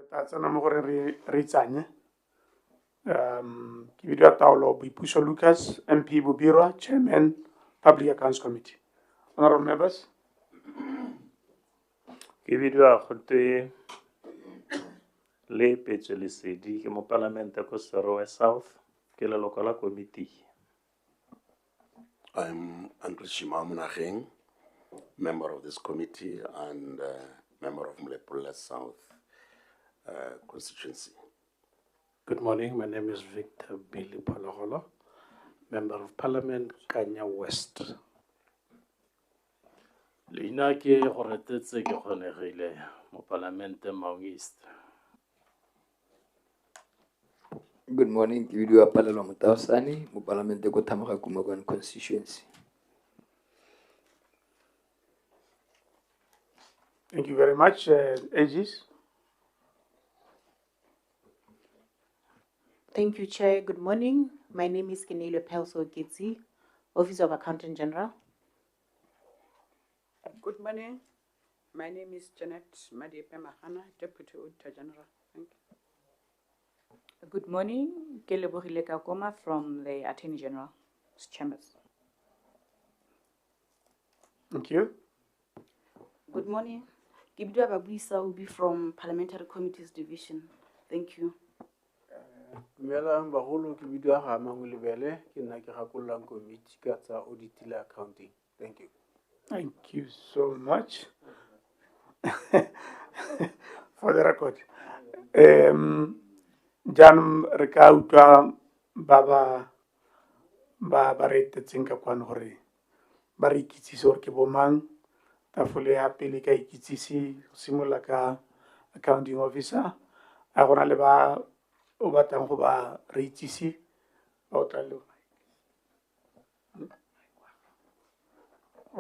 Tatsana mo gore re itsanye. Ke bidiwa Taolo Boipuso Lucas, MP Bobirwa, Chairman, Public Accounts Committee. Honorable members. Ke bidiwa Khotwe le Petse Lesedi ke mo Parliament ko Serowe South ke leloko la committee. I'm Andrew Shimamunageng, member of this committee and member of Mlepula South constituency. Good morning, my name is Victor Billy Palogolo, Member of Parliament, Kanya West. Leina ke gore tetse ke kgonegile mo Parliament Maung East. Good morning, Kividua Palalo Mutausani, mo Parliament ko Tamaga Kumagan constituency. Thank you very much, Aegis. Thank you, Chair. Good morning. My name is Kenelo Pelso Gitsi, Office of Accountant General. Good morning. My name is Janet Madiepe Mahana, Deputy Auditor General. Thank you. Good morning. Kelebohile Kakoma from the Attorney General's Chambers. Thank you. Good morning. Kibidwa Babuisa will be from Parliamentary Committees Division. Thank you. Dumelang bagolo ke bidwa ga Mangolebele ke nna ke gakollang committee ka tsa audit le accounting. Thank you. Thank you so much. For the record. Jan re ka utlwa ba re etetseng ka kwano gore ba re ikitsise gore ke bomang tafole ya pele ka ikitsise go simolola ka accounting officer a gona le ba o batlang go ba re itsise ba o tla le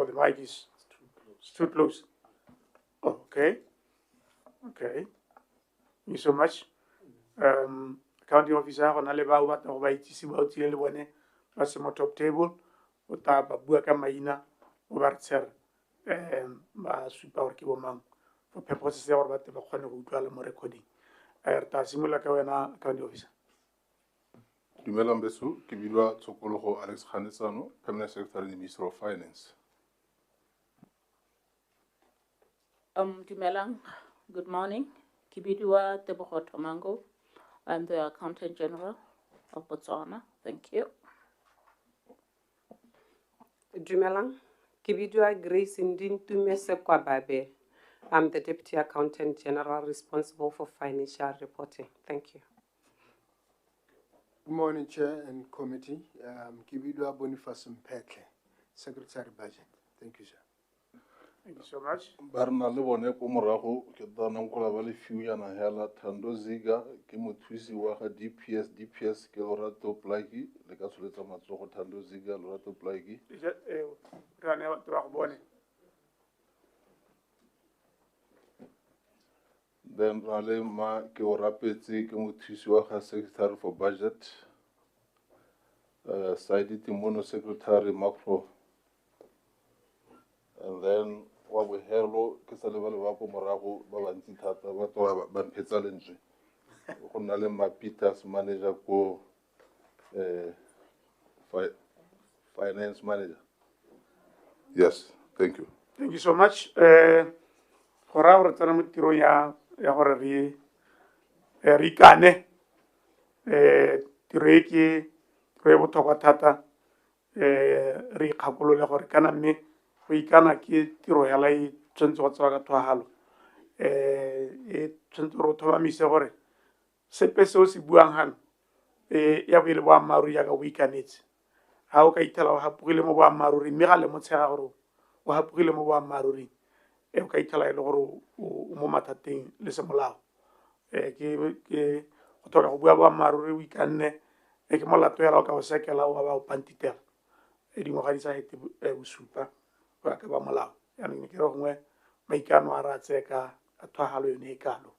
the mic is too close. Oh, okay. Okay. Thank you so much. Accounting officer gona le ba o batlang go ba itsise ba o tsile le bone ba se mo top table o ta ba bua ka maina o ba re tsere ba supa gore ke bomang for purposes ya gore ba te ba kgone go utlwala mo recording. Re ta simolola ka wena accounting officer. Dumelang beso, ke bilwa Tsokologo Alex Khanesano, Permanent Secretary in the Ministry of Finance. Dumelang, good morning. Kibidwa Tebogo Tomango. I'm the Accountant General of Botswana. Thank you. Dumelang. Kibidwa Grace Ndintumese Kwababe. I'm the Deputy Accountant General responsible for financial reporting. Thank you. Good morning, Chair and Committee. Kibidwa Boniface Mpeke, Secretary Budget. Thank you, sir. Thank you so much. Barna le bone ko morago ke dana nkola ba le fiu yana hela Thando Ziga ke mothusi wa ga DPS ke Lorato Plaki le ka tsholetsa matsogo Thando Ziga Lorato Plaki. Then rale ma ke o rapetse ke mothusi wa ga Secretary for Budget. Saidi Timono Secretary Macro. And then what we hear lo ke sa lebale ba ko morago ba bantsi thata ba tloga ba mphetsa lentswe go nna le Peters manager ko finance manager. Yes, thank you. Thank you so much. Gora re tsena mo tirong ya gore re ikane tiro e ke re botlhokwa thata re ikgakolole gore kana mme go ikana ke tiro ya la e tshwanetse go tsewa ka thwagalo e tshwanetse gore o tlhomamise gore sepe se o se buang gana ya bo e le boammaaruri jaaka o ikanetse ga o ka ithela o hapogile mo boammaaruri mme ga le motshega gore o hapogile mo boammaaruri o ka ithela e le gore o mo mathateng le semolao ke go tlhoka go bua boammaaruri o ikanne ke molato fela o ka go sekela o ba o pantitela dingwaga di sa fete bosupa go ya ka ba molao yaanong ke re gongwe maikano a re a tseye ka thwagalo yone e kalo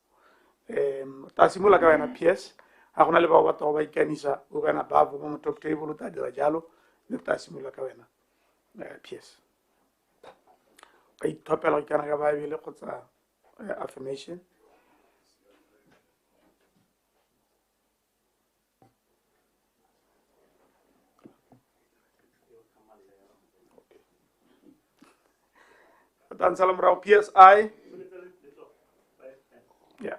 ta simolola ka wena PS ga gona le ba o batla go ba ikanisa o wena bavo mo top table o tla dira jalo mme ta simolola ka wena PS ka ithopela go ikana ka babele kgotsa affirmation. Dan salam rao PSI. Yeah.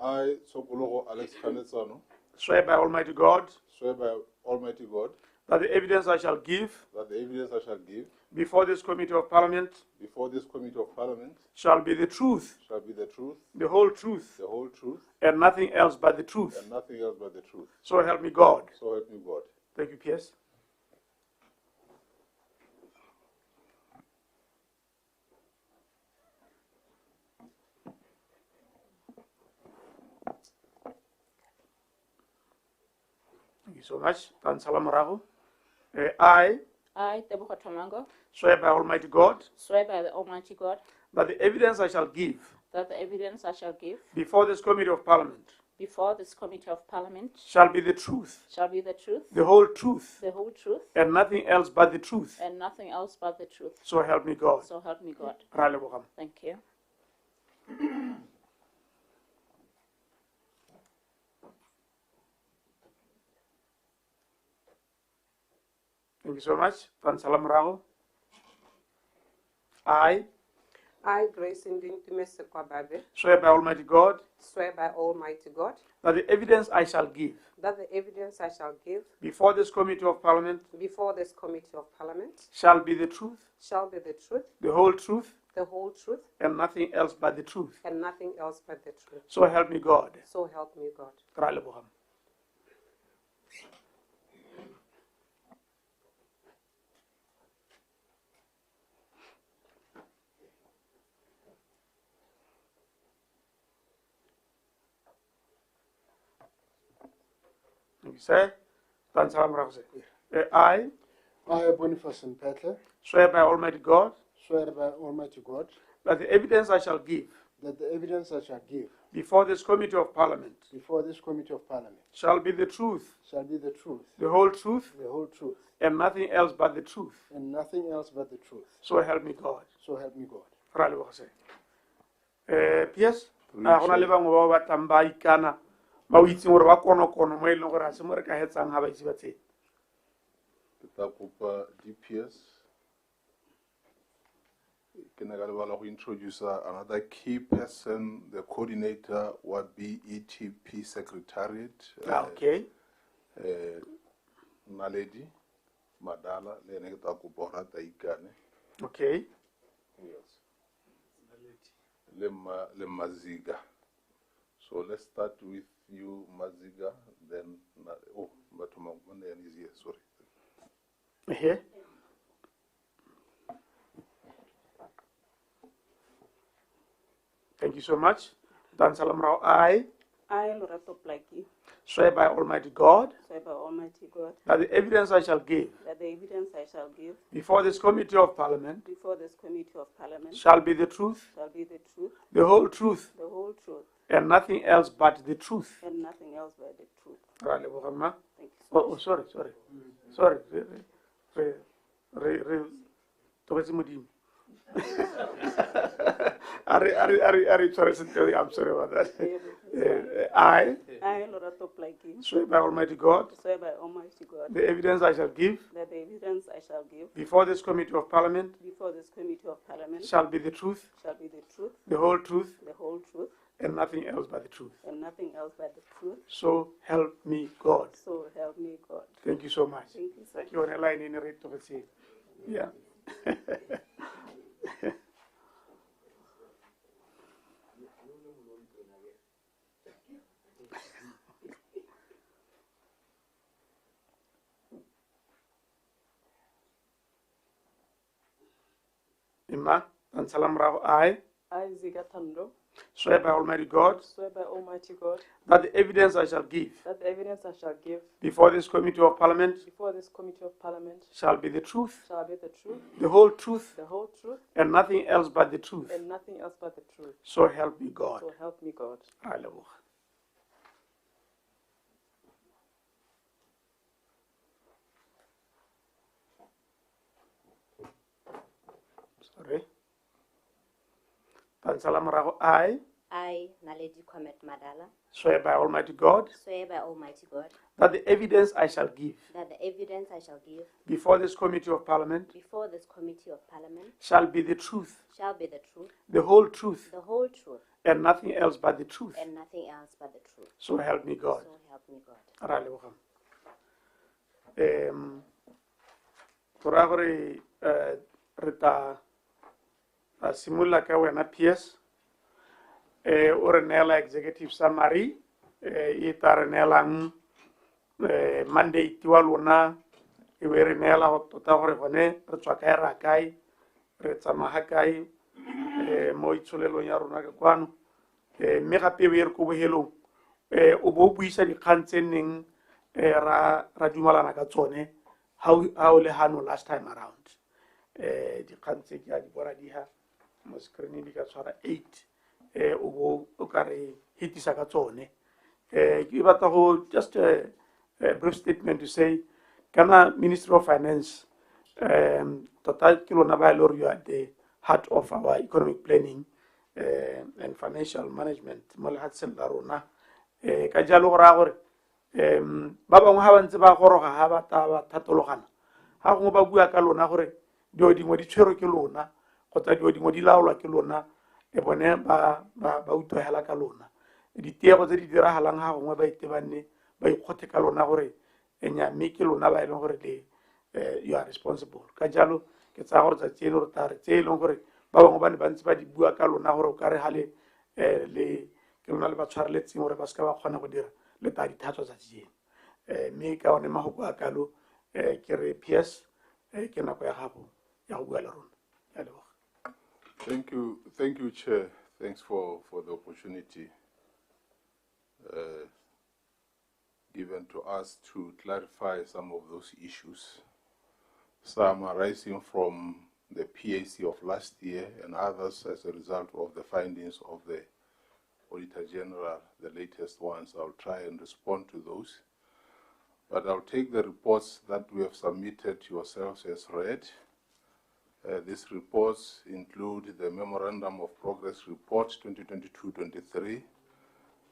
I, Sokologo Alex Kanetsano, Swear by Almighty God swear by Almighty God that the evidence I shall give that the evidence I shall give before this Committee of Parliament before this Committee of Parliament shall be the truth, shall be the truth, the whole truth, the whole truth, and nothing else but the truth. and nothing else but the truth. So help me God. So help me God. Thank you, PS. Thank you so much. Dan salam rago. I Tebogo Tomango, swear by Almighty God swear by the Almighty God that the evidence I shall give that the evidence I shall give before this Committee of Parliament before this Committee of Parliament shall be the truth, shall be the truth, the whole truth, the whole truth, and nothing else but the truth. and nothing else but the truth. So help me God. So help me God. Ra lebogang. Thank you. Thank you so much. Dan salam rago. I, Grace Indin Tumesekwababe, Swear by Almighty God swear by Almighty God that the evidence I shall give that the evidence I shall give before this Committee of Parliament before this Committee of Parliament shall be the truth, shall be the truth, the whole truth, the whole truth, and nothing else but the truth. and nothing else but the truth. So help me God. So help me God. Ra lebogang. Thank you, sir. Dan salam rago. I I, Boniface Mpetle, swear by Almighty God swear by Almighty God that the evidence I shall give that the evidence I shall give before this Committee of Parliament before this Committee of Parliament shall be the truth, shall be the truth, the whole truth, the whole truth, and nothing else but the truth. and nothing else but the truth. So help me God. So help me God. Ra leboga se. PS, a gona le bangwe ba ba batlang ba ikana ba o itseng gore ba kono-kono mo e leng gore a se mo re ka hetsang ga ba ise ba tsene. Ke tla kopa DPS. Ke ne ka lebala go introduce another key person. The coordinator would be ETP Secretariat. Okay. Naledi Madala le ene ke tla kopa gore a tla ikane. Okay. Yes. Le Maziga. So let's start with you, Maziga. Then, Batuma is here. Sorry. Here. Thank you so much. Dan salam rao. I Lorato Plaki, swear by Almighty God swear by Almighty God that the evidence I shall give that the evidence I shall give before this Committee of Parliament before this Committee of Parliament shall be the truth, shall be the truth, the whole truth, the whole truth, and nothing else but the truth. and nothing else but the truth. Ra leboga ma. Thank you so much. Sorry. Re togetse modimo. Sorry, I'm sorry about that. I Lorato Plaki, swear by Almighty God swear by Almighty God the evidence I shall give that the evidence I shall give before this Committee of Parliament before this Committee of Parliament shall be the truth, shall be the truth, the whole truth, the whole truth, and nothing else but the truth. and nothing else but the truth. So help me God. So help me God. Thank you so much. Thank you, sir. You're on a line in the rate of a Yeah. Ima, and salam rao. I Ziga Tando, swear by Almighty God swear by Almighty God that the evidence I shall give that the evidence I shall give before this Committee of Parliament before this Committee of Parliament shall be the truth, shall be the truth, the whole truth, the whole truth, and nothing else but the truth. and nothing else but the truth. So help me God. So help me God. Ra leboga. Sorry. Dan salam rao. I I, Naledi Kwamet Madala, swear by Almighty God swear by Almighty God that the evidence I shall give that the evidence I shall give before this Committee of Parliament before this Committee of Parliament shall be the truth, shall be the truth, the whole truth, the whole truth, and nothing else but the truth. and nothing else but the truth. So help me God. So help me God. Ra leboga. Go raya gore re tla simolola ka wena PS o re neela executive summary e tla re neelang mandate wa lona e be re neela go tota gore gone re tswa kae ra kae re tsamaya kae mo itsholelong ya rona ke kwano mme gape e be re ko bohelong o bo buisa dikgang tse neng ra dumalana ka tsone ha o le hano last time around dikgang tse ke a di bona di ha mo screening di ka tshwara 8 o bo o ka re hitisa ka tsone ke batla go just a brief statement to say kana Ministry of Finance tota ke lona ba ile you are the heart of our economic planning and financial management mo lehatsheng la rona ka jalo go raya gore ba bangwe ha ba ntse ba goroga ha ba thatologana ha gongwe ba bua ka lona gore dio dingwe di tshwero ke lona kgotsa dio dingwe di laolwa ke lona e bone ba utlwela ka lona ditiego tse di diragalang ha gongwe ba itebanne ba ikgothe ka lona gore enya mme ke lona ba e leng gore you are responsible ka jalo ke tsaya gore tsa tseno re tare tse e leng gore ba bangwe ba ne ba ntse ba di bua ka lona gore o ka re ha le ke lona le ba tshwareletseng gore ba ska ba kgona go dira le ta di thatswa tsa tseno mme ka one mahoko a kalo ke re PS ke nako ya gago ya go bua le rona ya leboga. Thank you, Chair. Thanks for the opportunity given to us to clarify some of those issues. Some arising from the PAC of last year and others as a result of the findings of the Auditor General, the latest ones. I'll try and respond to those. But I'll take the reports that we have submitted to yourselves as read. These reports include the Memorandum of Progress Report 2022-23,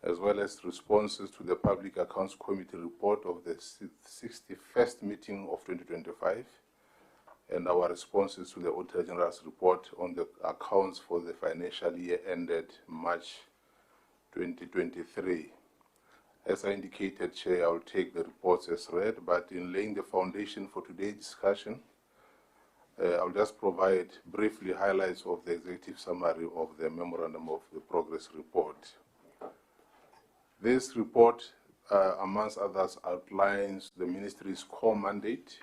as well as responses to the Public Accounts Committee report of the 61st meeting of 2025, and our responses to the Auditor General's report on the accounts for the financial year ended March 2023. As I indicated, Chair, I will take the reports as read, but in laying the foundation for today's discussion, I'll just provide briefly highlights of the executive summary of the Memorandum of the Progress Report. This report, amongst others, outlines the Ministry's core mandate,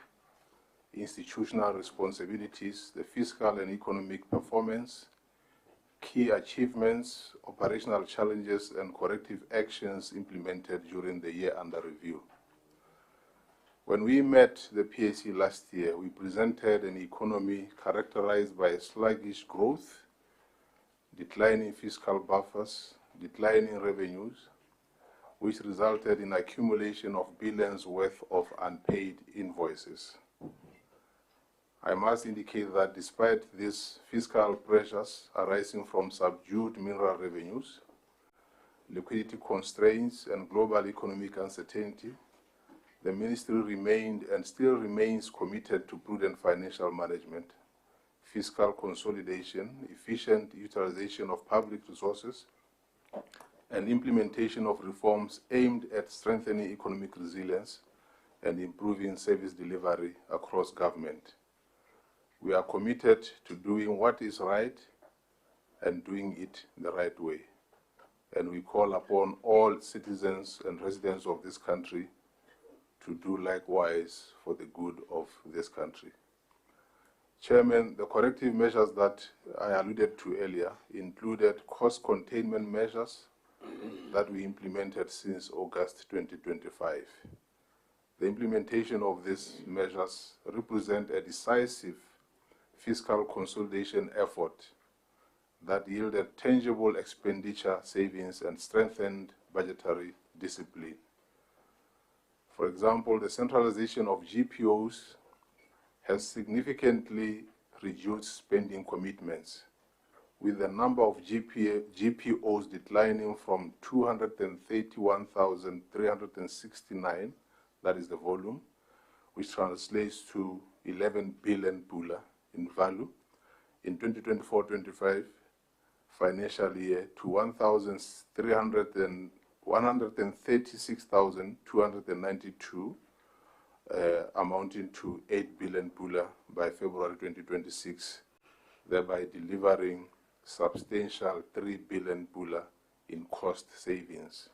institutional responsibilities, the fiscal and economic performance, key achievements, operational challenges, and corrective actions implemented during the year under review. When we met the PAC last year, we presented an economy characterized by sluggish growth, declining fiscal buffers, declining revenues, which resulted in accumulation of billions worth of unpaid invoices. I must indicate that despite these fiscal pressures arising from subdued mineral revenues, liquidity constraints, and global economic uncertainty, the Ministry remained and still remains committed to prudent financial management, fiscal consolidation, efficient utilization of public resources, and implementation of reforms aimed at strengthening economic resilience and improving service delivery across government. We are committed to doing what is right and doing it the right way. And we call upon all citizens and residents of this country to do likewise for the good of this country. Chairman, the corrective measures that I alluded to earlier included cost containment measures that we implemented since August 2025. The implementation of these measures represent a decisive fiscal consolidation effort that yielded tangible expenditure savings and strengthened budgetary discipline. For example, the centralization of GPOs has significantly reduced spending commitments, with the number of GPOs declining from 231,369, that is the volume, which translates to 11 billion pula in value, in 2024-25 financial year to 136,292, amounting to 8 billion pula by February 2026, thereby delivering substantial 3 billion pula in cost savings.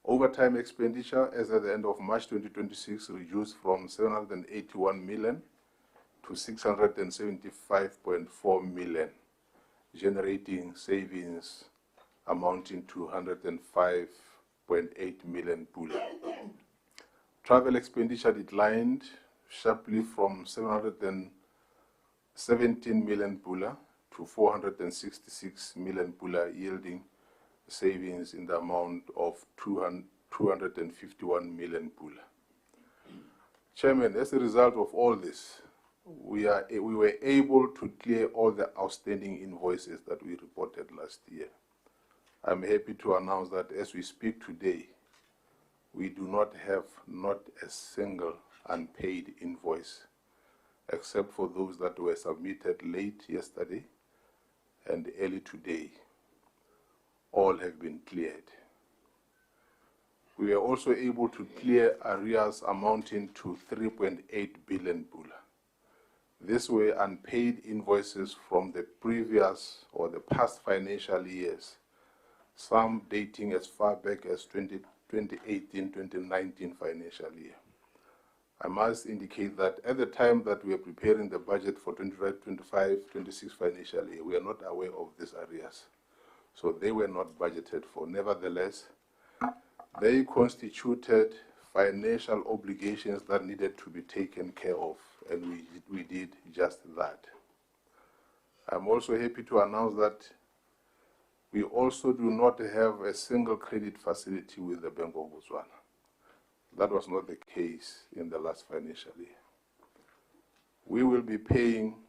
Overtime expenditure as at the end of March 2026 reduced from 781 million to 675.4 million, generating savings amounting to 105.8 million pula. Travel expenditure declined sharply from 717 million pula to 466 million pula, yielding savings in the amount of 251 million pula. Chairman, as a result of all this, we were able to clear all the outstanding invoices that we reported last year. I'm happy to announce that as we speak today, we do not have not a single unpaid invoice, except for those that were submitted late yesterday and early today. All have been cleared. We were also able to clear arrears amounting to 3.8 billion pula. These were unpaid invoices from the previous or the past financial years, some dating as far back as 2018-2019 financial year. I must indicate that at the time that we were preparing the budget for 25-26 financial year, we are not aware of these arrears. So they were not budgeted for. Nevertheless, they constituted financial obligations that needed to be taken care of, and we did just that. I'm also happy to announce that we also do not have a single credit facility with the Bank of Botswana. That was not the case in the last financial year. We will be paying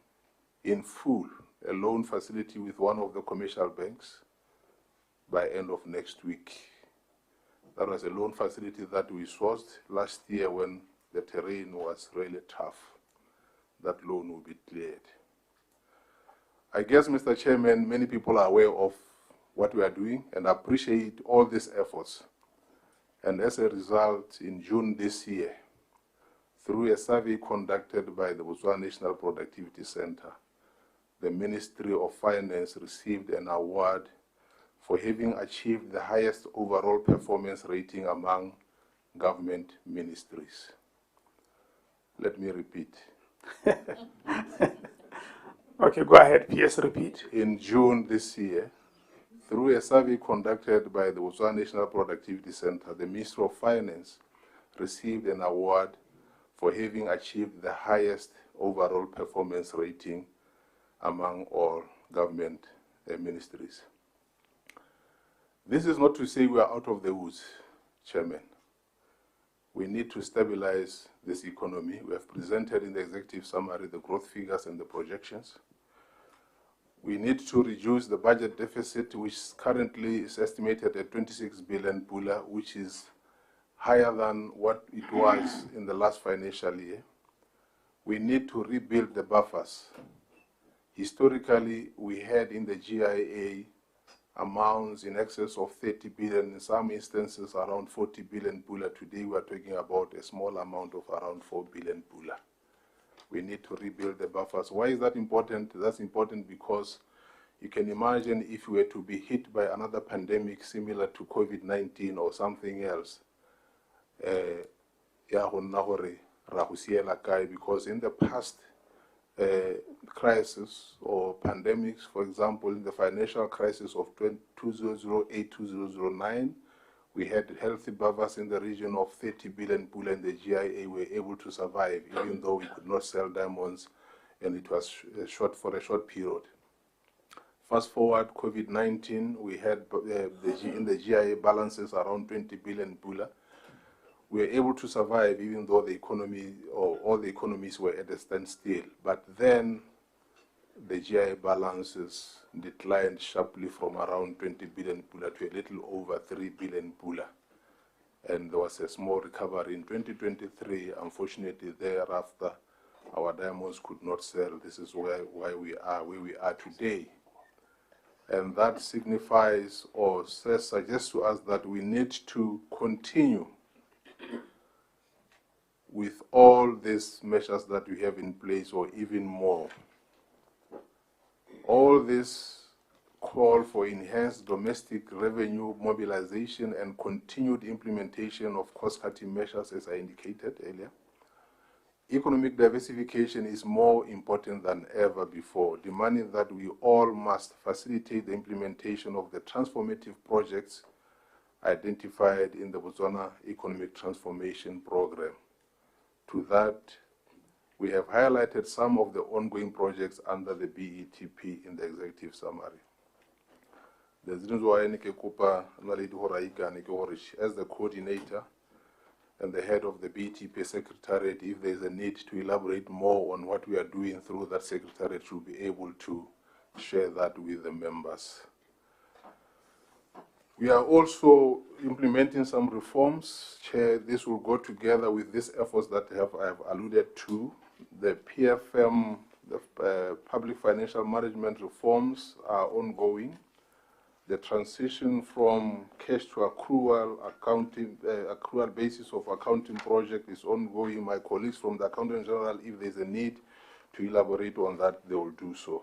in full a loan facility with one of the commercial banks by end of next week. That was a loan facility that we sourced last year when the terrain was really tough. That loan will be cleared. I guess, Mr. Chairman, many people are aware of what we are doing and appreciate all these efforts. And as a result, in June this year, through a survey conducted by the Botswana National Productivity Center, the Ministry of Finance received an award for having achieved the highest overall performance rating among government ministries. Let me repeat. Okay, go ahead, PS, repeat. In June this year, through a survey conducted by the Botswana National Productivity Center, the Ministry of Finance received an award for having achieved the highest overall performance rating among all government ministries. This is not to say we are out of the woods, Chairman. We need to stabilize this economy. We have presented in the executive summary the growth figures and the projections. We need to reduce the budget deficit, which currently is estimated at 26 billion pula, which is higher than what it was in the last financial year. We need to rebuild the buffers. Historically, we had in the GIA amounts in excess of 30 billion, in some instances around 40 billion pula. Today we are talking about a small amount of around 4 billion pula. We need to rebuild the buffers. Why is that important? That's important because you can imagine if we were to be hit by another pandemic similar to COVID-19 or something else, because in the past crisis or pandemics, for example, in the financial crisis of 2008-2009, we had healthy buffers in the region of 30 billion pula, and the GIA were able to survive, even though we could not sell diamonds, and it was short for a short period. Fast forward COVID-19, we had in the GIA balances around 20 billion pula. We were able to survive even though the economy or all the economies were at a standstill. But then the GI balances declined sharply from around 20 billion pula to a little over 3 billion pula. And there was a small recovery in 2023. Unfortunately, thereafter, our diamonds could not sell. This is why we are where we are today. And that signifies or suggests to us that we need to continue with all these measures that we have in place, or even more. All this call for enhanced domestic revenue mobilization and continued implementation of cost-cutting measures, as I indicated earlier. Economic diversification is more important than ever before, demanding that we all must facilitate the implementation of the transformative projects identified in the Botswana Economic Transformation Program. To that, we have highlighted some of the ongoing projects under the BETP in the executive summary. The reasons why as the coordinator and the head of the BETP secretariat, if there is a need to elaborate more on what we are doing through that secretariat, to be able to share that with the members. We are also implementing some reforms, Chair. This will go together with these efforts that I have alluded to. The PFM, the public financial management reforms are ongoing. The transition from cash to accrual accounting, accrual basis of accounting project is ongoing. My colleagues from the Accountant General, if there's a need to elaborate on that, they will do so.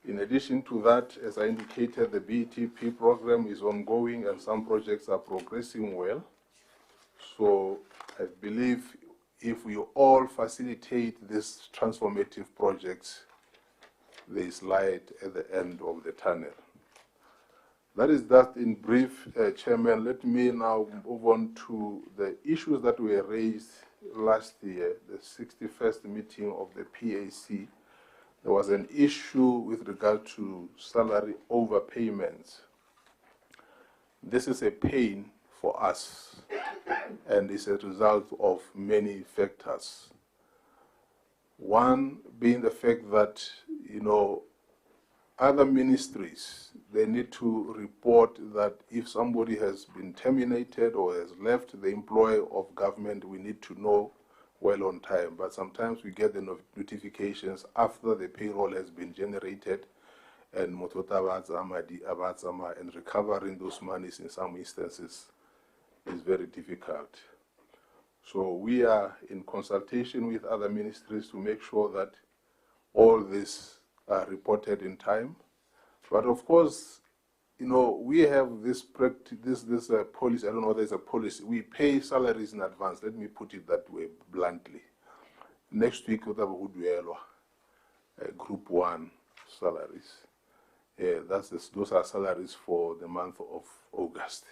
In addition to that, as I indicated, the BETP program is ongoing and some projects are progressing well. So I believe if we all facilitate these transformative projects, there is light at the end of the tunnel. That is that in brief, Chairman. Let me now move on to the issues that were raised last year, the 61st meeting of the PAC. There was an issue with regard to salary overpayments. This is a pain for us, and it's a result of many factors. One being the fact that, other ministries, they need to report that if somebody has been terminated or has left the employ of government, we need to know well on time. But sometimes we get the notifications after the payroll has been generated, and and recovering those monies in some instances is very difficult. So we are in consultation with other ministries to make sure that all this are reported in time. But of course, we have this policy. I don't know whether it's a policy. We pay salaries in advance. Let me put it that way bluntly. Next week, we have Group 1 salaries. Those are salaries for the month of August.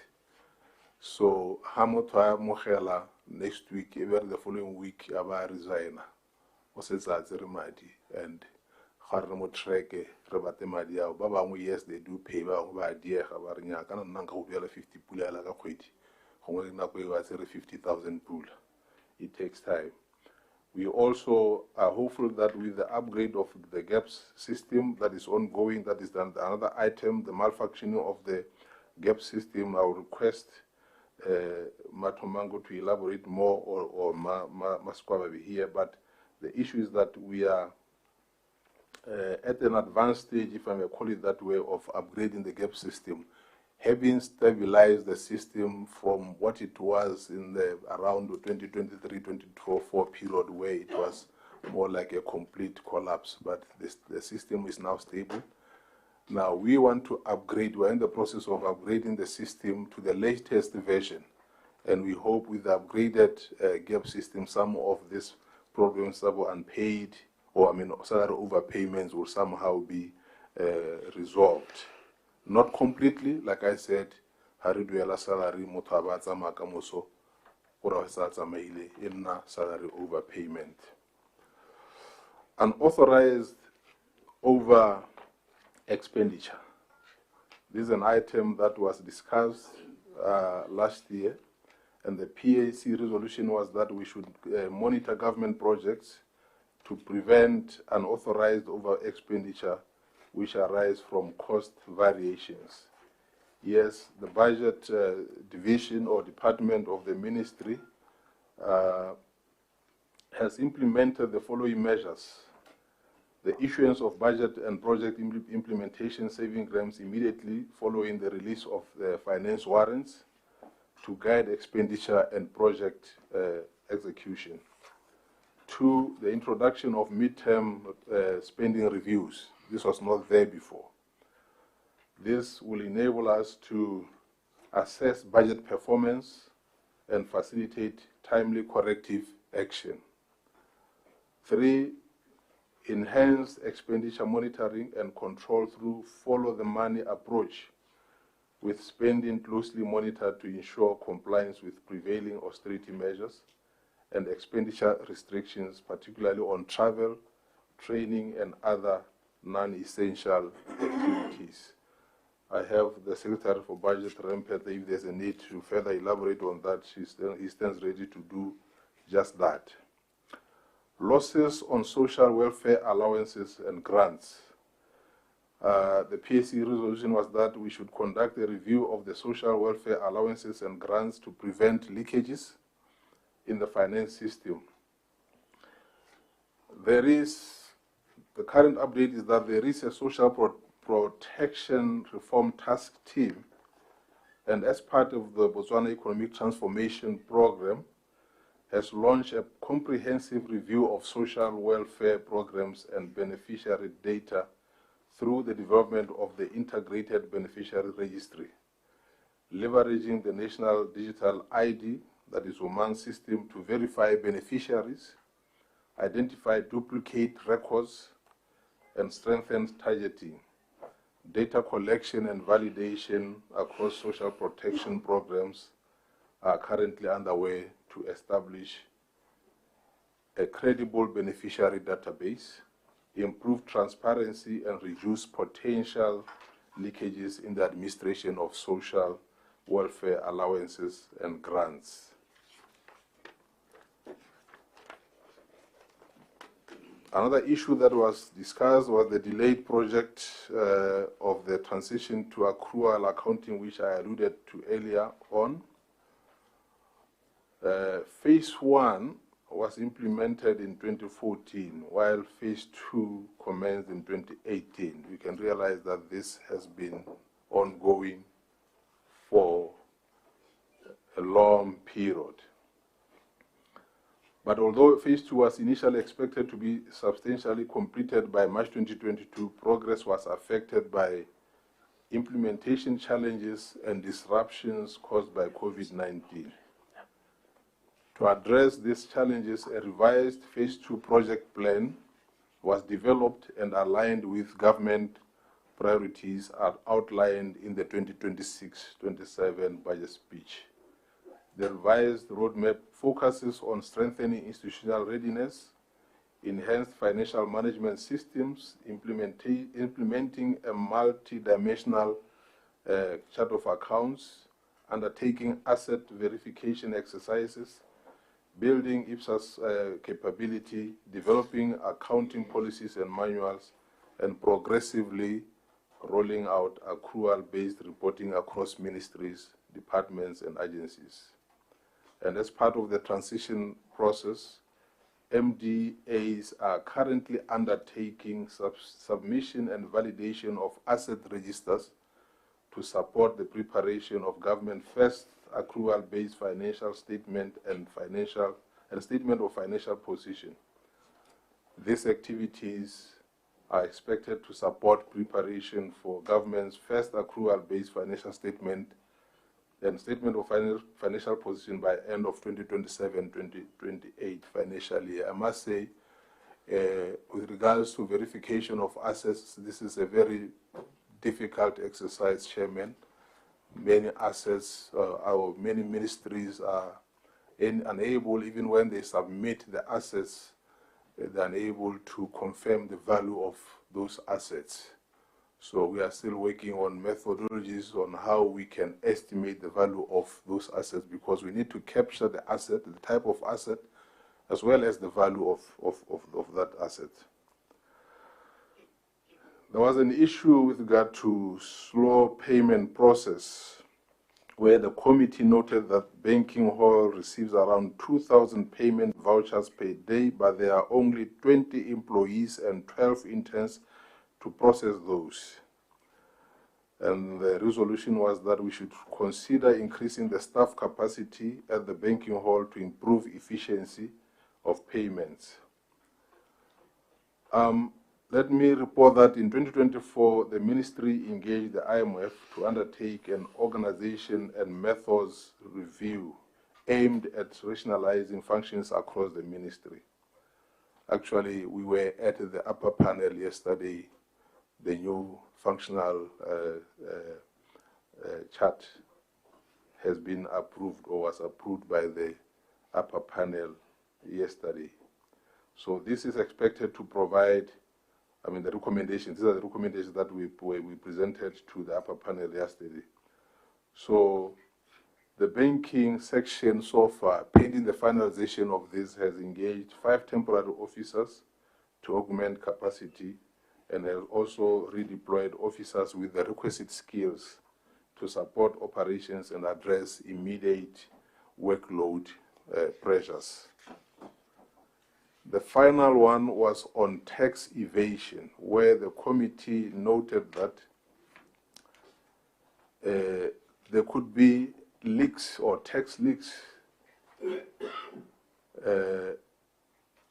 So, Hamotwa Mohela next week, even the following week, Aba resign. And Haramo Treke, Rabate Madia, Baba, yes, they do pay by dear Havarinya, and Nanka 50 pula like a quid. Homework 50,000 pool. It takes time. We also are hopeful that with the upgrade of the GAPS system that is ongoing, that is done. Another item, the malfunctioning of the GAPS system, I will request Matomango to elaborate more, or Masquaba be here, but the issue is that we are at an advanced stage, if I may call it that way, of upgrading the GAP system, having stabilized the system from what it was in the around 2023-2024 period, where it was more like a complete collapse. But the system is now stable. Now we want to upgrade. We're in the process of upgrading the system to the latest version, and we hope with the upgraded GAP system, some of these problems that were unpaid, or salary overpayments, will somehow be resolved. Not completely, like I said, Hariduela salary motabatsa makamoso, or salary overpayment. Unauthorized over expenditure. This is an item that was discussed last year, and the PAC resolution was that we should monitor government projects to prevent unauthorized over expenditure which arise from cost variations. Yes, the budget division or department of the ministry has implemented the following measures. The issuance of budget and project implementation saving grants immediately following the release of the finance warrants to guide expenditure and project execution. 2, the introduction of midterm spending reviews. This was not there before. This will enable us to assess budget performance and facilitate timely corrective action. 3, enhance expenditure monitoring and control through follow the money approach, with spending closely monitored to ensure compliance with prevailing austerity measures and expenditure restrictions, particularly on travel, training, and other non-essential activities. I have the Secretary for Budget, Rampet. If there's a need to further elaborate on that, he stands ready to do just that. Losses on social welfare allowances and grants. The PAC resolution was that we should conduct a review of the social welfare allowances and grants to prevent leakages in the finance system. The current update is that there is a social protection reform task team, and as part of the Botswana Economic Transformation Program, has launched a comprehensive review of social welfare programs and beneficiary data through the development of the Integrated Beneficiary Registry, leveraging the National Digital ID, that is Oman system, to verify beneficiaries, identify duplicate records, and strengthen targeting. Data collection and validation across social protection programs are currently underway to establish a credible beneficiary database, improve transparency, and reduce potential leakages in the administration of social welfare allowances and grants. Another issue that was discussed was the delayed project of the transition to accrual accounting, which I alluded to earlier on. Phase 1 was implemented in 2014, while Phase 2 commenced in 2018. We can realize that this has been ongoing for a long period. But although Phase 2 was initially expected to be substantially completed by March 2022, progress was affected by implementation challenges and disruptions caused by COVID-19. To address these challenges, a revised Phase 2 project plan was developed and aligned with government priorities as outlined in the 2026-27 budget speech. The revised roadmap focuses on strengthening institutional readiness, enhanced financial management systems, implementing a multi-dimensional chart of accounts, undertaking asset verification exercises, building IPSAS capability, developing accounting policies and manuals, and progressively rolling out accrual-based reporting across ministries, departments, and agencies. And as part of the transition process, MDAs are currently undertaking submission and validation of asset registers to support the preparation of government first accrual-based financial statement and statement of financial position. These activities are expected to support preparation for government's first accrual-based financial statement and statement of financial position by end of 2027-2028 financial year. I must say, with regards to verification of assets, this is a very difficult exercise, Chairman. Many assets, many ministries are unable, even when they submit the assets, they're unable to confirm the value of those assets. So we are still working on methodologies on how we can estimate the value of those assets, because we need to capture the asset, the type of asset, as well as the value of that asset. There was an issue with regard to slow payment process, where the committee noted that Banking Hall receives around 2,000 payment vouchers per day, but there are only 20 employees and 12 interns to process those. And the resolution was that we should consider increasing the staff capacity at the Banking Hall to improve efficiency of payments. Let me report that in 2024, the ministry engaged the IMF to undertake an organization and methods review aimed at rationalizing functions across the ministry. Actually, we were at the upper panel yesterday. The new functional chart has been approved or was approved by the upper panel yesterday. So this is expected to provide, the recommendations, these are the recommendations that we presented to the upper panel yesterday. So the banking section so far, pending the finalization of this, has engaged 5 temporary officers to augment capacity and has also redeployed officers with the requisite skills to support operations and address immediate workload pressures. The final one was on tax evasion, where the committee noted that there could be leaks or tax leaks,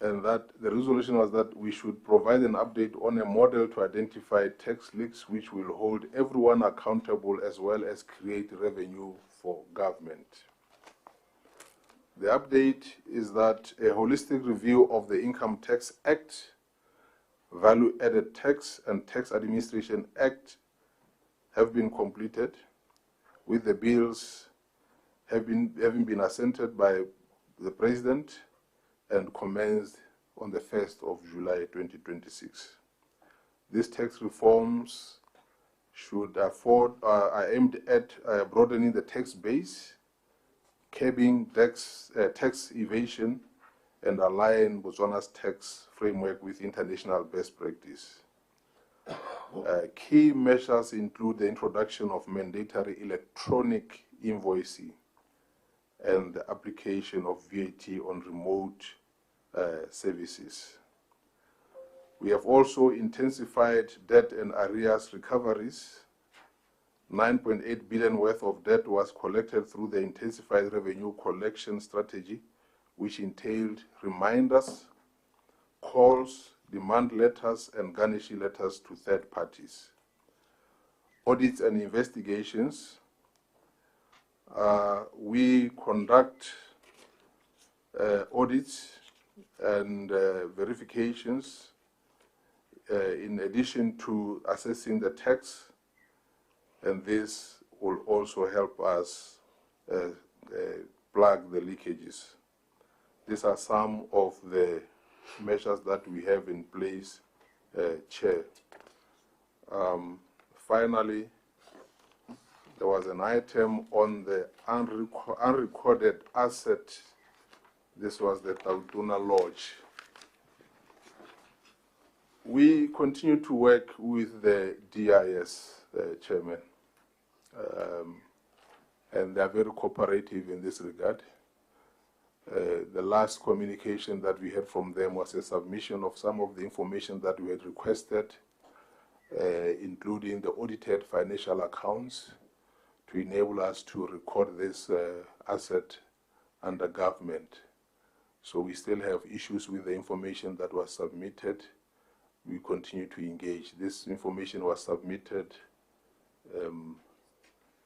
and that the resolution was that we should provide an update on a model to identify tax leaks which will hold everyone accountable as well as create revenue for government. The update is that a holistic review of the Income Tax Act, Value Added Tax and Tax Administration Act have been completed, with the bills having been assented by the President and commenced on the 1st of July 2026. These tax reforms are aimed at broadening the tax base, curbing tax evasion, and align Botswana's tax framework with international best practice. Key measures include the introduction of mandatory electronic invoicing and the application of VAT on remote services. We have also intensified debt and arrears recoveries. 9.8 billion worth of debt was collected through the intensified revenue collection strategy, which entailed reminders, calls, demand letters, and garnishee letters to third parties. Audits and investigations. We conduct audits and verifications in addition to assessing the tax, and this will also help us plug the leakages. These are some of the measures that we have in place, Chair. Finally, there was an item on the unrecorded asset. This was the Tautuna Lodge. We continue to work with the DIS, Chairman, and they are very cooperative in this regard. The last communication that we had from them was a submission of some of the information that we had requested, including the audited financial accounts, to enable us to record this asset under government. So we still have issues with the information that was submitted. We continue to engage. This information was submitted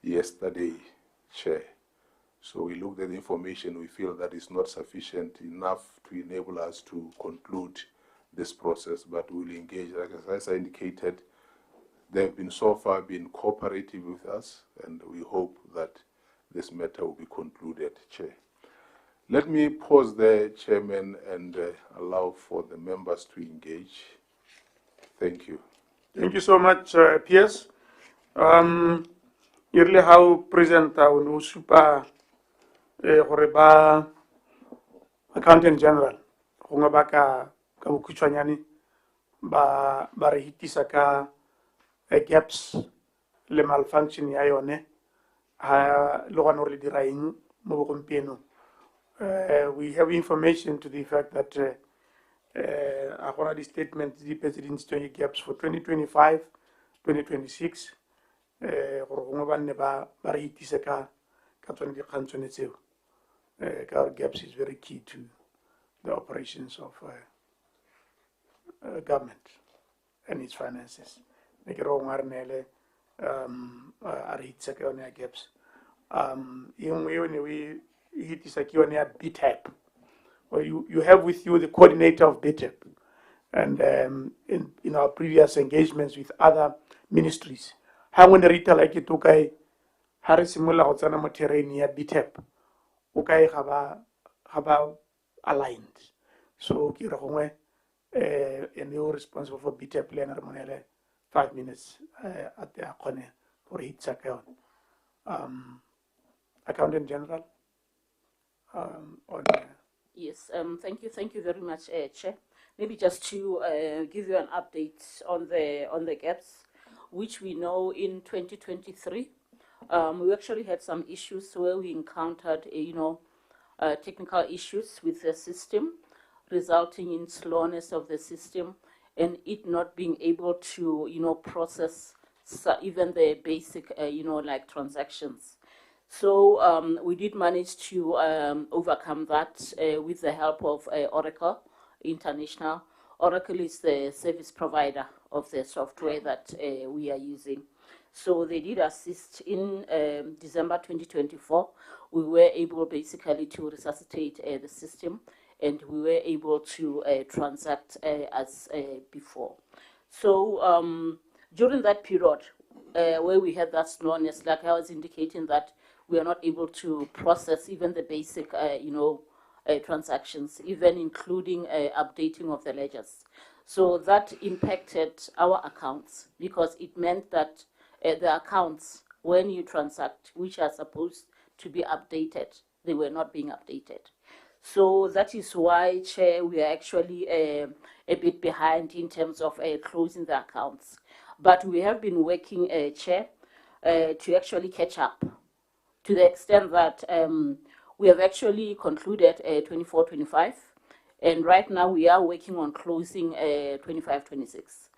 yesterday, Chair. So we looked at the information. We feel that it's not sufficient enough to enable us to conclude this process, but we'll engage. Like as I indicated, they have been so far been cooperative with us, and we hope that this matter will be concluded, Chair. Let me pause there, Chairman, and allow for the members to engage. Thank you. Thank you so much, PS. Early how present our no super horeba Accountant General gongwe ba ka bokhutshwanyane ba re hitisa ka gaps le malfunction ya yone ha le gona gore le dira eng mo bogompienong. We have information to the effect that a gona di-statements di petse di ntshitsweng gaps for 2025 2026 gore gongwe ba nne ba re hitise ka tsone dikgang tsone tseo. Gaps is very key to the operations of government and its finances. Ne ke re gongwe a re neele a re hitisa ka yone ya gaps. E nngwe yone o e hitisa ke yone ya BTAP. Well, you have with you the coordinator of BTAP. And in our previous engagements with other ministries, how when the retail like it okay, Harris Simula or Sana Terrain BTAP, okay, have aligned. So Kirahome, and you're responsible for BTAP Leonard Monele, 5 minutes at the Akone for its account. Accountant General. Yes, thank you very much, Chair. Maybe just to give you an update on the gaps, which we know in 2023, we actually had some issues where we encountered, technical issues with the system, resulting in slowness of the system and it not being able to, process even the basic, like transactions. So we did manage to overcome that with the help of Oracle International. Oracle is the service provider of the software that we are using. So they did assist in December 2024. We were able basically to resuscitate the system and we were able to transact as before. So during that period where we had that slowness, like I was indicating that we are not able to process even the basic, transactions, even including updating of the ledgers. So that impacted our accounts because it meant that the accounts, when you transact, which are supposed to be updated, they were not being updated. So that is why, Chair, we are actually a bit behind in terms of closing the accounts. But we have been working, Chair, to actually catch up, to the extent that we have actually concluded 24-25, and right now we are working on closing 25-26.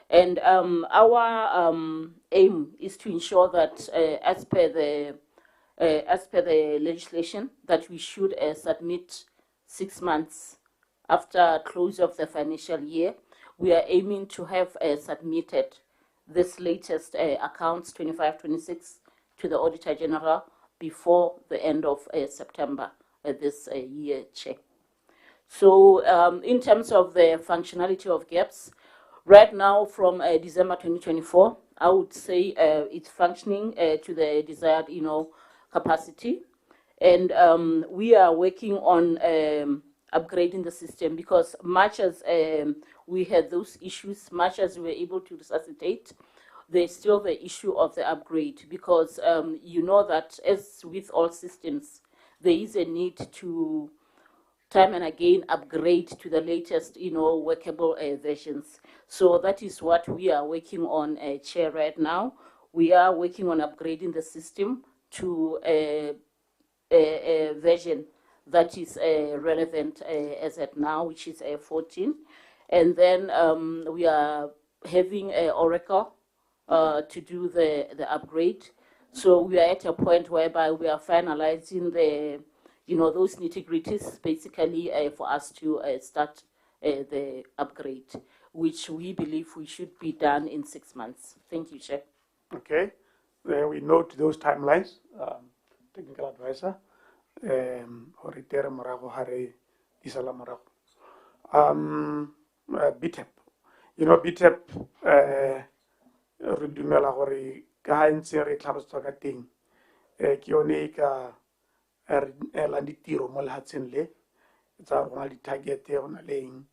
And our aim is to ensure that as per the legislation, that we should submit 6 months after close of the financial year. We are aiming to have submitted this latest accounts 25-26 to the Auditor General before the end of September this year, Chair. So in terms of the functionality of gaps, right now from December 2024, I would say it's functioning to the desired, capacity. And we are working on upgrading the system because much as we had those issues, much as we were able to resuscitate, there's still the issue of the upgrade because you know that as with all systems, there is a need to time and again upgrade to the latest, workable versions. So that is what we are working on, Chair, right now. We are working on upgrading the system to a version that is relevant as at now, which is 14. And then we are having Oracle to do the upgrade. So we are at a point whereby we are finalizing the, those nitty-gritties basically for us to start the upgrade, which we believe we should be done in 6 months. Thank you, Chair. Okay, we note those timelines. Technical advisor, Horitere Morago Hare Isala Morago. BTAP. BTAP, re dumela gore ka ha ntse re tlhalosetswa ka teng ke yone e ka la ditiro mo lehatsheng le tsa rona di-target go na le eng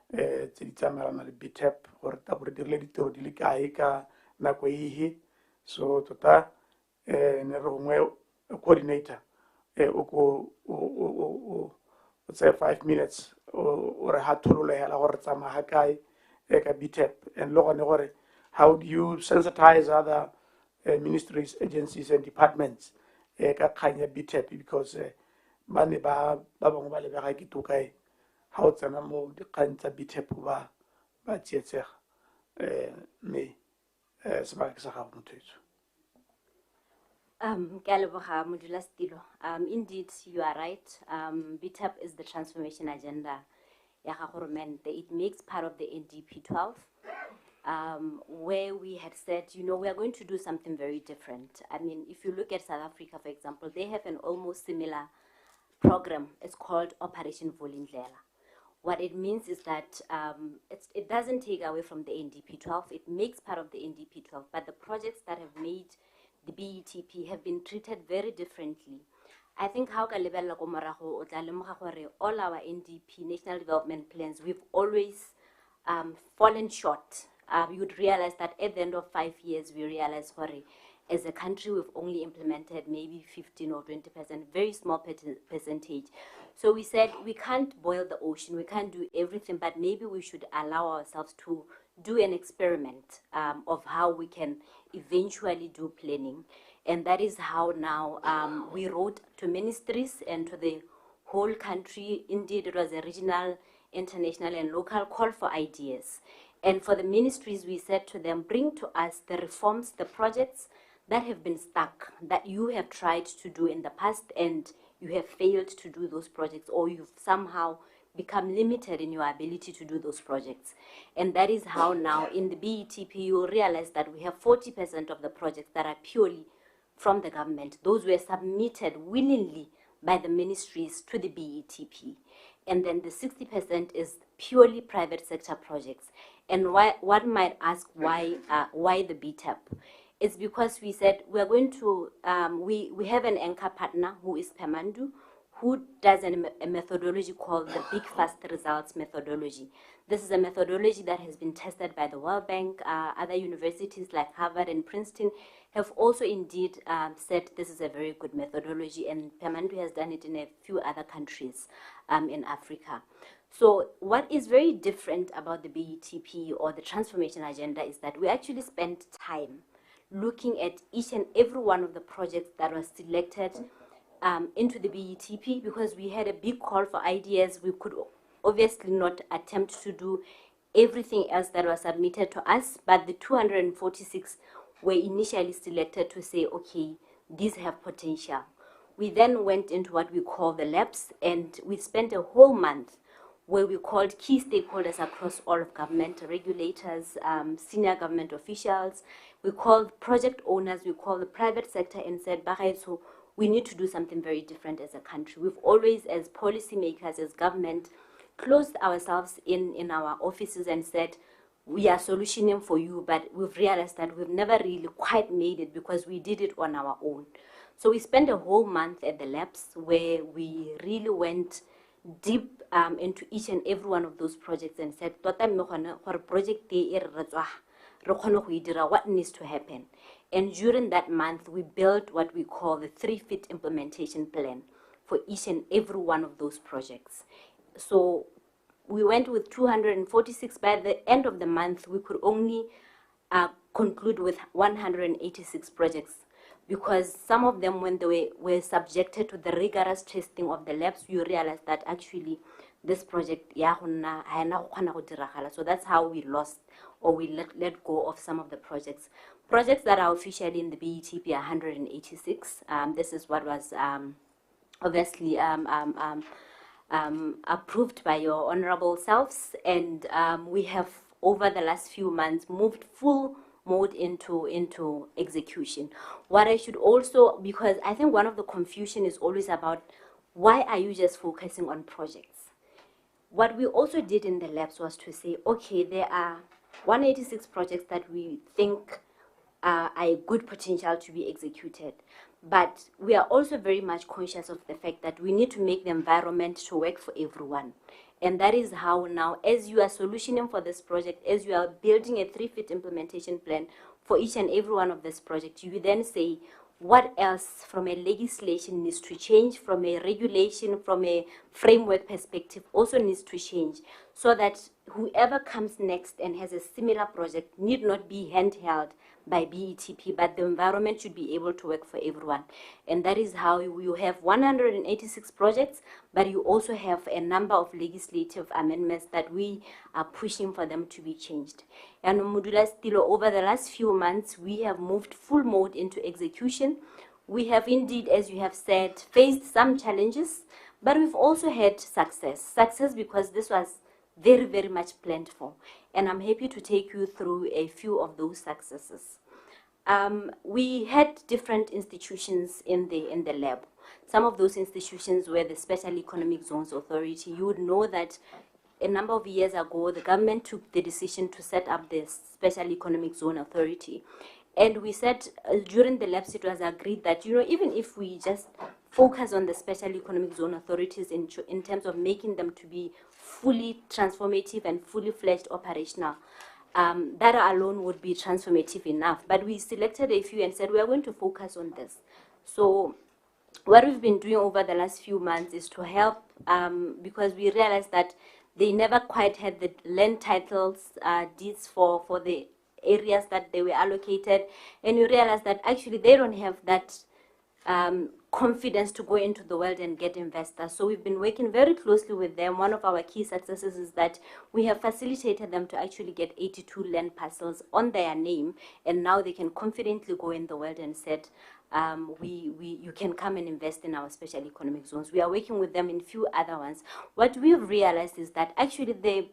tse di tsamaelana le BTAP gore tabo re dirile ditiro di le kae ka nako ehe. So tota ne re gongwe coordinator o let's say 5 minutes or ha thololela gore tsamaya kae ka BTEP, and lo gone gore how do you sensitize other ministries, agencies and departments ka kgang ya BTEP, because ba ne ba bangwe ba lebega ke tokae ha o tsena mo dikgang tsa BTEP ba tsietsega mme sebaka ke sa gago motho etso. Ke a leboga modulasetilo. Indeed, you are right. BTEP is the transformation agenda. It makes part of the NDP 12, where we had said, you know, we are going to do something very different. I mean, if you look at South Africa, for example, they have an almost similar program. It's called Operation Vulindlela. What it means is that it doesn't take away from the NDP 12. It makes part of the NDP 12, but the projects that have made the BETP have been treated very differently. I think how all our NDP, National Development Plans, we've always fallen short. You would realize that at the end of 5 years, we realize as a country, we've only implemented maybe 15 or 20%, very small percentage. So we said we can't boil the ocean, we can't do everything, but maybe we should allow ourselves to do an experiment of how we can eventually do planning. And that is how now we wrote to ministries and to the whole country. Indeed, it was a regional, international, and local call for ideas. And for the ministries, we said to them, bring to us the reforms, the projects that have been stuck, that you have tried to do in the past and you have failed to do those projects, or you've somehow become limited in your ability to do those projects. And that is how now in the BETP you realize that we have 40% of the projects that are purely from the government. Those were submitted willingly by the ministries to the BETP. And then the 60% is purely private sector projects. And one might ask why the BTEP? It's because we said we're going to, we have an anchor partner who is Pemandu, who does a methodology called the Big Fast Results methodology. This is a methodology that has been tested by the World Bank. Other universities like Harvard and Princeton have also indeed said this is a very good methodology, and Pemandu has done it in a few other countries in Africa. So what is very different about the BETP or the transformation agenda is that we actually spent time looking at each and every one of the projects that was selected into the BETP, because we had a big call for ideas. We could obviously not attempt to do everything else that was submitted to us, but the 246 were initially selected to say, okay, these have potential. We then went into what we call the labs, and we spent a whole month where we called key stakeholders across all of government, regulators, senior government officials. We called project owners, we called the private sector, and said, so we need to do something very different as a country. We've always, as policymakers, as government, closed ourselves in our offices and said, we are solutioning for you, but we've realized that we've never really quite made it because we did it on our own. So we spent a whole month at the labs where we really went deep into each and every one of those projects and said, what needs to happen? And during that month, we built what we call the 3-fit implementation plan for each and every one of those projects. So we went with 246. By the end of the month, we could only conclude with 186 projects, because some of them, when they were subjected to the rigorous testing of the labs, you realize that actually this project, so that's how we lost, or we let go of some of the projects. Projects that are officially in the BETP are 186. This is what was obviously approved by your honorable selves, and we have over the last few months moved full mode into execution. What I should also, because I think one of the confusion is always about why are you just focusing on projects? What we also did in the labs was to say, okay, there are 186 projects that we think are a good potential to be executed. But we are also very much conscious of the fact that we need to make the environment to work for everyone. And that is how now, as you are solutioning for this project, as you are building a 3-fit implementation plan for each and every one of this project, you then say, what else from a legislation needs to change, from a regulation, from a framework perspective also needs to change, so that whoever comes next and has a similar project need not be handheld by BETP, but the environment should be able to work for everyone. And that is how you have 186 projects, but you also have a number of legislative amendments that we are pushing for them to be changed. And Modula Stilo, over the last few months, we have moved full mode into execution. We have indeed, as you have said, faced some challenges, but we've also had success. Success because this was very, very much planned for. And I'm happy to take you through a few of those successes. We had different institutions in the lab. Some of those institutions were the Special Economic Zones Authority. You would know that a number of years ago, the government took the decision to set up the Special Economic Zone Authority. And we said during the labs, it was agreed that, even if we just focus on the Special Economic Zone Authorities in terms of making them to be fully transformative and fully fledged operational, that alone would be transformative enough. But we selected a few and said we are going to focus on this. So what we've been doing over the last few months is to help, because we realized that they never quite had the land titles, deeds for the areas that they were allocated, and we realized that actually they don't have that confidence to go into the world and get investors. So we've been working very closely with them. One of our key successes is that we have facilitated them to actually get 82 land parcels on their name, and now they can confidently go in the world and said, you can come and invest in our special economic zones. We are working with them in few other ones. What we've realized is that actually the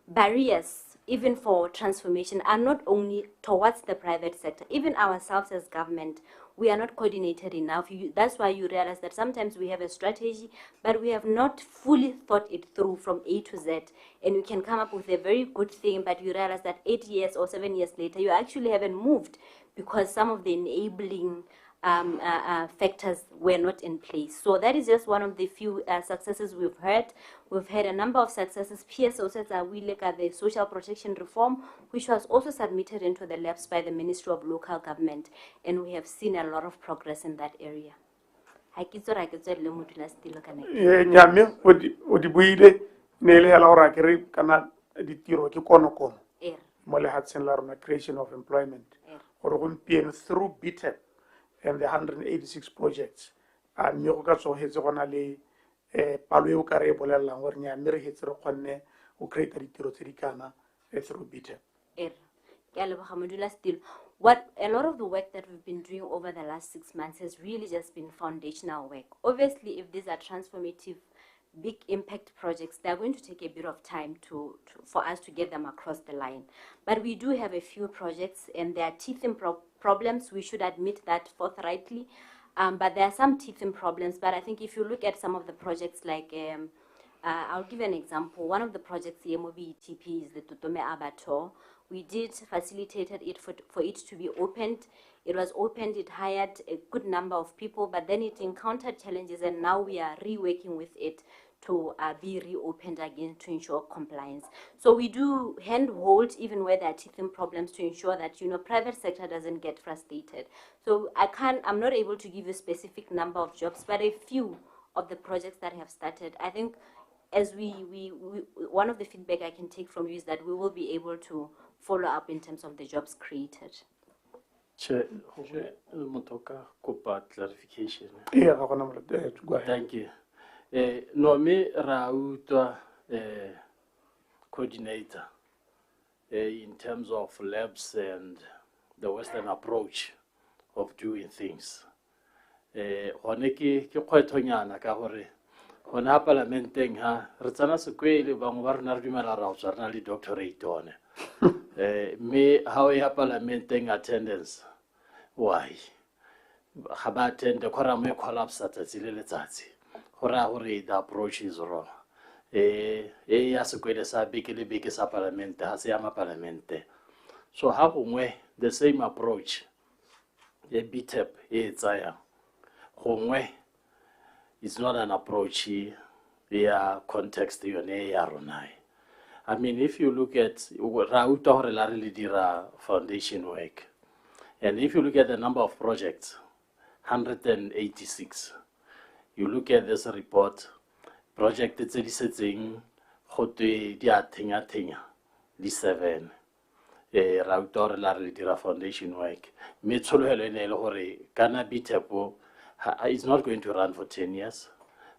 barriers, even for transformation, are not only towards the private sector. Even ourselves as government, we are not coordinated enough. That's why you realize that sometimes we have a strategy, but we have not fully thought it through from A to Z. And you can come up with a very good thing, but you realize that 8 years or 7 years later, you actually haven't moved because some of the enabling factors were not in place. So that is just one of the few successes we've had. We've had a number of successes. PSO says that we look at the social protection reform, which was also submitted into the labs by the Ministry of Local Government, and we have seen a lot of progress in that area. Nyame o di buile ne le hela ora ke re kana ditiro ke kono mo le hatsen la rona creation of employment or gompieno through BTEP and the 186 projects a mme go ka tso hetse gona le palo e o ka re bolelang gore Nyame re hetse re kgonne o create ditiro tse di kana through BTEP. What a lot of the work that we've been doing over the last 6 months has really just been foundational work. Obviously, if these are transformative, big impact projects, they're going to take a bit of time for us to get them across the line. But we do have a few projects, and there are teething problems. We should admit that forthrightly. But there are some teething problems. But I think if you look at some of the projects, like I'll give an example. One of the projects, the MOBETP, is the Tutome Abattoir. We did facilitated it for it to be opened. It was opened, it hired a good number of people, but then it encountered challenges, and now we are reworking with it to be reopened again to ensure compliance. So we do handhold even where there are teething problems to ensure that private sector doesn't get frustrated. So I'm not able to give you a specific number of jobs, but a few of the projects that have started. I think as one of the feedback I can take from you is that we will be able to follow up in terms of the jobs created. Clarification. Yeah, thank you. Nomi Rauta coordinator in terms of labs and the Western approach of doing things. Honeki ke khwethonyana ka hore hona parlamenteng ha re tsana sekwele bangwe ba rena re dumela ra tswa rena le doctorate one. Me how ya parlamenteng attendance why ga ba attend the quorum e collapse tsatsi le letsatsi hora hore the approach is wrong. Ya sekwele sa beke le beke sa parlamente ha se ya ma parlamente. So ha gongwe the same approach e BTEP e tsaya gongwe it's not an approach ya context yone ya rona. I mean, if you look at foundation work, and if you look at the number of projects, 186. You look at this report, project tse di setseng go twe di a thenya di 7. Router la re dira foundation work. Me tshologelo ene le gore kana BTEPO is not going to run for 10 years.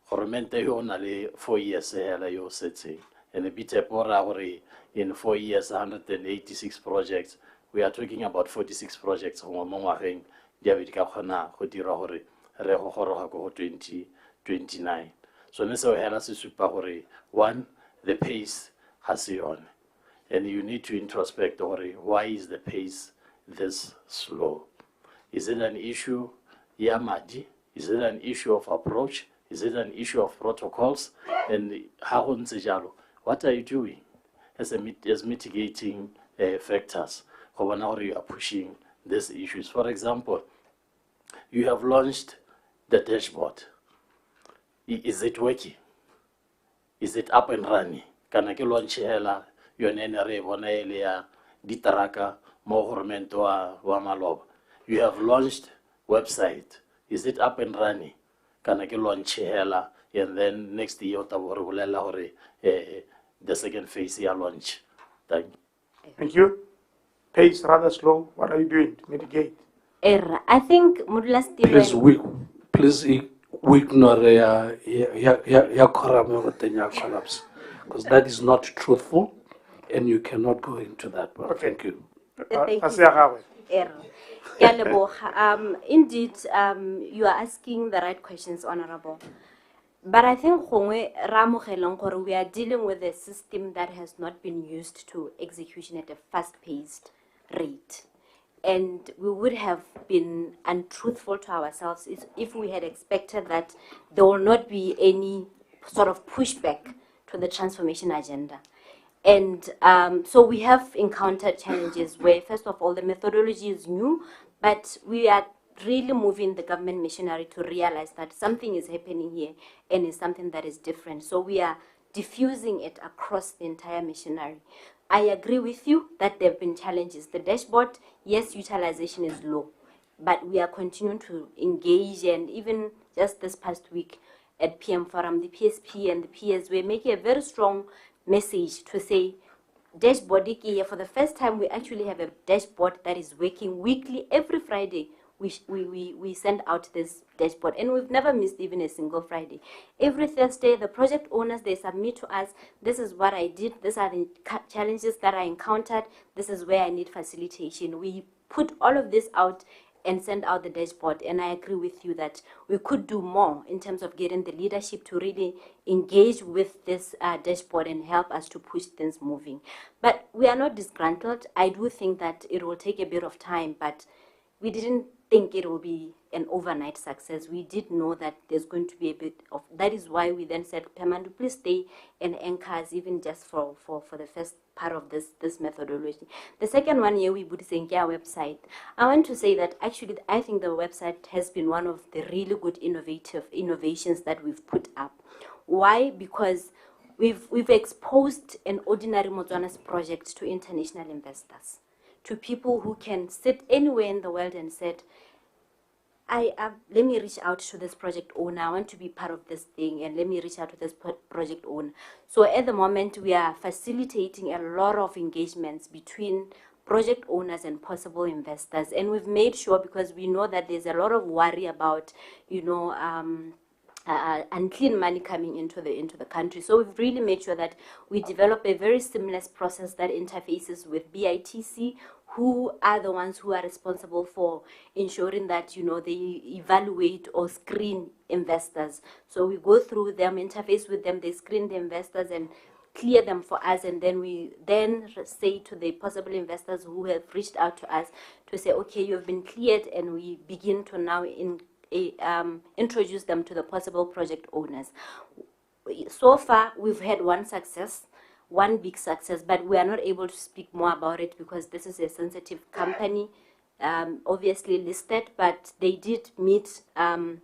Government yo na le 4 years hela yo setseng. And the BTEPO ra gore in 4 years 186 projects. We are talking about 46 projects go mo ngwageng di a be di ka kgona go dira gore re go goroga go 2029. So ne se hela se supa gore one, the pace has on. And you need to introspect why is the pace this slow? Is it an issue, Yamadi? Is it an issue of approach? Is it an issue of protocols? And what are you doing as mitigating factors? How you are pushing these issues? For example, you have launched the dashboard. Is it working? Is it up and running? Can I launch hela? You have launched website. Is it up and running? Can I launch hela? And then next year, the second phase here launch. Thank you. Thank you. Pace rather slow. What are you doing to mitigate? I think Please ignore your collapse, because that is not truthful. And you cannot go into that. But okay. Thank you. Thank you. Indeed, you are asking the right questions, Honorable. But I think we are dealing with a system that has not been used to execution at a fast-paced rate. And we would have been untruthful to ourselves if we had expected that there will not be any sort of pushback to the transformation agenda. And so we have encountered challenges where, first of all, the methodology is new, but we are really moving the government machinery to realize that something is happening here and it's something that is different. So we are diffusing it across the entire machinery. I agree with you that there have been challenges. The dashboard, yes, utilization is low, but we are continuing to engage, and even just this past week at PM Forum, the PSP and the PS were making a very strong message to say, dashboard, for the first time, we actually have a dashboard that is working weekly. Every Friday, we send out this dashboard, and we've never missed even a single Friday. Every Thursday, the project owners, they submit to us, this is what I did, these are the challenges that I encountered, this is where I need facilitation. We put all of this out and send out the dashboard, and I agree with you that we could do more in terms of getting the leadership to really engage with this dashboard and help us to push things moving. But we are not disgruntled. I do think that it will take a bit of time, but we didn't think it will be an overnight success. We did know that there's going to be a bit of, that is why we then said, Pemandu, please stay and anchor us even just for the first part of this methodology. The second one here, we would say our website. I want to say that actually I think the website has been one of the really good innovations that we've put up. Why? Because we've exposed an ordinary Motswana's project to international investors, to people who can sit anywhere in the world and said, let me reach out to this project owner. I want to be part of this thing, and let me reach out to this project owner. So at the moment, we are facilitating a lot of engagements between project owners and possible investors. And we've made sure, because we know that there's a lot of worry about, unclean money coming into the country. So we've really made sure that we develop a very seamless process that interfaces with BITC, who are the ones who are responsible for ensuring that, they evaluate or screen investors. So we go through them, interface with them, they screen the investors and clear them for us, and then we say to the possible investors who have reached out to us to say, okay, you've been cleared, and we begin to now introduce them to the possible project owners. So far, we've had one big success, but we are not able to speak more about it because this is a sensitive company, obviously listed, but they did meet their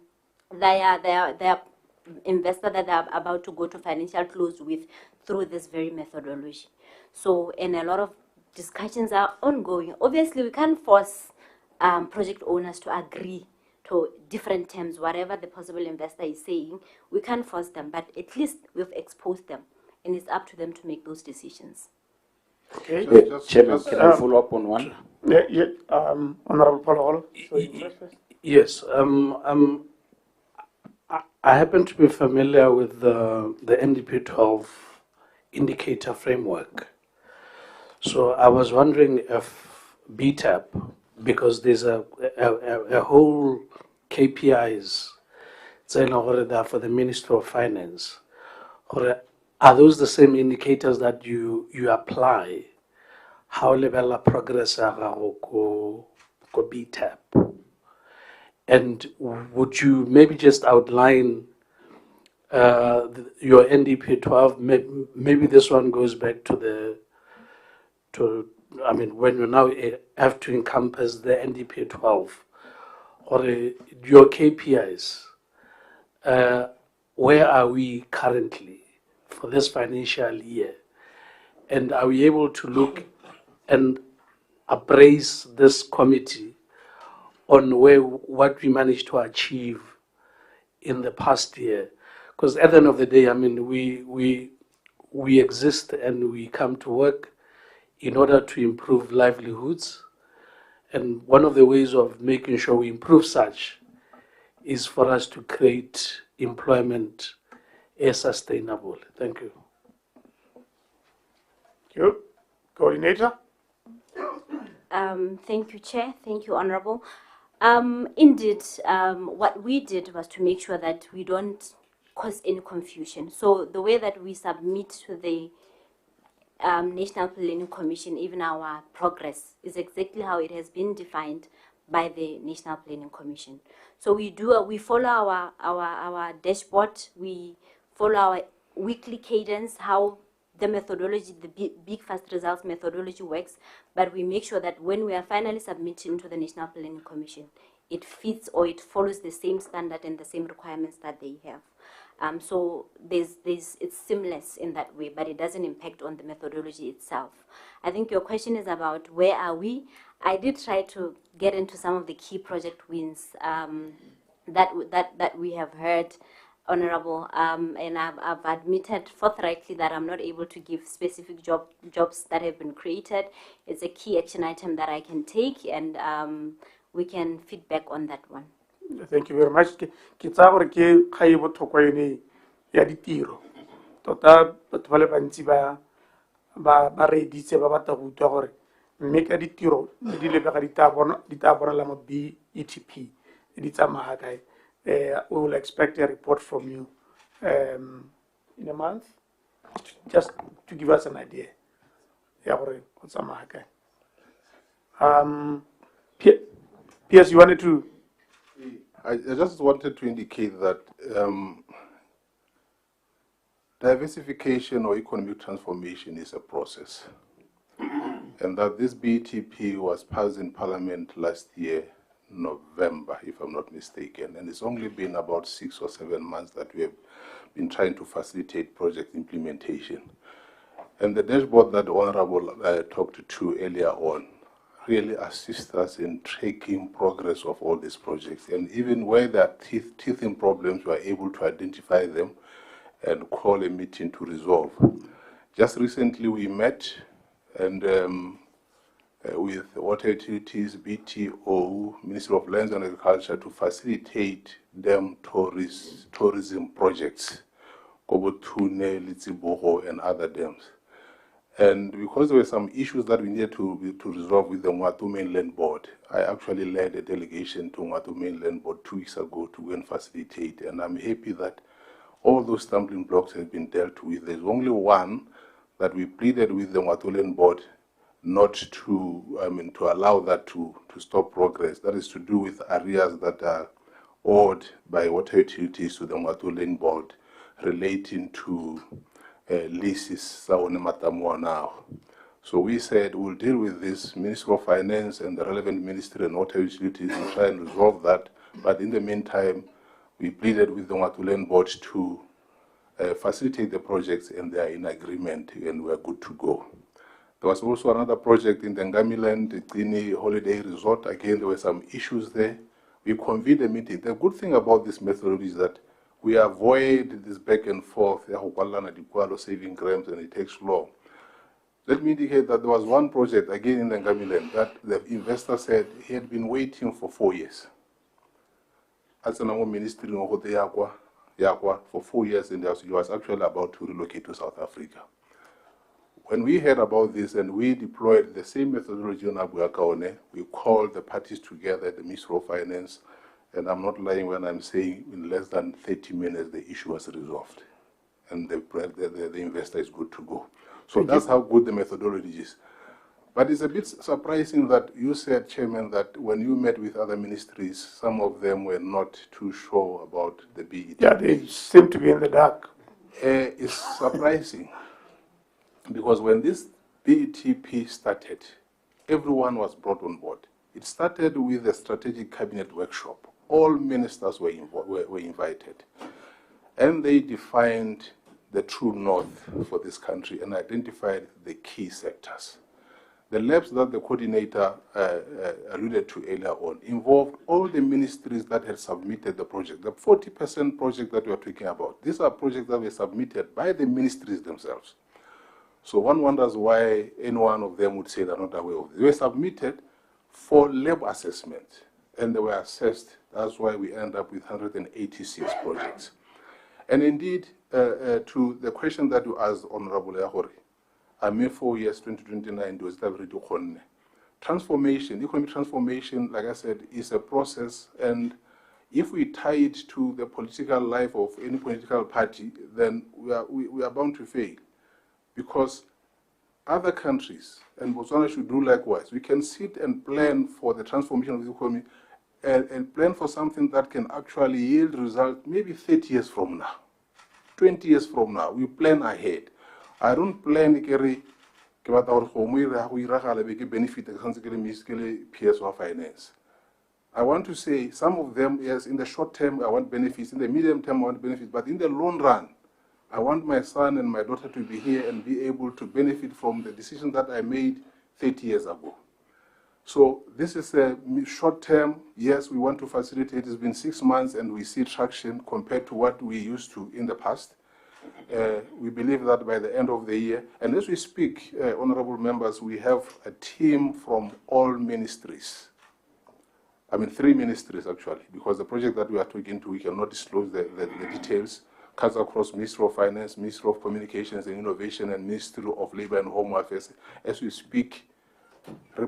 investor that they are about to go to financial close with through this very methodology. So, and a lot of discussions are ongoing. Obviously, we can't force project owners to agree to different terms, whatever the possible investor is saying. We can't force them, but at least we've exposed them, and it's up to them to make those decisions. Okay. Chairman, can I follow up on one? Yeah, Honorable Paul. Yes. I happen to be familiar with the NDP 12 indicator framework. So I was wondering if BTAP, because there's a whole KPIs for the Ministry of Finance, or are those the same indicators that you apply? How level of progress go BTAP? And would you maybe just outline your NDP 12? Maybe this one goes back to when you now have to encompass the NDP 12 or your KPIs. Where are we currently for this financial year? And are we able to look and appraise this committee on what we managed to achieve in the past year? Because at the end of the day, we exist and we come to work in order to improve livelihoods. And one of the ways of making sure we improve such is for us to create employment as sustainable. Thank you. Thank you. Coordinator? Thank you, Chair. Thank you, Honorable. Indeed, what we did was to make sure that we don't cause any confusion. So the way that we submit to the National Planning Commission, even our progress, is exactly how it has been defined by the National Planning Commission. So we follow our dashboard, we follow our weekly cadence, how the methodology, the big fast results methodology works, but we make sure that when we are finally submitting to the National Planning Commission, it fits or it follows the same standard and the same requirements that they have. So it's seamless in that way, but it doesn't impact on the methodology itself. I think your question is about where are we. I did try to get into some of the key project wins that we have heard, Honorable, and I've admitted forthrightly that I'm not able to give specific jobs that have been created. It's a key action item that I can take, and we can feedback on that one. Thank you very much. Ke tsa gore ke ga e botlhokwa yone ya ditiro. Tota batho ba le bantsi ba reeditse ba batla go utlwa gore mme ka ditiro di lebega di tla bonala mo BETP di tsamaya kae. We will expect a report from you in a month, just to give us an idea. P.S., you wanted to? I just wanted to indicate that diversification or economic transformation is a process, and that this BTP was passed in Parliament last year, November, if I'm not mistaken, and it's only been about 6 or 7 months that we have been trying to facilitate project implementation. And the dashboard that the Honorable talked to earlier on really assists us in tracking progress of all these projects. And even where there are teething problems, we are able to identify them and call a meeting to resolve. Just recently we met and with water utilities, BTO, Ministry of Lands and Agriculture, to facilitate them tourism projects, Kobotune, Litsiboho, and other dams. And because there were some issues that we needed to resolve with the Ngwatu Mainland Board, I actually led a delegation to Ngwatu Mainland Board 2 weeks ago to go and facilitate. And I'm happy that all those stumbling blocks have been dealt with. There's only one that we pleaded with the Ngwatu Mainland Board not to, to allow that to stop progress. That is to do with areas that are owed by water utilities to the Ngwatu Mainland Board relating to leases now. So we said we'll deal with this, Ministry of Finance and the relevant ministry and water utilities to try and resolve that. But in the meantime, we pleaded with the Ngwatu Mainland Board to facilitate the projects, and they are in agreement and we're good to go. There was also another project in the Ngamiland, the Tini Holiday Resort. Again, there were some issues there. We convened a meeting. The good thing about this methodology is that we avoid this back and forth, saving grams, and it takes long. Let me indicate that there was one project, again in the Ngamiland, that the investor said he had been waiting for 4 years. As an ministry for 4 years, and he was actually about to relocate to South Africa. When we heard about this and we deployed the same methodology on Abuakaone, we called the parties together, the Ministry of Finance, and I'm not lying when I'm saying in less than 30 minutes the issue was resolved. And the investor is good to go. So that's how good the methodology is. But it's a bit surprising that you said, Chairman, that when you met with other ministries, some of them were not too sure about the BETP. Yeah, they seem to be in the dark. It's surprising because when this BETP started, everyone was brought on board. It started with a strategic cabinet workshop. All ministers were invited. And they defined the true north for this country and identified the key sectors. The labs that the coordinator alluded to earlier on involved all the ministries that had submitted the project. The 40% project that we are talking about, these are projects that were submitted by the ministries themselves. So one wonders why any one of them would say they're not aware of this. They were submitted for lab assessment, and they were assessed. That's why we end up with 186 projects. And indeed, to the question that you asked, Honorable Yahori, I mean 4 years, 2029, was already transformation, economic transformation, like I said, is a process, and if we tie it to the political life of any political party, then we are bound to fail. Because other countries, and Botswana should do likewise, we can sit and plan for the transformation of the economy and plan for something that can actually yield results maybe 30 years from now, 20 years from now. We plan ahead. I don't plan benefit PS or finance. I want to say some of them, yes, in the short term, I want benefits. In the medium term, I want benefits. But in the long run, I want my son and my daughter to be here and be able to benefit from the decision that I made 30 years ago. So this is a short term. Yes, we want to facilitate. It's been 6 months and we see traction compared to what we used to in the past. We believe that by the end of the year, and as we speak, honorable members, we have a team from all ministries. I mean, 3 ministries actually, because the project that we are talking to, we cannot disclose the details, cuts across Ministry of Finance, Ministry of Communications and Innovation, and Ministry of Labor and Home Affairs. As we speak, they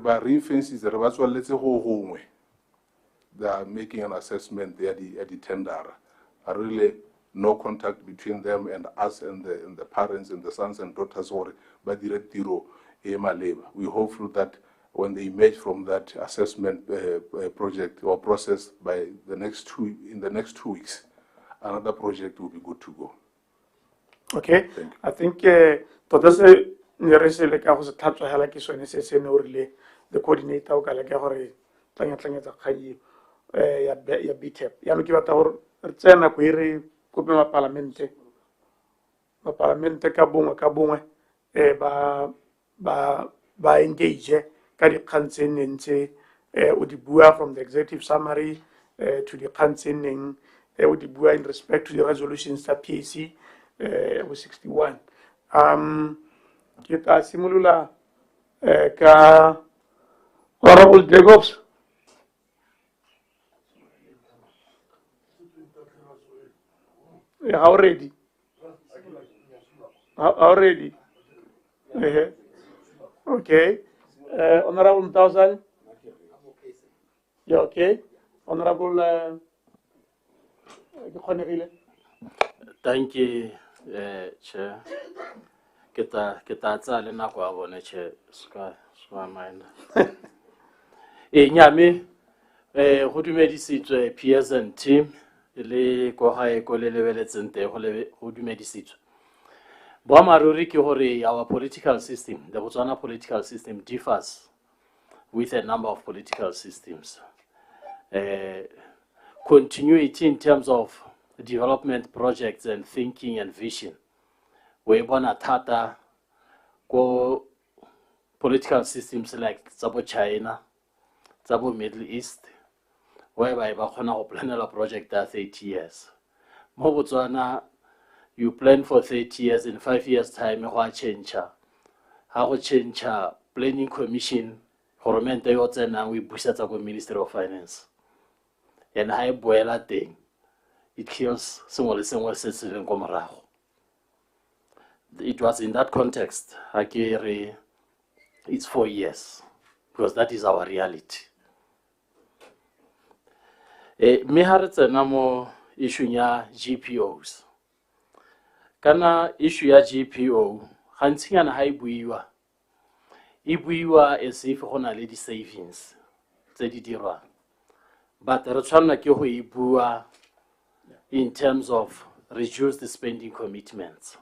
are making an assessment there at the tender. I really no contact between them and us and the parents and the sons and daughters, but direct labor. We hope that when they emerge from that assessment project or process by in the next 2 weeks, another project will be good to go. Okay, I think the coordinator o ka leka gore tlanyatsa kgang ya BTEP yaanong ke batla gore re tsaya nako e re kope mapalamente ka bongwe ba engage ka dikgang tse neng tse o di bua from the executive summary to dikgang tse neng o di bua in respect to the resolutions tsa PAC 61. Ke tla simolola ka Honorable Jacobs. Yeah, how ready? How ready? Okay. Honorable 1000. Yeah, okay. Honorable Thank you, Chair. Kita tsale na kwa bone Chair ska mind. Nyame go dumedisitswe PS and team le go gae go le lebeletseng te go dumedisitswe. Boamaruri ke gore our political system, the Botswana political system differs with a number of political systems. Continuity in terms of development projects and thinking and vision. We bona thata go political systems like Tsabo China, Tsabo Middle East, whereby ba khona go planela project ya 30 years. Mo Botswana, you plan for 30 years, in 5 years time go a change. Ha go change planning commission, government yo tsena we busetsa go Ministry of Finance. And ha e boela teng, it kills sengwe le sengwe se se leng go morago. It was in that context, it's 4 years, because that is our reality. Me ha re tsena mo issue ya GPOs. Kana issue ya GPO, gantsinyana ha e buiwa as if go na le di savings tse di dirwang. But re tshwanna ke go e bua in terms of reduced spending commitments.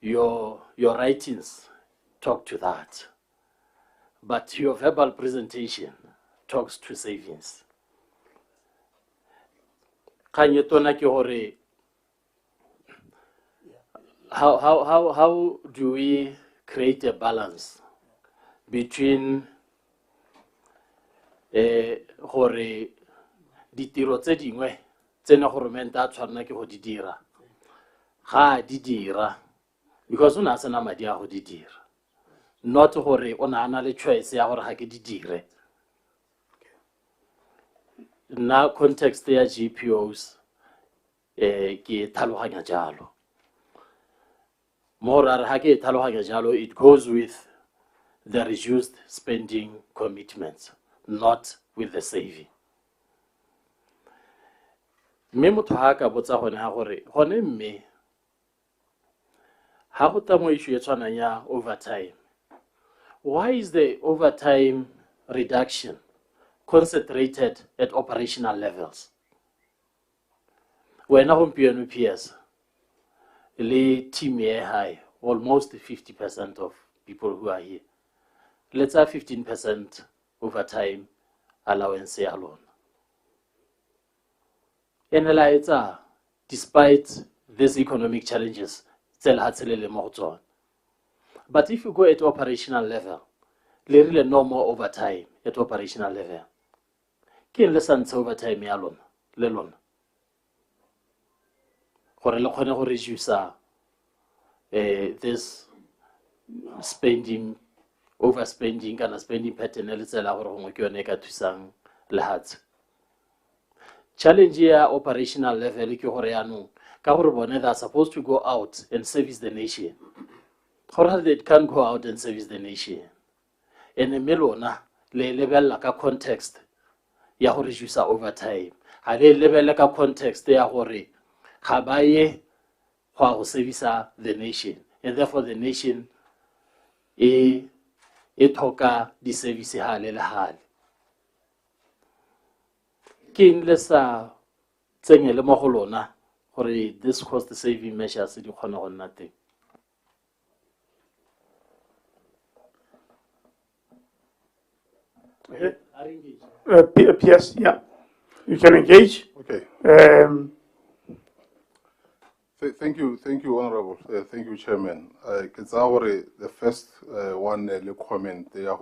Your writings talk to that, but your verbal presentation talks to savings. Kanyetona ke hore, how do we create a balance between hore ditiro tse dingwe tsena government a tshwanna ke go di dira ga di dira because o na sena madi a go di dira, not gore o na ana le choice ya gore ga ke di dire. Na context ya GPOs ke tlhaloganya jalo more ha ke tlhaloganya jalo, it goes with the reduced spending commitments, not with the saving. Me motho ha ka botsa gone ha gore gone mme ha go tamo issue e tshwanang ya overtime, why is the overtime reduction concentrated at operational levels? When gompieno PS le team ye high, almost 50% of people who are here, let's have 15% overtime allowance alone. And despite these economic challenges, but if you go at operational level, there is no more overtime at operational level. Can listen to overtime alone, lelon. For a lot of reduce this spending, overspending, and spending pattern. Let's say challenge here operational level they are supposed to go out and service the nation. How they can go out and service the nation? And the melona le level like a context ya go reduce overtime. Ha le level like a context ya gore ga ba ye go service the nation, and therefore the nation e toka di service ha le hale. King lesa tsenge le mo go lona gore this cost saving measures di kgona go nna teng. PS, yeah, you can engage. Okay. Thank you, Honorable. Thank you, Chairman. The first one the comment there,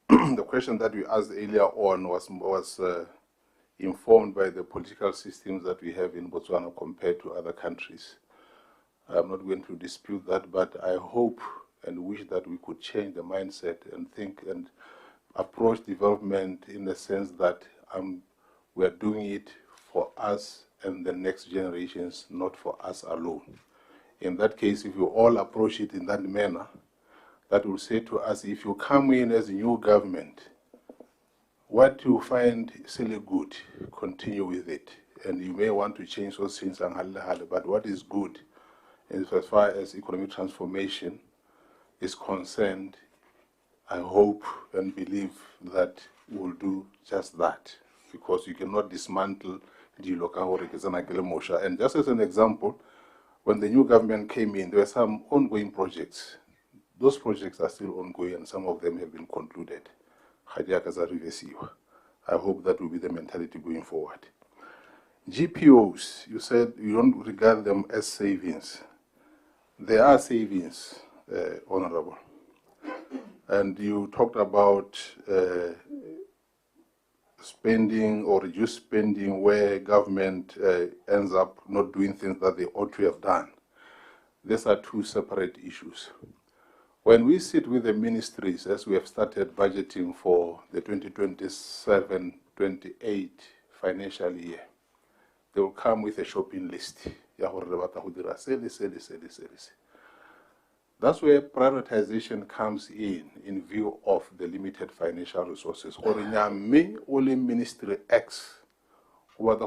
the question that we asked earlier on was informed by the political systems that we have in Botswana compared to other countries. I'm not going to dispute that, but I hope and wish that we could change the mindset and think and approach development in the sense that we are doing it for us and the next generations, not for us alone. In that case, if you all approach it in that manner, that will say to us, if you come in as a new government, what you find silly good, continue with it. And you may want to change those things, but what is good, as far as economic transformation is concerned, I hope and believe that we'll do just that, because you cannot dismantle the local. And just as an example, when the new government came in, there were some ongoing projects. Those projects are still ongoing, and some of them have been concluded. I hope that will be the mentality going forward. GPOs, you said you don't regard them as savings. They are savings, Honorable. And you talked about spending or reduced spending where government ends up not doing things that they ought to have done. These are two separate issues. When we sit with the ministries, as we have started budgeting for the 2027-28 financial year, they will come with a shopping list. That's where prioritization comes in view of the limited financial resources. Me, only Ministry X, but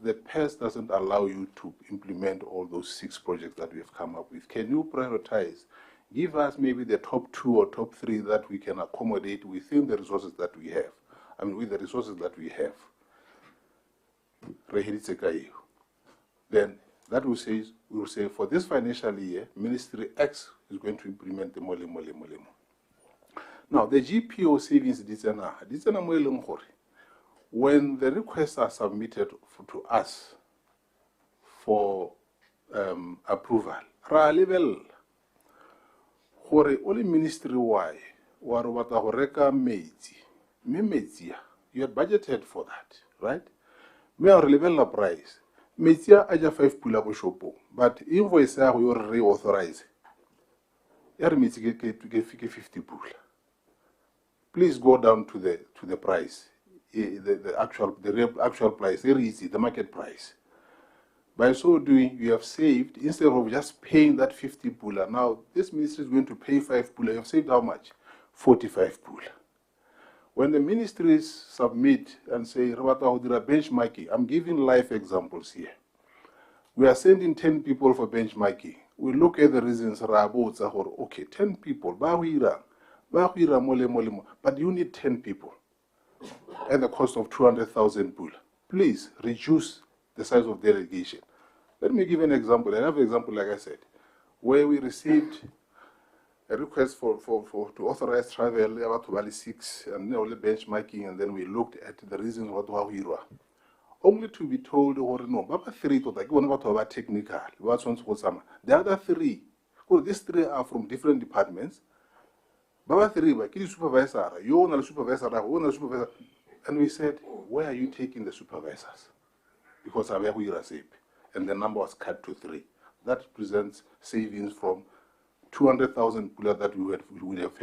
the PERS doesn't allow you to implement all those 6 projects that we have come up with. Can you prioritize? Give us maybe the top 2 or top 3 that we can accommodate within the resources that we have. I mean, with the resources that we have. Then that will say, we will say for this financial year, Ministry X is going to implement the mole. Now, the GPO savings, when the requests are submitted to us for approval, only ministry why you had budgeted for that, right? Me our level price. Metia aja 5 pula go shopo, but invoice ya go reauthorize. Ya re metsi ke 50 pula. Please go down to the price, the actual price. Very easy, the market price. By so doing, you have saved, instead of just paying that 50 pula. Now this ministry is going to pay 5 pula. You have saved how much? 45 pula. When the ministries submit and say, benchmarking, I'm giving live examples here. We are sending 10 people for benchmarking. We look at the reasons, okay, 10 people, but you need 10 people at the cost of 200,000 pula. Please reduce the size of delegation. Let me give an example. Another example, like I said, where we received a request to authorize travel about to Valley 6 and only benchmarking, and then we looked at the reasons what we were. Only to be told, or no, Baba 3 to like one about technical, what's on some. The other 3, well, these 3 are from different departments. Baba 3, like supervisor, you own a supervisor, and we said, where are you taking the supervisors? Because of where we received, and the number was cut to 3. That presents savings from 200,000 pula that we would have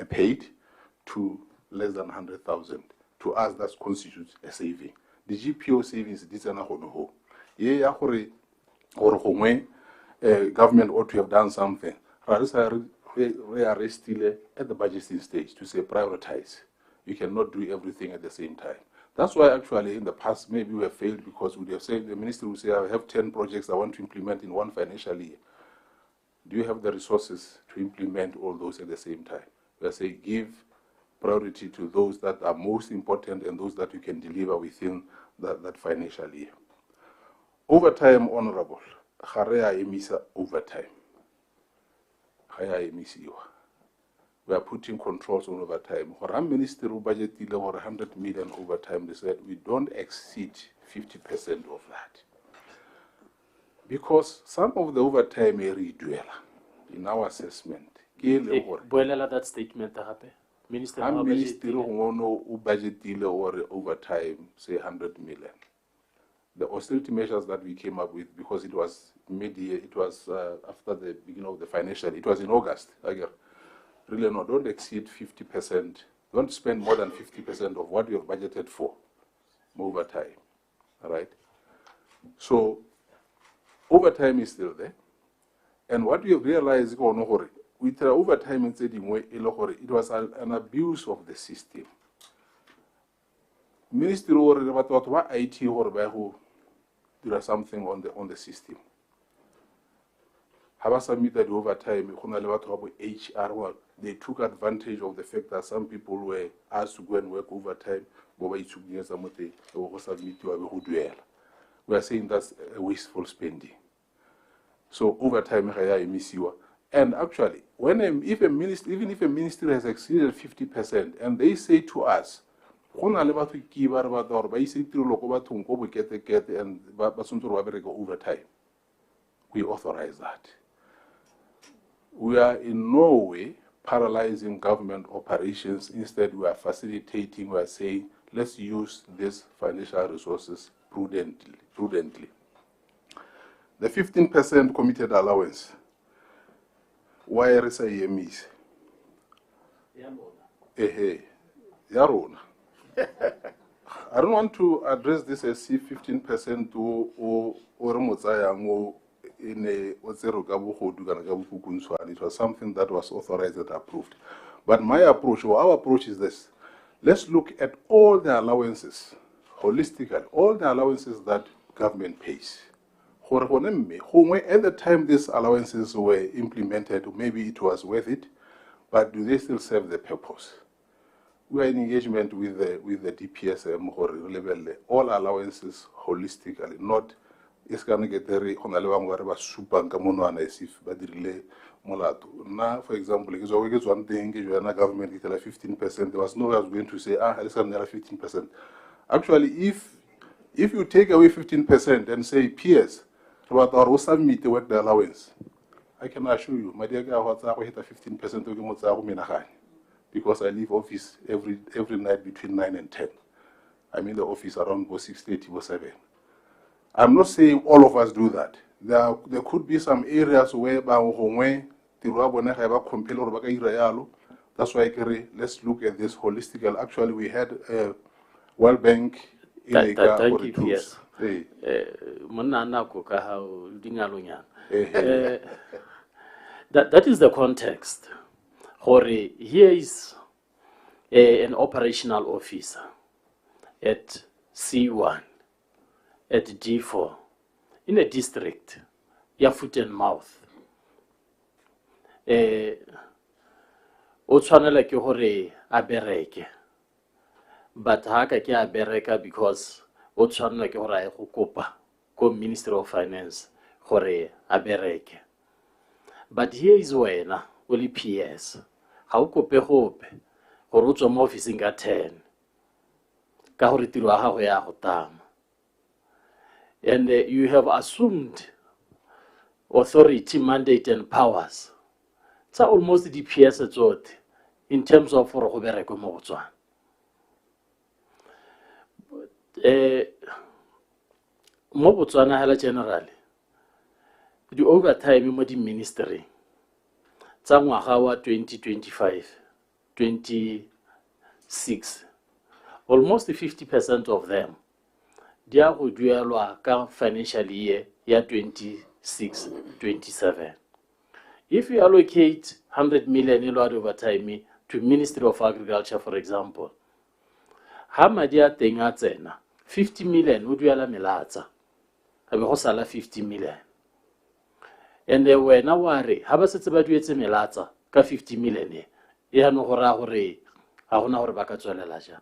paid to less than 100,000. To us, that constitutes a saving. The GPO savings, this is not ho. Yeah, government ought to have done something. We are still at the budgeting stage to say prioritize. You cannot do everything at the same time. That's why actually in the past maybe we have failed, because we have said, the minister will say, I have 10 projects I want to implement in one financial year. Do you have the resources to implement all those at the same time? We say give priority to those that are most important and those that you can deliver within that financial year. Overtime, honorable. Kharea emisa overtime. We are putting controls on overtime. Our minister budgeted over 100 million overtime. They said we don't exceed 50% of that. Because some of the overtime area in our assessment. That statement, Minister budgeted over overtime, say 100 million. The austerity measures that we came up with, because it was mid-year, it was after the beginning of the financial, it was in August. Really, no, don't exceed 50%. Don't spend more than 50% of what you have budgeted for overtime. All right? So, overtime is still there. And what we have realized, with overtime in it was an abuse of the system. Ministry or IT or there was something on the system. Have submitted overtime, HR, they took advantage of the fact that some people were asked to go and work overtime. We are saying that's a wasteful spending. So overtime, and actually, even if a ministry has exceeded 50%, and they say to us, and overtime, we authorize that. We are in no way paralyzing government operations. Instead, we are facilitating, we are saying, let's use these financial resources prudently. The 15% committed allowance, why are they EMEs? Yarona. I don't want to address this as if 15% it was something that was authorized and approved. But my approach, or our approach is this. Let's look at all the allowances, holistically, all the allowances that government pays. At the time these allowances were implemented, maybe it was worth it, but do they still serve the purpose? We are in engagement with the DPSM or level all allowances holistically, not it's going to get there on the level where super kamono as if but relay molato. Now, for example, it's always one thing you are government it's like 15%. There was no one was going to say, let's have 15%. Actually, if you take away 15% and say PS, about our submit the work the allowance, I can assure you, my dear guy, what's up with 15% of the because I leave office every night between 9 and 10. I'm in the office around 6:30 or 7. I'm not saying all of us do that. There could be some areas where that's why let's look at this holistically. Actually, we had a World Bank in a Thank you, yes. That is the context. Here is an operational officer at C1, at D4, in a district, ya foot and mouth. O tshwanela ke hore a bereke, but ha ka ke a bereka because o tshwanela ke hore a go kopa ko Ministry of Finance hore a bereke. But here is wena only PS. How kope hope gore o tswa mo office ka 10 ka gore tiro ya gago ya go tama. And you have assumed authority, mandate, and powers. It's almost the PS in terms of for go bereka mo go tswana. Mo Botswana hela generally the overtime mo di ministry tsa ngwaga wa 2025-26 almost 50% of them they are go duelwa ka financial year ya 26-27. If you allocate 100 million in overtime to Ministry of Agriculture, for example, ha madi a teng a tsena 50 million o duela melatsa a be go sala 50 million. And when I worry, how about it's about you? It's a melatsa, 50 million. Yeah, no hore, how na hore baka tswela laja.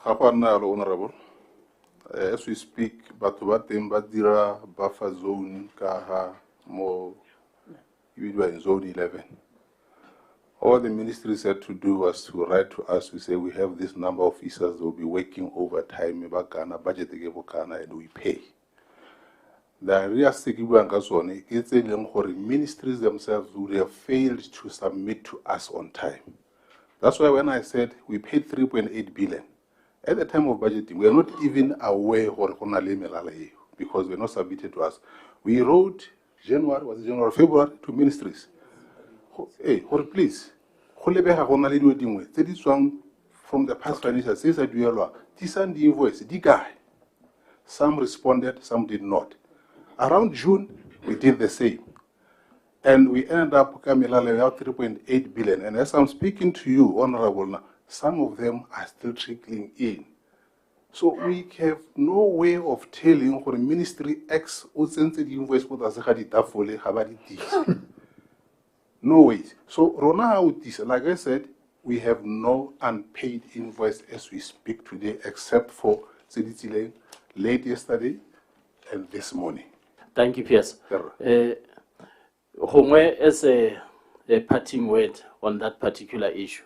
Honorable. As we speak, but what them badira buffer zone kaha mo you were in zone 11. All the ministry said to do was to write to us. We say we have this number of officers that will be working overtime. Budget and we pay. The realistic it's ministries themselves would have failed to submit to us on time. That's why when I said we paid 3.8 billion, at the time of budgeting, we are not even aware because we're not submitted to us. We wrote January, February to ministries. Hey, please, from the past financial says that we are send the invoice, the guy. Some responded, some did not. Around June, we did the same. And we ended up coming out 3.8 billion. And as I'm speaking to you, Honorable, some of them are still trickling in. So we have no way of telling for Ministry X who sends the invoice for the no way. So Rona, like I said, we have no unpaid invoice as we speak today, except for CDT late yesterday and this morning. Thank you, Piers. Hongwe as a parting word on that particular issue,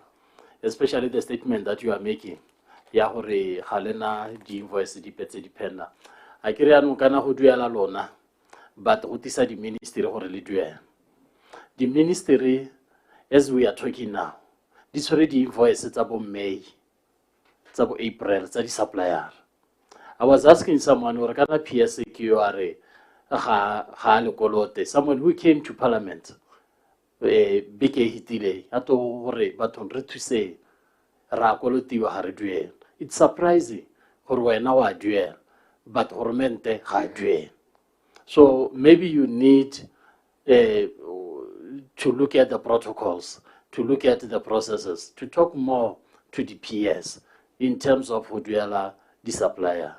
especially the statement that you are making. Ya hore halena di invoice di petse di pena. A kire anu kana go duela lona, but go tisa di ministry gore le duela. The ministry as we are talking now, this already invoice it's about May, it's about April, it's a supplier. I was asking someone who kana PSQRA, someone who came to Parliament, big hitile, ato hore baton retuse, ra kolotiwa hare duel. It's surprising, for wena wa duel, but hormente ha duel. So maybe you need to look at the protocols, to look at the processes, to talk more to the PS in terms of Huduela, the supplier.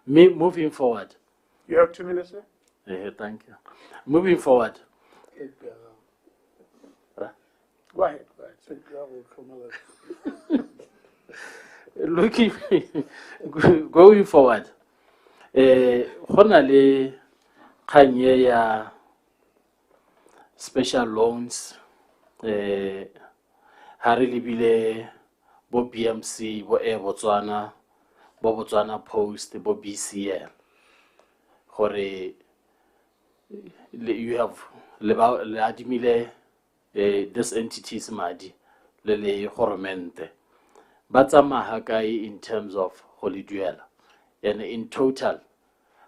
Moving forward. You have 2 minutes, sir? Thank you. Moving forward. Go ahead. Looking, going forward, honale kanye ya special loans, hari libile bo BMC, bo Botswana, bo Botswana Post, bo BCL. Hore you have le adimile this entities madi le hormente. But mahakai in terms of holy duel. And in total,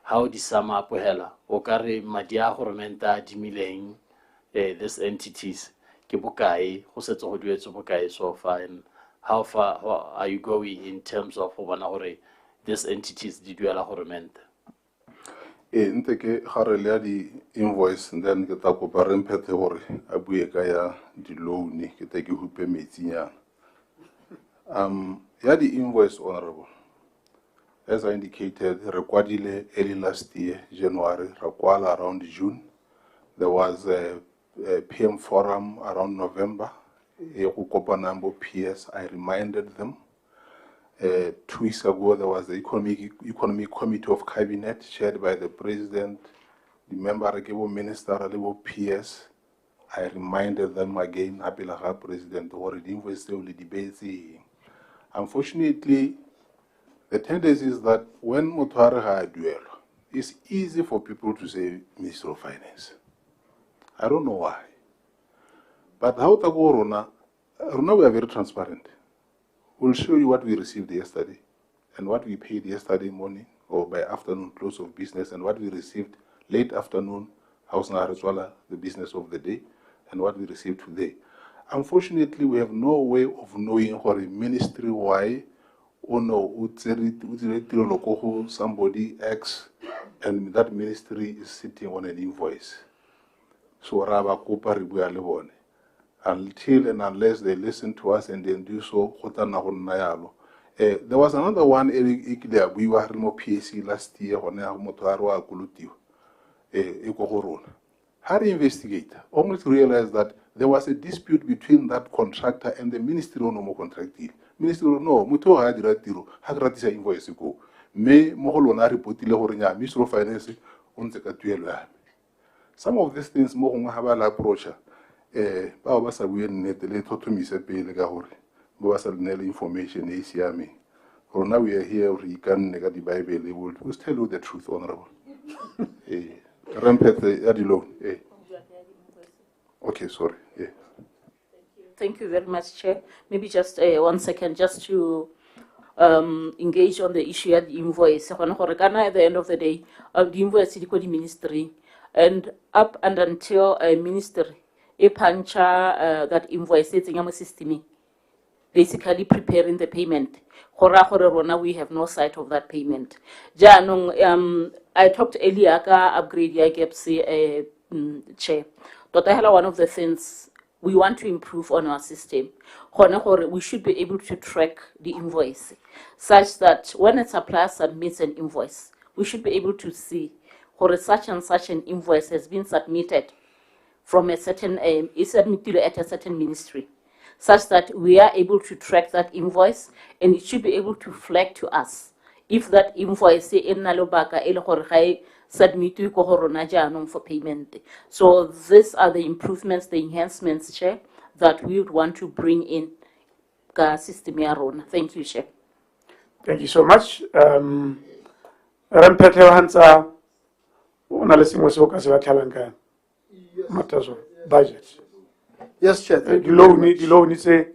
how the sum up hela, okare madia hormenta dimiling these entities, kibukai, hosetso duetso bukai so far, and how far are you going in terms of wanahore these entities di duela hormenta? Nte ke harele di invoice and then ke ta kopa re mphethe hore a bue ka ya di loan ke te ke hupe metsinyana. Yeah, the invoice, Honorable. As I indicated, recordile early last year, January, Rakwala around June. There was a PM forum around November. Number PS, I reminded them. 2 weeks ago, there was the Economic Committee of Cabinet chaired by the President, the member minister, the PS. I reminded them again, Abilaha President, already invoice the debates. Unfortunately, the tendency is that when Mutare had duel, it's easy for people to say Minister of Finance. I don't know why. But how to go, Rona, we are very transparent. We'll show you what we received yesterday and what we paid yesterday morning or by afternoon close of business and what we received late afternoon, House Naharazwala, the business of the day, and what we received today. Unfortunately, we have no way of knowing what a ministry why or no somebody X and that ministry is sitting on an invoice. So until and unless they listen to us and then do so, there was another one we were PAC last year on Motaro Kulutio. How the investigator almost realized that there was a dispute between that contractor and the Ministry of No Contract deal. Ministry of No, Muto Hadiratiro, Hagratisa invoice go. Me Moholona reportile Horina, Ministry of Finance, Unsecatuela. Some of these things Mohonga have an approach. Bawasa we net the letter to Miss Pelegahori. Bawasa Nell information, ACME. For now we are here, we can negate the Bible, they will tell you the truth, Honorable. Rampet Adilo. Okay, sorry. Yeah. Thank you very much, Chair. Maybe just 1 second, just to engage on the issue of the invoice. At the end of the day, the invoice is the ministry, and up and until a ministry, a puncher that invoice is in our system, basically preparing the payment. We have no sight of that payment. I talked earlier about upgrade Chair. One of the things we want to improve on our system, we should be able to track the invoice such that when a supplier submits an invoice, we should be able to see such and such an invoice has been submitted from a certain, is submitted at a certain ministry, such that we are able to track that invoice and it should be able to flag to us if that invoice is submitted for payment. So these are the improvements, the enhancements, Chair, that we would want to bring in the system. Thank you, Chair. Thank you so much. Rampete Hansa, unalesi mwesi wakasi wa talenka matazo budget. Yes, Chair. Thank you the very much. loan say,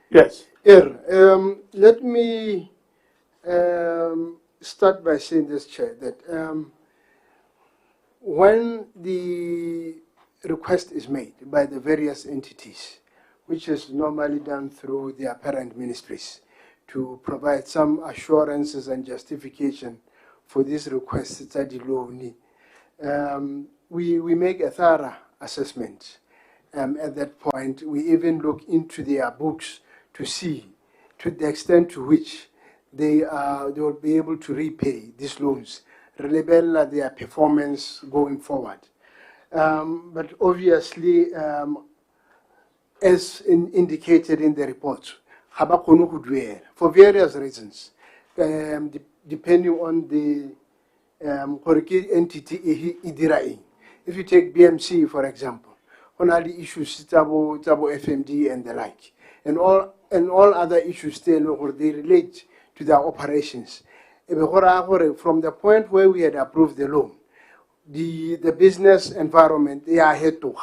yes. Let me start by saying this, Chair, that when the request is made by the various entities, which is normally done through their parent ministries, to provide some assurances and justification for this request, we make a thorough assessment. At that point, we even look into their books to see to the extent to which they will be able to repay these loans, relevant their performance going forward. But obviously, as indicated in the report, for various reasons, depending on the entity. If you take BMC, for example, on all the issues, tabo FMD and the like, and all other issues still, they relate to their operations. From the point where we had approved the loan, the business environment, they are head to,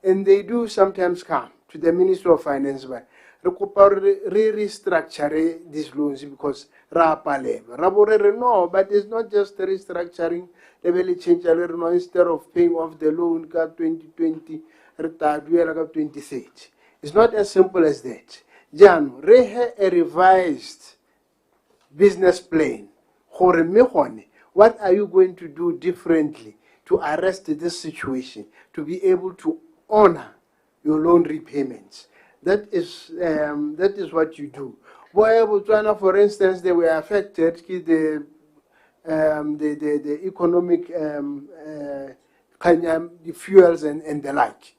and they do sometimes come to the Ministry of Finance, but restructure these loans because no, but it's not just restructuring. They will change instead of paying off the loan 2020, 2030. It's not as simple as that. Jan, a revised business plan. What are you going to do differently to arrest this situation, to be able to honor your loan repayments? That is what you do. For instance, they were affected the economic the fuels and the like.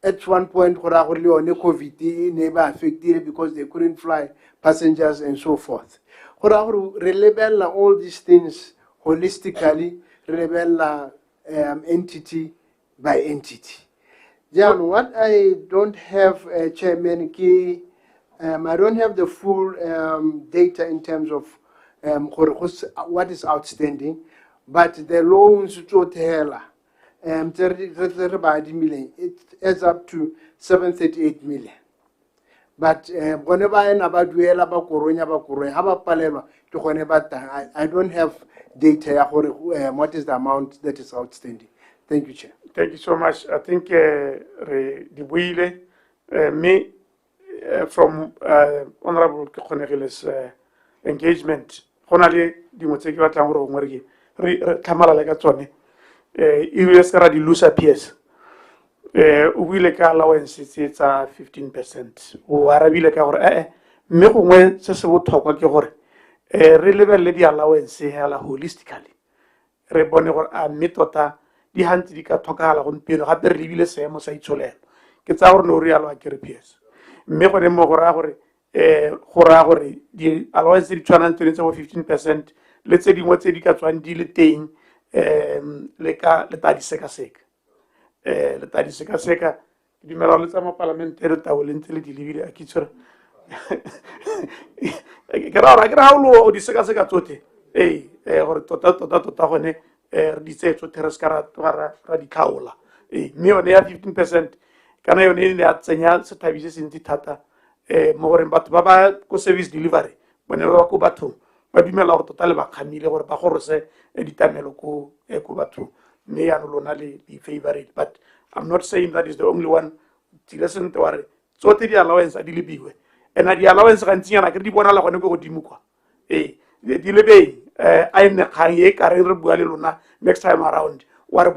At one point, COVID never affected because they couldn't fly passengers and so forth. All these things holistically, entity by entity. Jan, what I don't have, Chairman Key, I don't have the full data in terms of what is outstanding, but the loans to Tehela, it adds up to 738 million. But whenever I don't have data what is the amount that is outstanding. Thank you, Chair. Thank you so much. I think the Wheeler, me, from Honorable Konegile's engagement, Honali, the Motseki Tango Morgi, Kamala Legatoni, US Radi Lusa PS. Wheeler allowance it's 15%. Warabile Kaur, me when Sasso talk like your relevant lady allowance holistically. Rebonne or a metota. Di hanti di ka tokala go mpino gape re lebile seemo sa itsholelo ke tsa gore no rialo a ke re PS mme go mo go ra gore di allowance di tshwana ntse go 15% le tse dingwe tse di ka tswang di le teng le ta di seka dumela le tsa mo parlamentary tabolentse le di lebile a kitshore ke ra o di seka tsote gore tota gone di tsetso tereska ra di khaola mme yone ya 15% kana yone ne a tsenya sethabise se ntsi thata mo gore batho ba ba ko service delivery bone ba ko batho ba dumela gore tota le ba khamile gore ba gorose ditamelo ko batho mme ya no lona le favorite. But I'm not saying that is the only one. Listen to worry tsote di allowance di lebiwe ena di allowance ga ntsinyana ke di bona la gone go godimo kwa di lebei I next time around. What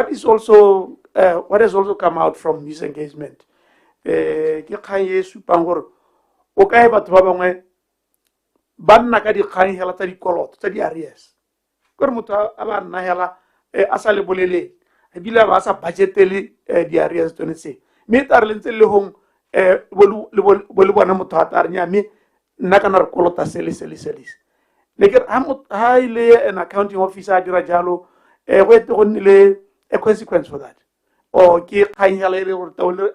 is also what has also come out from this engagement? Nakanar kolota selis. Leker highly an accounting officer dira jalo wait only a consequence for that. Or ki kanyale or tawle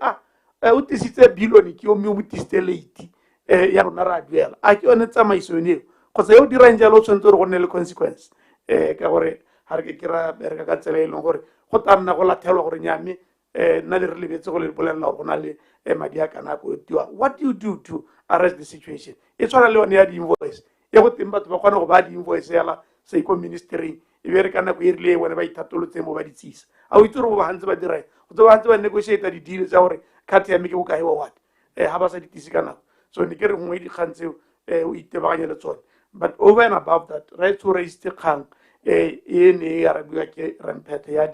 utisite biloni ki o mi utiste late ya rona ra duela. A ki one tsama isone. Kgotsa yo dira njalo tsonto go nne le consequence. Ka gore ha re ke kira bereka ka tsela e leng gore go tanna go lathelwa gore nyame nna le re lebetse go le bolelela gore go na le madi a kana ko tiwa. What do you do to arrest the situation? E tshwana le yone ya di-invoice e go teng batho ba kgona go ba di-invoice yala sa iko ministering e be re ka nako e rile bone ba ithatolotseng mo ba di tsisa a o itse gore ba hantse ba dira go tse ba hantse ba negotiate di-deal tsa gore cut ya me ke bokae wa what ha ba sa di tisi ka nako. So ne ke re ngwe dikgang tseo o itebaganye le tsone. But over and above that, right to raise the kgang e ne ya rabiwa ke rampete ya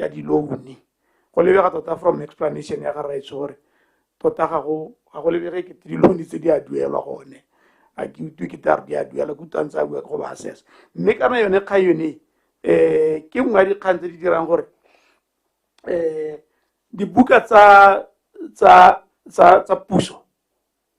di loan go lebega tota from explanation ya ga right gore tota ga go lebege ke di loan tse di a duelwa gone a ke utlwe ke tare di a duela ke utlwantse a bua go ba assess mme kana yone kga yone ke nngwe ya dikgang tse di dirang gore dibuka tsa puso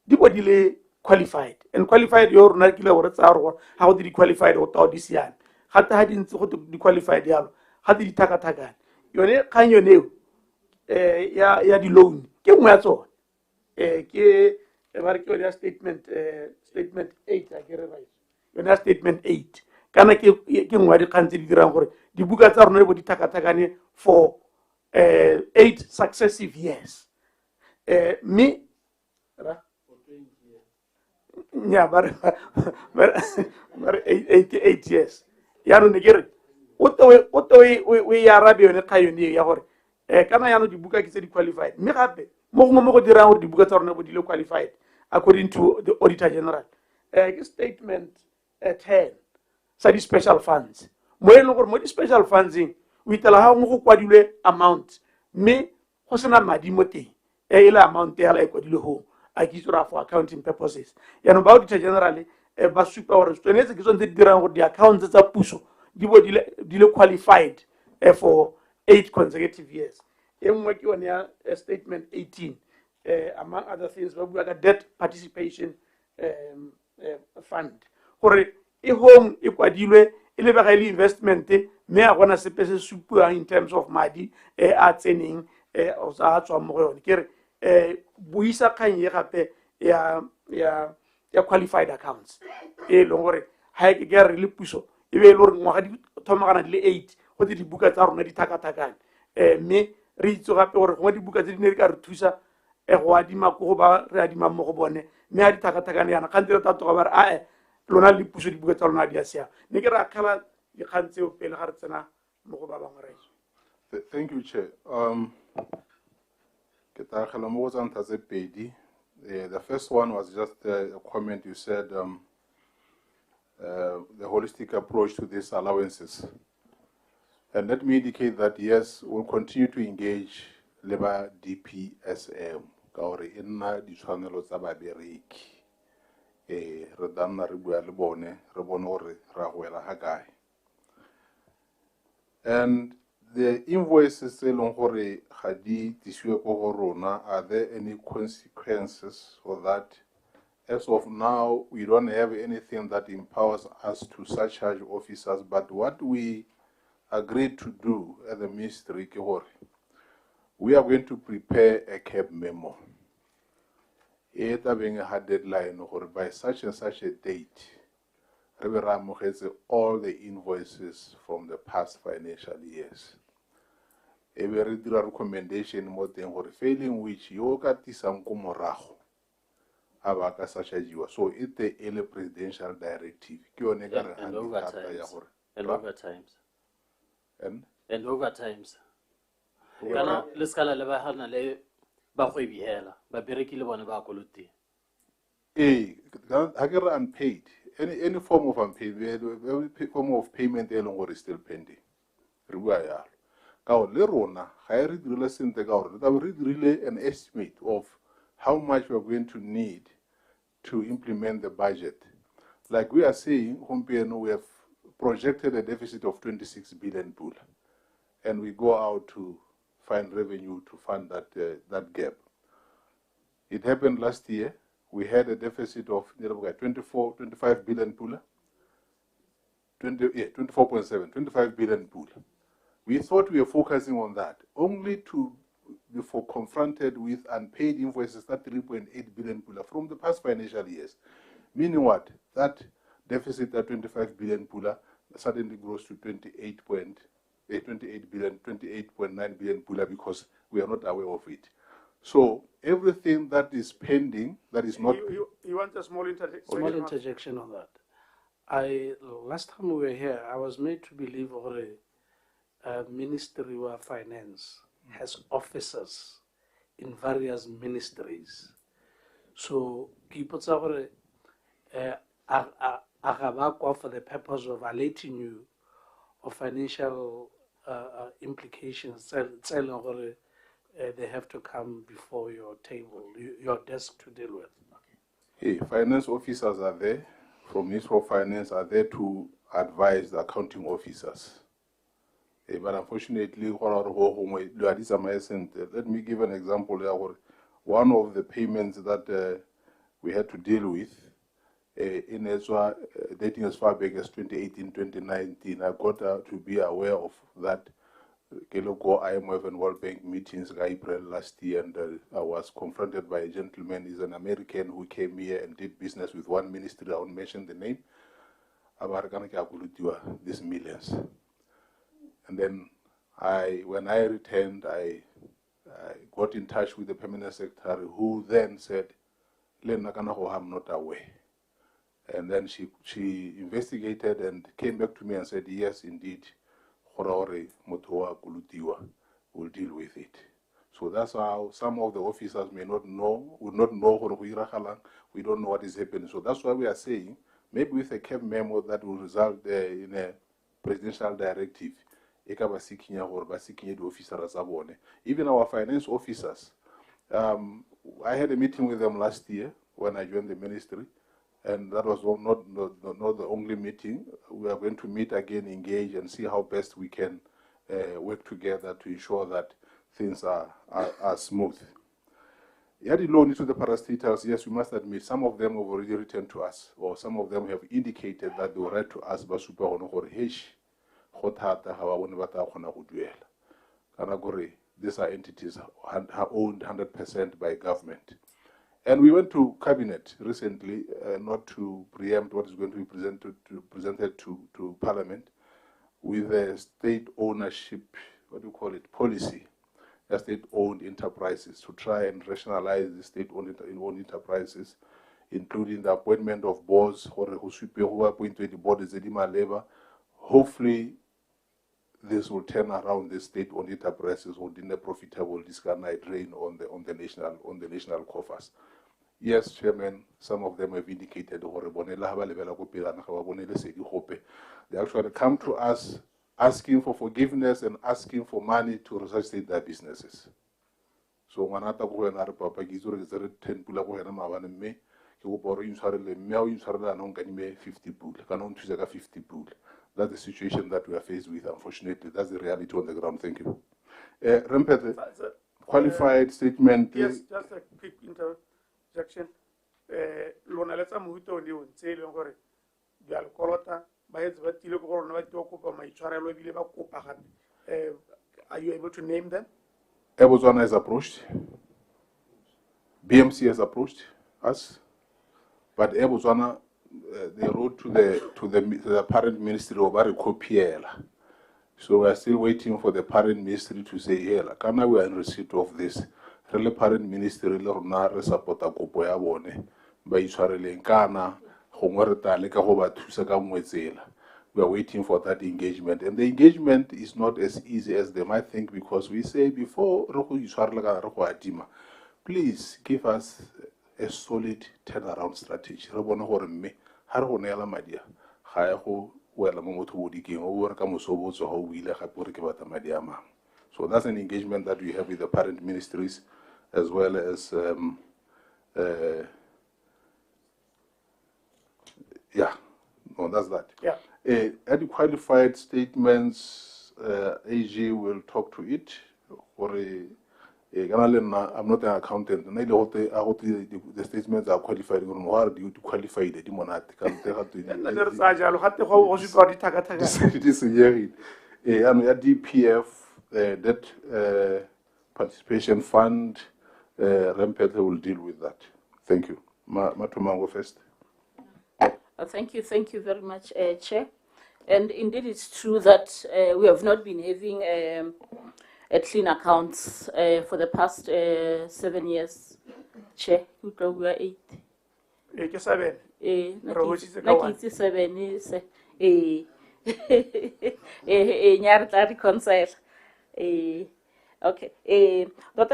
di bo di le qualified and qualified yo rona ke le gore tsa gore ha go di qualified go tao di siane gape ha di ntse go di qualified yalo ga di thakathakane yone kgang yone ya di loan ke nngwe ya tsone ke ba re ke yone statement 8 a ke re right yone statement 8 kana ke nngwe ya dikgang tse di dirang gore dibuka tsa rona bo di thakathakane for 8 successive years me yeah but 88 years ya no ne ke re o to we ya rabe yone kga yone ya gore kana ya no dibuka ke tse di qualified mme gape mo gongwe mo go dirang gore dibuka tsa rona bo di le qualified according to the auditor general ke statement 10 sa di special funds mo e leng gore mo di special funds o itela ha mo go kwadilwe amount mme go sena madi mo teng e le amount ya la e kwadilwe ho a ke tsora for accounting purposes ya no ba auditor general ba supa gore tshwanetse ke tsone tse di dirang gore di accounts tsa puso di bo di le qualified for 8 consecutive years. E nngwe ke yone ya statement 18 among other things ba bua ka debt participation fund gore e home e kwadilwe e le ba ga ile investment mme a gona sepe se supiwang in terms of madi a tseneng o sa tswa mo go yone ke re buisa kgang ye gape ya qualified accounts e leng gore ha e ke re le puso e be le gore ngwaga di thomagana di le 8 go di buka tsa rona di thakathakane mme re itse gape gore go dibuka tse di ne di ka re thusa go adima go ba re adima mo go bone mme ha di thakathakane yana kgantse re tatoga ba re lona le puso dibuka tsa lona di a siama ne ke re a kgela dikgang tseo pele ga re tsena mo go ba bangwe re. Thank you, Chair. The first one was just a comment you said, the holistic approach to these allowances. And let me indicate that, yes, we'll continue to engage Labour DPSM, Kaori Inna, the channel of Zababerik, Redana Ribuya Lebone, Rebonore, Rahuela Hagai. And the invoices along Hore Hadi Tissue Corona, are there any consequences for that? As of now, we don't have anything that empowers us to surcharge officers, but what we agreed to do at the ministry, we are going to prepare a CAB memo. It having a hard deadline or by such and such a date, all the invoices from the past financial years. A very recommendation more than or failing which you got this morajo. Abaka such as you. So it's the early presidential directive. And overtimes. And overtimes. And overtimes. Kana leskala le ba hana le ba khwebi hela ba bereki le bona ba kolote. Hagera unpaid. Any form of unpaid, every form of payment is still pending. Ribuya. Ka le rona ga e re direla sente ka gore ta re dirile an estimate of how much we are going to need to implement the budget. Like we are saying, we have projected a deficit of 26 billion pula, and we go out to find revenue to fund that gap. It happened last year. We had a deficit of 25 billion pula, 24.7, 25 billion pula. We thought we were focusing on that, only to be confronted with unpaid invoices at 3.8 billion pula from the past financial years. Meaning what? That deficit at 25 billion pula, suddenly grows to 28.9 billion pula because we are not aware of it. So everything that is pending, that is not. You want a small interjection? Small interjection on that. Last time we were here, I was made to believe that Ministry of Finance has officers in various ministries. So people say for the purpose of alerting you of financial implications, they have to come before your table, your desk to deal with. Hey, finance officers are there, from Ministry of Finance are there to advise the accounting officers. But unfortunately, let me give an example. One of the payments that we had to deal with in Ezra, dating as far back as 2018, 2019, I got to be aware of that IMF and World Bank meetings in April last year, and I was confronted by a gentleman. He's an American who came here and did business with one ministry. I won't mention the name. These millions. And then when I returned, I got in touch with the permanent secretary, who then said, I'm not aware. And then she investigated and came back to me and said, yes, indeed, will deal with it. So that's how some of the officers would not know, we don't know what is happening. So that's why we are saying, maybe with a CAB memo that will result in a presidential directive, even our finance officers. I had a meeting with them last year when I joined the ministry, and that was not the only meeting. We are going to meet again, engage, and see how best we can work together to ensure that things are smooth. The loan to the parastatals, yes, we must admit, some of them have already returned to us, or some of them have indicated that they will write to us, these are entities owned 100% by government. And we went to cabinet recently, not to preempt what is going to be presented to Parliament, with a state ownership, policy, state-owned enterprises, to try and rationalize the state-owned enterprises, including the appointment of boards, who appointed the board is labor. Hopefully, this will turn around the state-owned enterprises within a profitable drain on the national coffers. Yes, Chairman, some of them have indicated they actually come to us asking for forgiveness and asking for money to resuscitate their businesses. So when I talk about Papa Gizo, is 10 pula go hena mabane mme ke go boro intshwarele mme o intshwarela no nkanime 50 pula kana o nthusa ka 50 pula. That's the situation that we are faced with, unfortunately. That's the reality on the ground. Thank you. Rempete, qualified statement. Yes, just a quick interjection. Lona let's move to the one say gore di alkolota ba etsa ba tile go rona ba tlo kopa maitshwarelo e bile ba kopa gape. Are you able to name them? Botswana has approached. BMC has approached us, but Botswana they wrote to the parent ministry of Kopiela. So we are still waiting for the parent ministry to say, "Hey, can we are in receipt of this?" The parent ministry le support a kopo ya bone ba itshwareleng kana gongwe re tale ka go ba thusa ka mwetsela. We are waiting for that engagement, and the engagement is not as easy as they might think, because we say before re go itshwarela kana re go adima, please give us a solid turnaround strategy. Re bone gore mme ha re go neela madi ga ya go wela mo motho bodikeng o bore ka mosobotso ga o buile gape gore ke batla madi a mang. So that's an engagement that we have with the parent ministries, as well as that's that. Yeah. Any qualified statements, AG will talk to it. I'm not an accountant. The statements are qualified. Why do you qualify the demonat? DPF, debt participation fund, Rempete will deal with that. Thank you. Matumango first. Thank you very much, Chair. And indeed, it's true that we have not been having a clean accounts for the past 7 years. Che, we were 8. Ke 7. Nakitsi 7 is nyar tla reconcile. Okay. But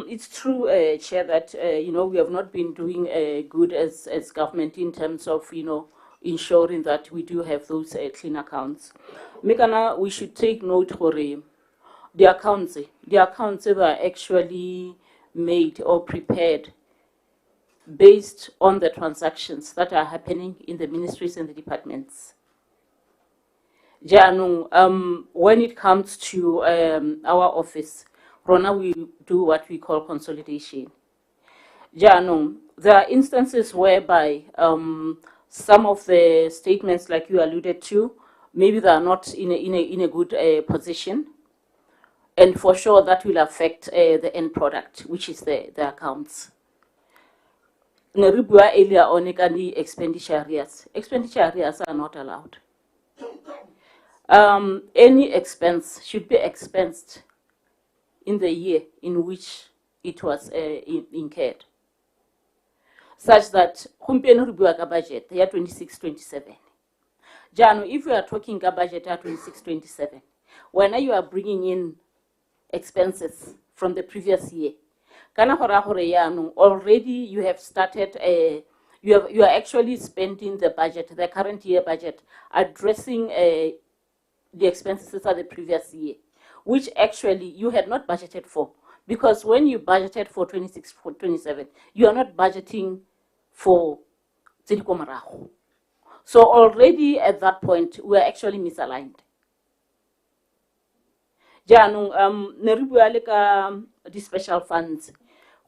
it's true, Chair, that we have not been doing good as government in terms of ensuring that we do have those clean accounts. Mekana, we should take note for the accounts were actually made or prepared based on the transactions that are happening in the ministries and the departments. Janung, when it comes to our office, Rona, we do what we call consolidation. Janung, there are instances whereby some of the statements, like you alluded to, maybe they are not in a good position, and for sure that will affect the end product, which is the accounts. Neribua earlier on the expenditure areas. Expenditure areas are not allowed. Any expense should be expensed in the year in which it was incurred, such that budget year 26-27. Jano, if you are talking about budget year 26-27, when you are bringing in expenses from the previous year, already you have started you are actually spending the budget, the current year budget, addressing the expenses of the previous year, which actually you had not budgeted for, because when you budgeted for 26-27, you are not budgeting for Zilikomaraho. So already at that point, we are actually misaligned. Janung, the special funds,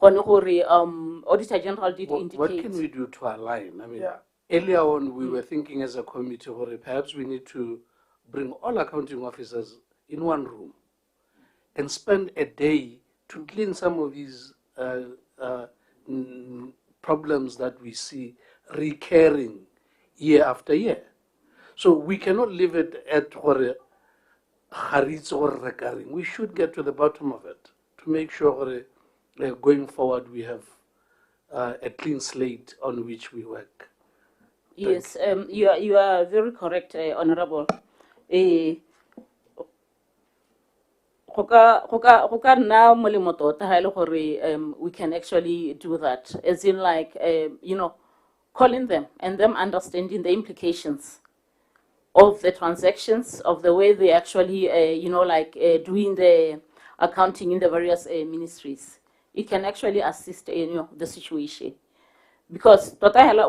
Auditor General did indicate. What can we do to align? I mean, earlier on, we were thinking as a committee, perhaps we need to bring all accounting officers in one room and spend a day to clean some of these problems that we see recurring year after year. So we cannot leave it at haritz or recurring. We should get to the bottom of it to make sure going forward we have a clean slate on which we work. Yes, you are very correct, Honorable. We can actually do that, as in like calling them and them understanding the implications of the transactions, of the way they actually doing the accounting in the various ministries. It can actually assist the situation, because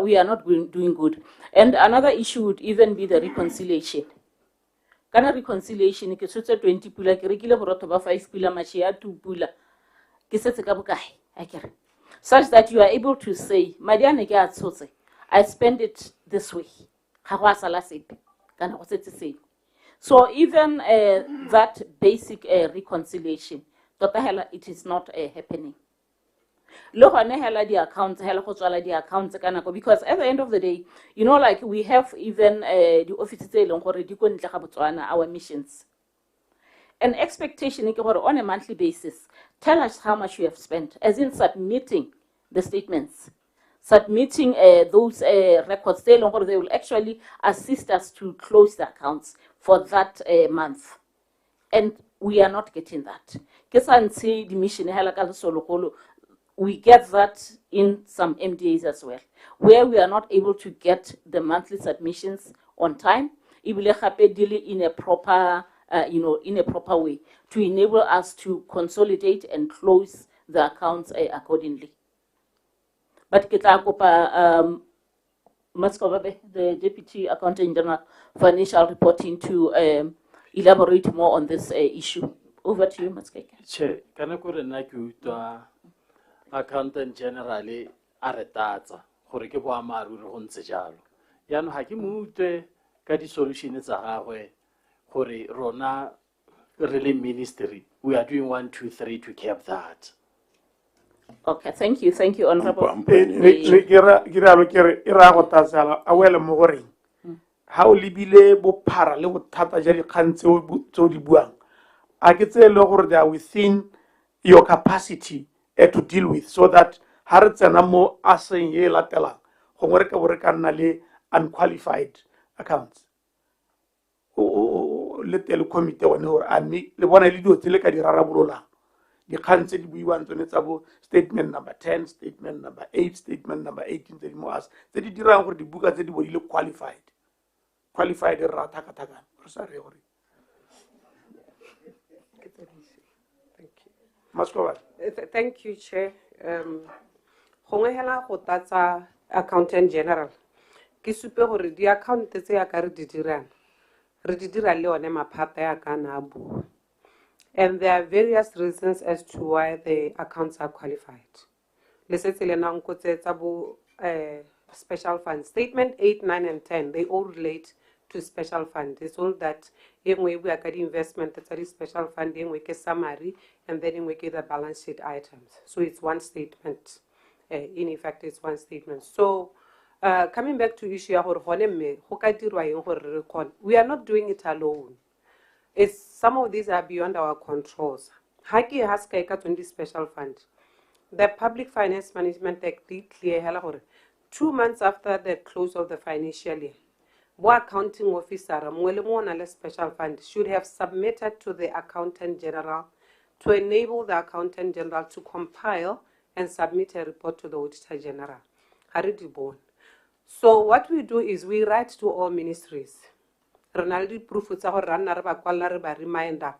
we are not doing good. And another issue would even be the reconciliation. Kana reconciliation ke sotse 20 pula ke rekile boroto ba 5 pula machia 2 pula ke setse ka bokae akere, such that you are able to say madiane ke a tshotse, I spend it this way, ga go sala sepe kana go setse sepe. So even that basic reconciliation, it is not happening. The accounts, because at the end of the day, we have even the offices our missions. An expectation on a monthly basis, tell us how much you have spent, as in submitting the statements, submitting those records. They will actually assist us to close the accounts for that month. And we are not getting that. We get that in some MDAs as well, where we are not able to get the monthly submissions on time. It will happen in a proper, in a proper way to enable us to consolidate and close the accounts accordingly. But the Deputy Accountant General Financial Reporting to elaborate more on this issue. Over to you, Matskeke. Che, kana kore na ke utwa Accountant General a re tatsa gore ke boammaruri go ntse jalo. Yaanong ga ke mo utlwe ka di-solution tsa gagwe gore rona re le ministry we are doing 1, 2, 3 to cap that. Okay, thank you, Honorable. Ga ha o lebile bophara le bothata ja dikgang tseo di buang a ke tse le gore they are within your capacity to deal with, so that ha re tsena mo aseng e latelang gongwe re ka bo re ka nna le unqualified accounts le tele committee one gore a mme le bona le dio tse le ka di rarabololang dikgang tse di buiwang tsone tsa bo statement number 10, statement number 8, statement number 18 tse di mo as tse di dirang gore dibuka tse di bodile qualified re ra thakathakana re sa re gore Thank you, Chair. Gongwe hela go tatsa Accountant General. Ke supe gore di account tse ya ka re di dirang. Re di dira le one maphata ya ka na bu. And there are various reasons as to why the accounts are qualified. Let's say le na nkotse tsa bo special fund statement 8, 9 and 10, they all relate to special fund. It's all that we are getting investment that's a special fund, we get summary, and then we get the balance sheet items. So it's one statement. In effect, it's one statement. So coming back to issue, we are not doing it alone. It's, some of these are beyond our controls. Haki has on this special fund. The Public Finance Management Act clear 2 months after the close of the financial year. What accounting officer, a special fund, should have submitted to the Accountant General to enable the Accountant General to compile and submit a report to the Auditor General. So what we do is we write to all ministries. Ronaldo proof reminder.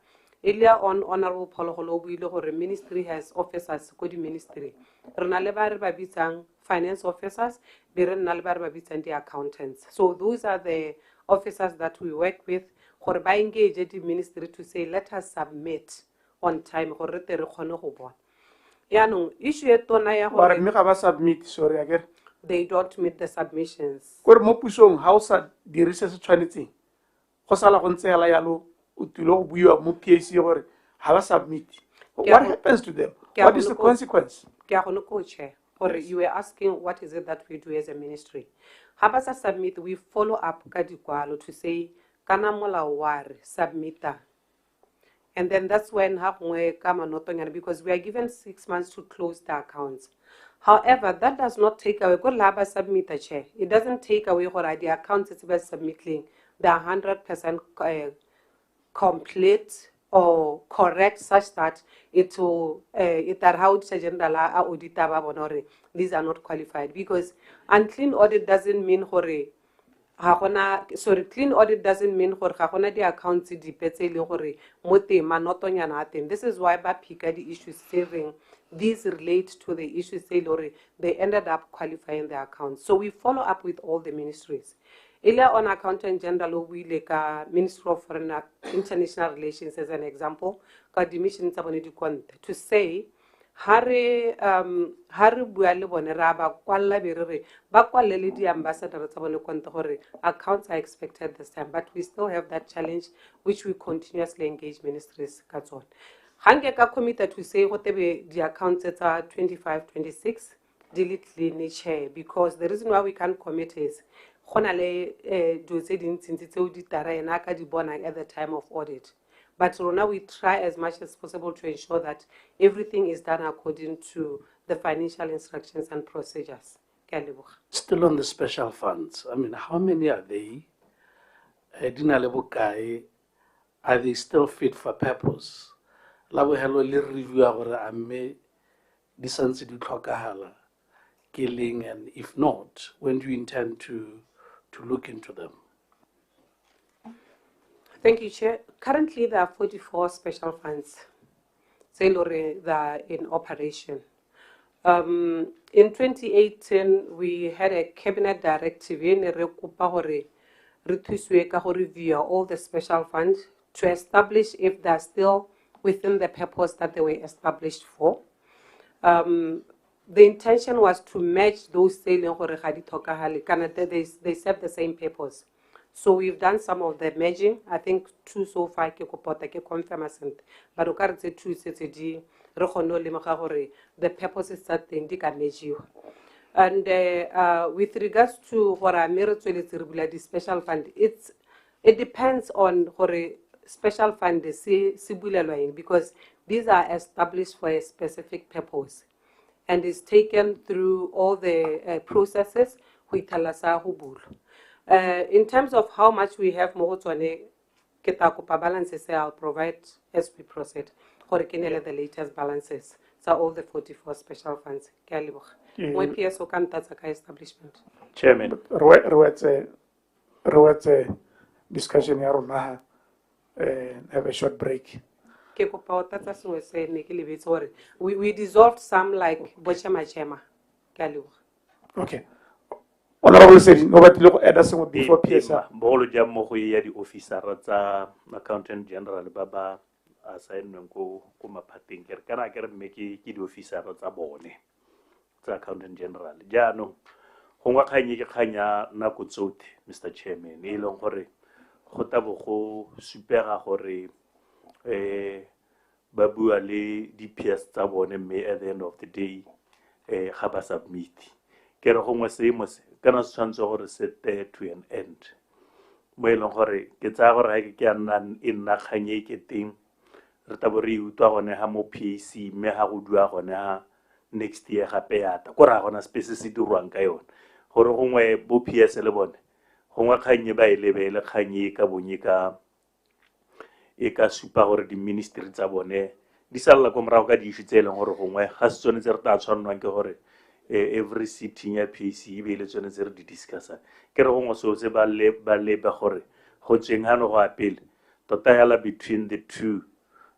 Earlier on, Honorable Polo Ministry has officers, Kodi Ministry. Ronaldo finance officers, the accountants. So those are the officers that we work with. For by engage the ministry to say, let us submit on time. Submit, sorry again. They don't meet the submissions. House the research trinity. Hosala Honsela Yalo, Utulo, we are more PAC or have a submit. What happens to them? What is the consequence? Or you were asking what is it that we do as a ministry. Habasa submit, we follow up Kadikwalo to say, Kanamola war, submita. And then that's when Hapwe come on because we are given 6 months to close the accounts. However, that does not take away good laba submit a chair. It doesn't take away what the accounts is about submitting. They are 100% complete or correct, such that it will these are not qualified, because unclean audit doesn't mean clean audit doesn't mean the accounts this is why the issues saving these relate to the issues they ended up qualifying the accounts. So we follow up with all the ministries. Earlier on, Accountant General, we like Ministry of Foreign International Relations as an example, to say, Harry Buale Boneraba, Kuala Birre, Bakwala Lady Ambassador accounts are expected this time, but we still have that challenge which we continuously engage ministries. Hangeka committed to say whatever the accounts are 25, 26, delete nature, because the reason why we can't commit is at the time of audit. But now we try as much as possible to ensure that everything is done according to the financial instructions and procedures. Still on the special funds, I mean, how many are they? Are they still fit for purpose? Labo hello le review agora amme di santse di tlhokagala killing, and if not, when do you intend to look into them? Thank you, Chair. Currently, there are 44 special funds that are in operation. In 2018, we had a cabinet directive to review all the special funds to establish if they are still within the purpose that they were established for. The intention was to match those sailing they serve the same purpose. So we've done some of the merging. I think 2 so far confirmation, but we 2 the purpose is that they And with regards to the special fund, it depends on special fund because these are established for a specific purpose and is taken through all the processes. In terms of how much we have more balances, I'll provide as we proceed. The latest balances. So all the 44 special funds. Establishment. Chairman. Discussion here have a short break. We dissolved some like Bochema. Okay. Honorable said nobody look at us before PSR. Bolo jam mo go ya di officer tsa accountant general baba assignment ko maphateng ke kana ke re mme ke di officer tsa bone tsa accountant general jaanong go ngwa kganye ke kganya nako tsote Mr Chairman e leng gore go tabo go supera gore ba bua le DPS tsa bone mme at the end of the day ga ba submit ke re gongwe seemo se kana se tshwanetse gore set to an end mo e leng gore ke tsaya gore ga ke ya nna e nna kganye ke teng re tabo re utwa gone ha mo PAC mme ha go dua gone ha next year gape yata ko ra gona space se dirwang ka yone gore gongwe bo PS le bone gongwe kganye ba e lebele kganye ka bonye ka e ka supa gore di ministry tsa bone di sala ko morago ka di issue tse leng gore gongwe ga se tsone tse re tla tshwanelwang ke gore every sitting ya PAC e be le tsone tse re di discussa ke re gongwe seo se ba leba gore go tsweng hano go apele tota yala between the two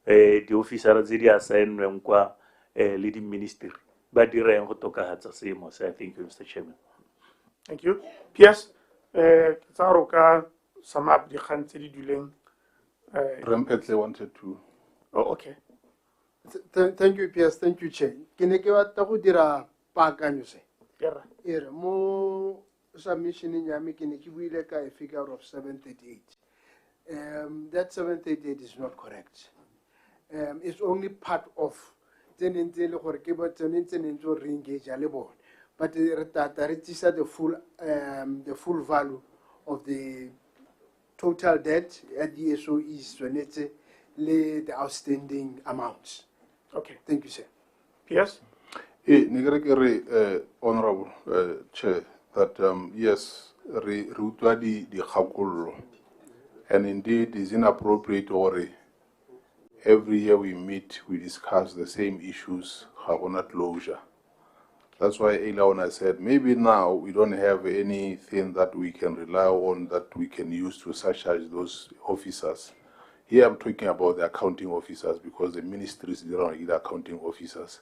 di officers tse di assignweng kwa le di ministry ba direng go tokahatsa seemo se. I thank you Mr Chairman. Thank you. PS tsaro ka sum up di kgang tse di duleng Rempetle wanted to. Oh, okay. Thank you, PS. Thank you, Chair. Kene ke batla go dira paakanyo se. Ere mo submission ya me kene ke buile ka a figure of 738. That 738 is not correct. It's only part of tenentele gore ke ba tenentse go re-engage le bone. But the full value of the total debt at the SOEs the outstanding amounts. Okay. Thank you, sir. Yes. Honorable Chair, that yes, the khakullo, and indeed is inappropriate or every year we meet, we discuss the same issues, not closure. That's why Elona said maybe now we don't have anything that we can rely on that we can use to surcharge those officers. Here I'm talking about the accounting officers because the ministries don't need accounting officers.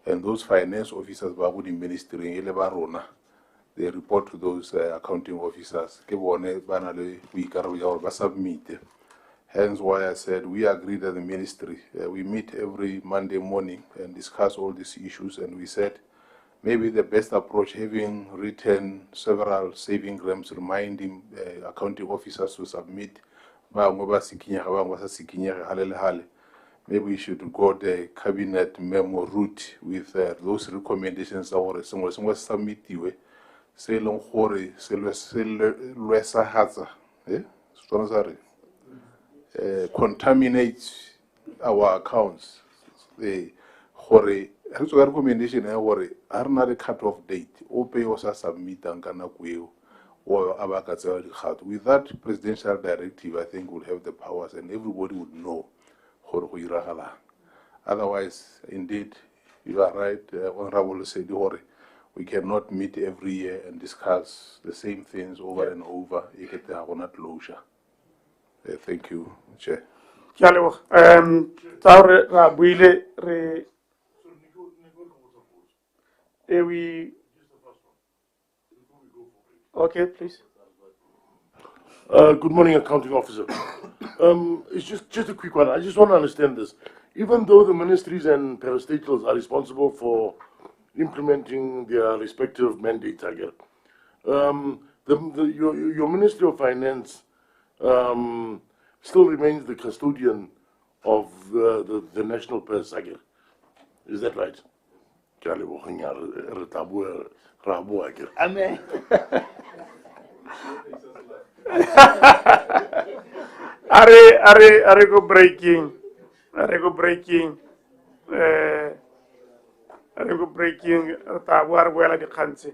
And those finance officers who the ministry they report to those accounting officers. Hence why I said we agreed at the ministry. We meet every Monday morning and discuss all these issues, and we said maybe the best approach, having written several saving grams reminding accounting officers to submit, maybe we should go the cabinet memo route with those recommendations that were submitted. Contaminate our accounts. Recommendation are not a cut-off date. Open also submit and or with that presidential directive, I think we'll have the powers and everybody would know. Otherwise, indeed, you are right, Honorable Sedi, we cannot meet every year and discuss the same things over and over. Thank you, Chair. Okay, please. Good morning, accounting officer. It's just a quick one. I just want to understand this. Even though the ministries and parastatals are responsible for implementing their respective mandates, I get, your Ministry of Finance still remains the custodian of the national purse, I get. Is that right? Rabo akere. Amen. Are go breaking. Are go breaking. Are go breaking. Ta war wela di khanse.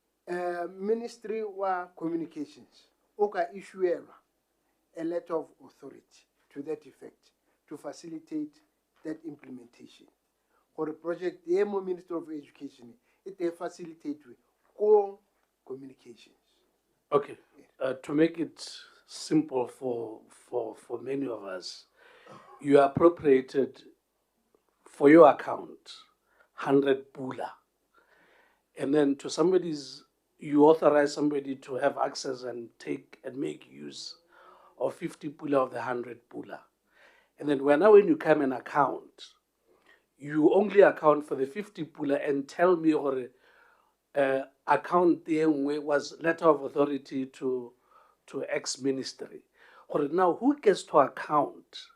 Ministry wa Communications, oka issuelwa a letter of authority to that effect to facilitate that implementation. For the project, the Ministry of Education, it facilitate communications. Okay, to make it simple for many of us, you appropriated for your account 100 pula, and then to somebody's, you authorize somebody to have access and take and make use of 50 pula of the 100 pula. And then when you come and account, you only account for the 50 pula and tell me or account the was letter of authority to ex-ministry. Or now who gets to account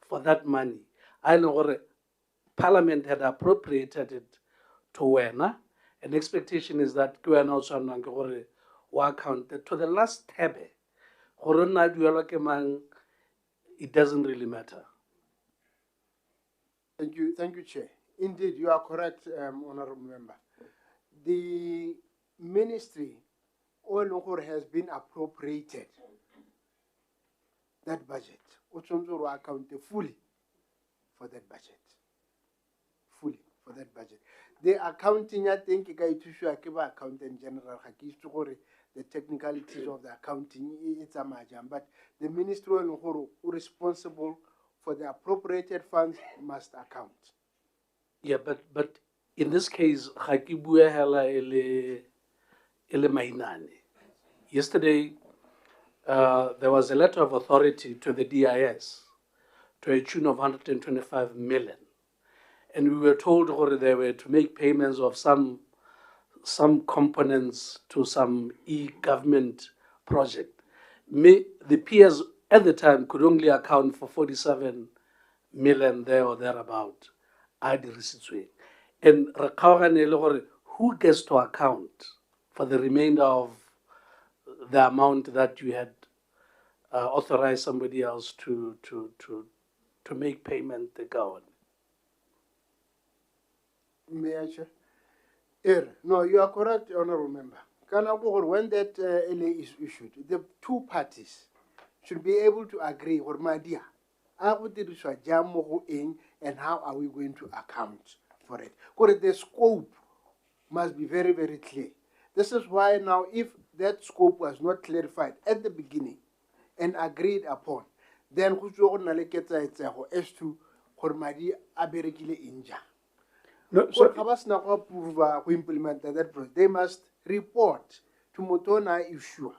for that money? I know or Parliament had appropriated it to Wena. An expectation is that Wena also account to the last tab. It doesn't really matter. Thank you, Chair. Indeed, you are correct, Honorable Member. The ministry has been appropriated that budget. Ochonzoro account fully for that budget. Fully for that budget. The accounting, I think, accountant general, the technicalities of the accounting, it's a major, but the ministry responsible for the appropriated funds must account. Yeah, but in this case, yesterday, there was a letter of authority to the DIS to a tune of 125 million. And we were told they were to make payments of some components to some e-government project. The peers at the time could only account for 47 million there or thereabout. And who gets to account for the remainder of the amount that you had authorized somebody else to make payment to go on? May I share? No, you are correct, Honorable Member. When that LA is issued, the two parties should be able to agree or Madia, and how are we going to account for it? Because the scope must be very, very clear. This is why now, if that scope was not clarified at the beginning and agreed upon, then as to Hormadi Aberekile Inja. No, so who implemented that project, they must report to Motona issue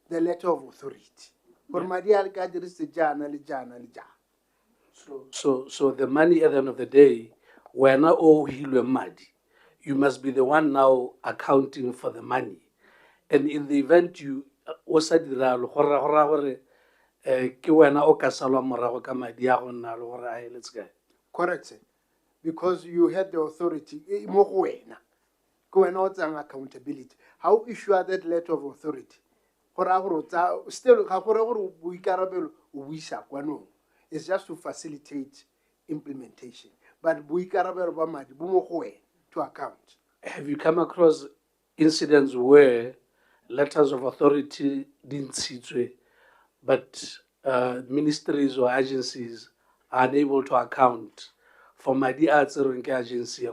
the letter of authority. So the money at the end of the day, we're not all madi. You must be the one now accounting for the money. And in the event you also did let's go. Correct, sir. Because you had the authority, accountability. How issue that letter of authority? Still, it's just to facilitate implementation. But to account. Have you come across incidents where letters of authority didn't see, but ministries or agencies are unable to account for my agency?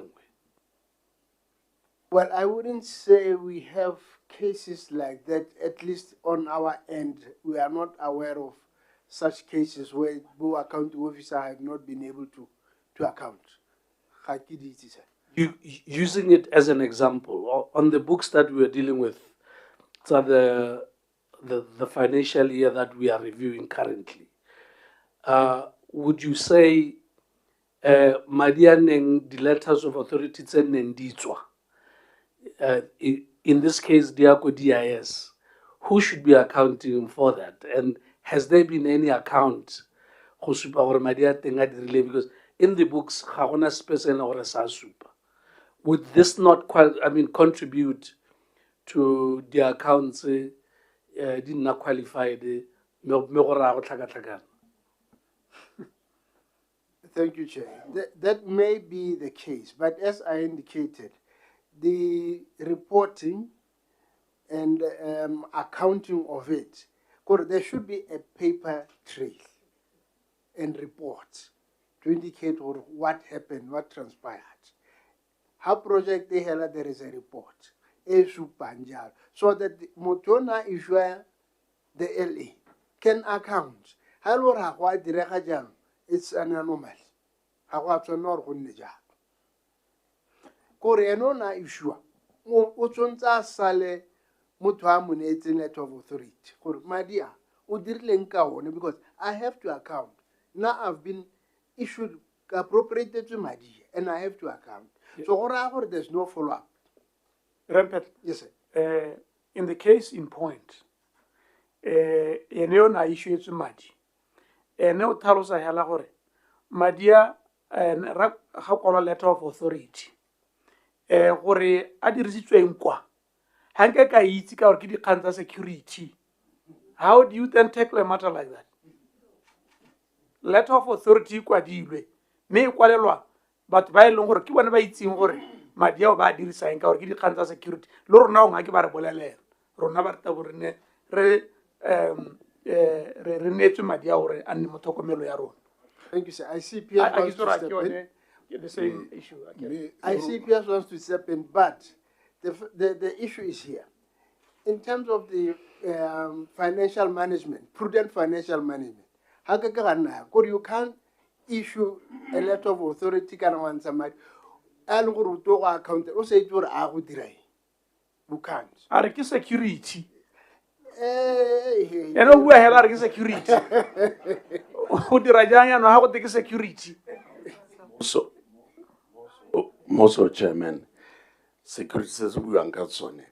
Well, I wouldn't say we have cases like that, at least on our end. We are not aware of such cases where the accounting officer have not been able to account. Using it as an example, on the books that we are dealing with, so the financial year that we are reviewing currently, would you say Madianeng the letters of authority in this case Diako DIS, who should be accounting for that? And has there been any account because in the books would this not contribute to the accounts did not qualify the Thank you, Chair. That may be the case, but as I indicated, the reporting and accounting of it. There should be a paper trail and reports to indicate what happened, what transpired. How project they held, there is a report, so that Motona issue the LA can account. It's an anomaly. Koreanona issue. O sale motho a monetseng letter of authority. Madia, o dirile nka one because I have to account. Now I've been issued appropriated to Madia and I have to account. So there's no follow-up. Rampet. Yes, sir. In the case in point, na issue to Madi. No talosa hela gore Madia ha kola letter of authority. Gore a dirisitsweng kwa hanke ka itse ka gore ke dikgang tsa security. How do you then tackle a matter like that? Letter of authority kwa dilwe me kwalelwa batho ba ileng gore ke bona ba itseng gore madi ao ba a dirisang ka gore ke dikgang tsa security le rona o nga ke ba re bolelela rona ba reta gore ne re neetswe madi a gore a nne mo tlhokomelo ya rona. Thank you, sir. ICPS wants to step in. The same issue. ICPS wants to step in, but the issue is here. In terms of the financial management, prudent financial management, you can't issue a letter of authority can somebody account o say it you can't. Are ke security? Eno bua hela are ke security. O dira jang no ha go te security. So most chairman, security says we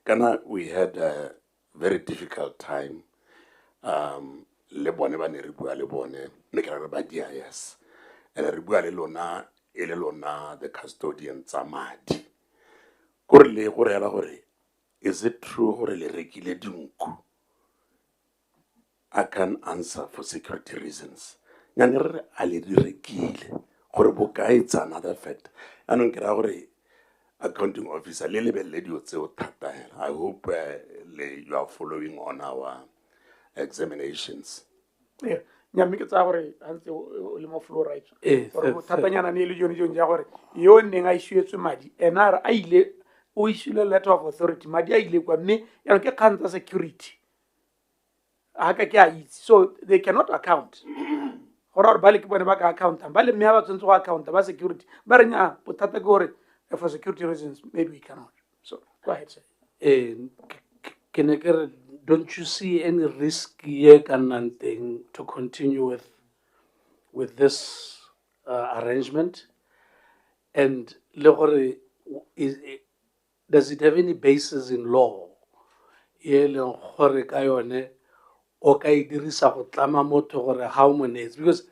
Kana we had a very difficult time. Le bone ba ne re bua le bone ne ke re ba yes. And re bua le lona the custodian tsa madi. Gore le gore ela gore is it true gore le rekile dinku? I can answer for security reasons. Nyane re a le di rekile gore bokae it's another fact. Anong kera gore accounting officer le lebelle dio tseo thata hela. I hope you are following on our examinations. Yeah. Nyame ke tsa gore antse o le mo floor right. Gore thatanyana ne le jone ja gore yo neng a issuetswe madi ena a ile o issuele letter of authority madi a ile kwa mme ya ke kgantsa security. Haka ke a itse so they cannot account. Gore ba le ke bone ba ka account ba le mme ba tsentse go account ba security ba re nya bothata ke gore for security reasons maybe we cannot. So go ahead sir. Don't you see any risk here to continue with this arrangement? And does it have any basis in law? How many? Because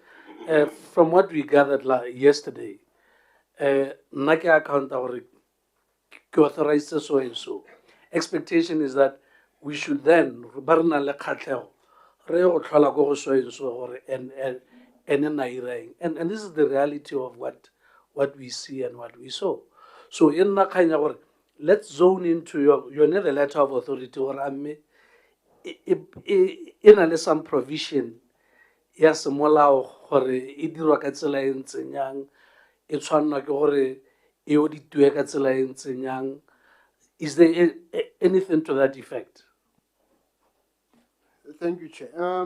from what we gathered yesterday, Naki account authorized so and so. Expectation is that we should then and this is the reality of what we see and what we saw. So in Nakanya, let's zone into your the letter of authority or in some provision. Yes, mola gore e dirwa ka tsela e ntseng yang e tshwanna ke gore e auditwe ka tsela e ntseng yang. Is there anything to that effect? Thank you, Chair. I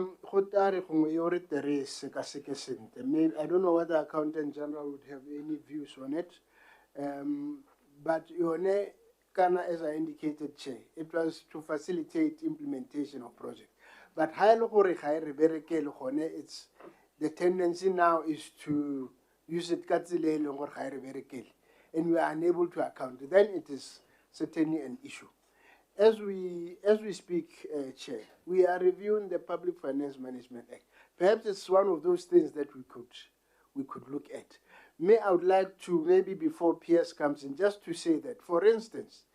don't know whether Accountant General would have any views on it, but as I indicated, Chair, it was to facilitate implementation of project. But it's the tendency now is to use it and we are unable to account. Then it is certainly an issue. As we speak, Chair, we are reviewing the Public Finance Management Act. Perhaps it's one of those things that we could look at. I would like to, maybe before PS comes in, just to say that, for instance,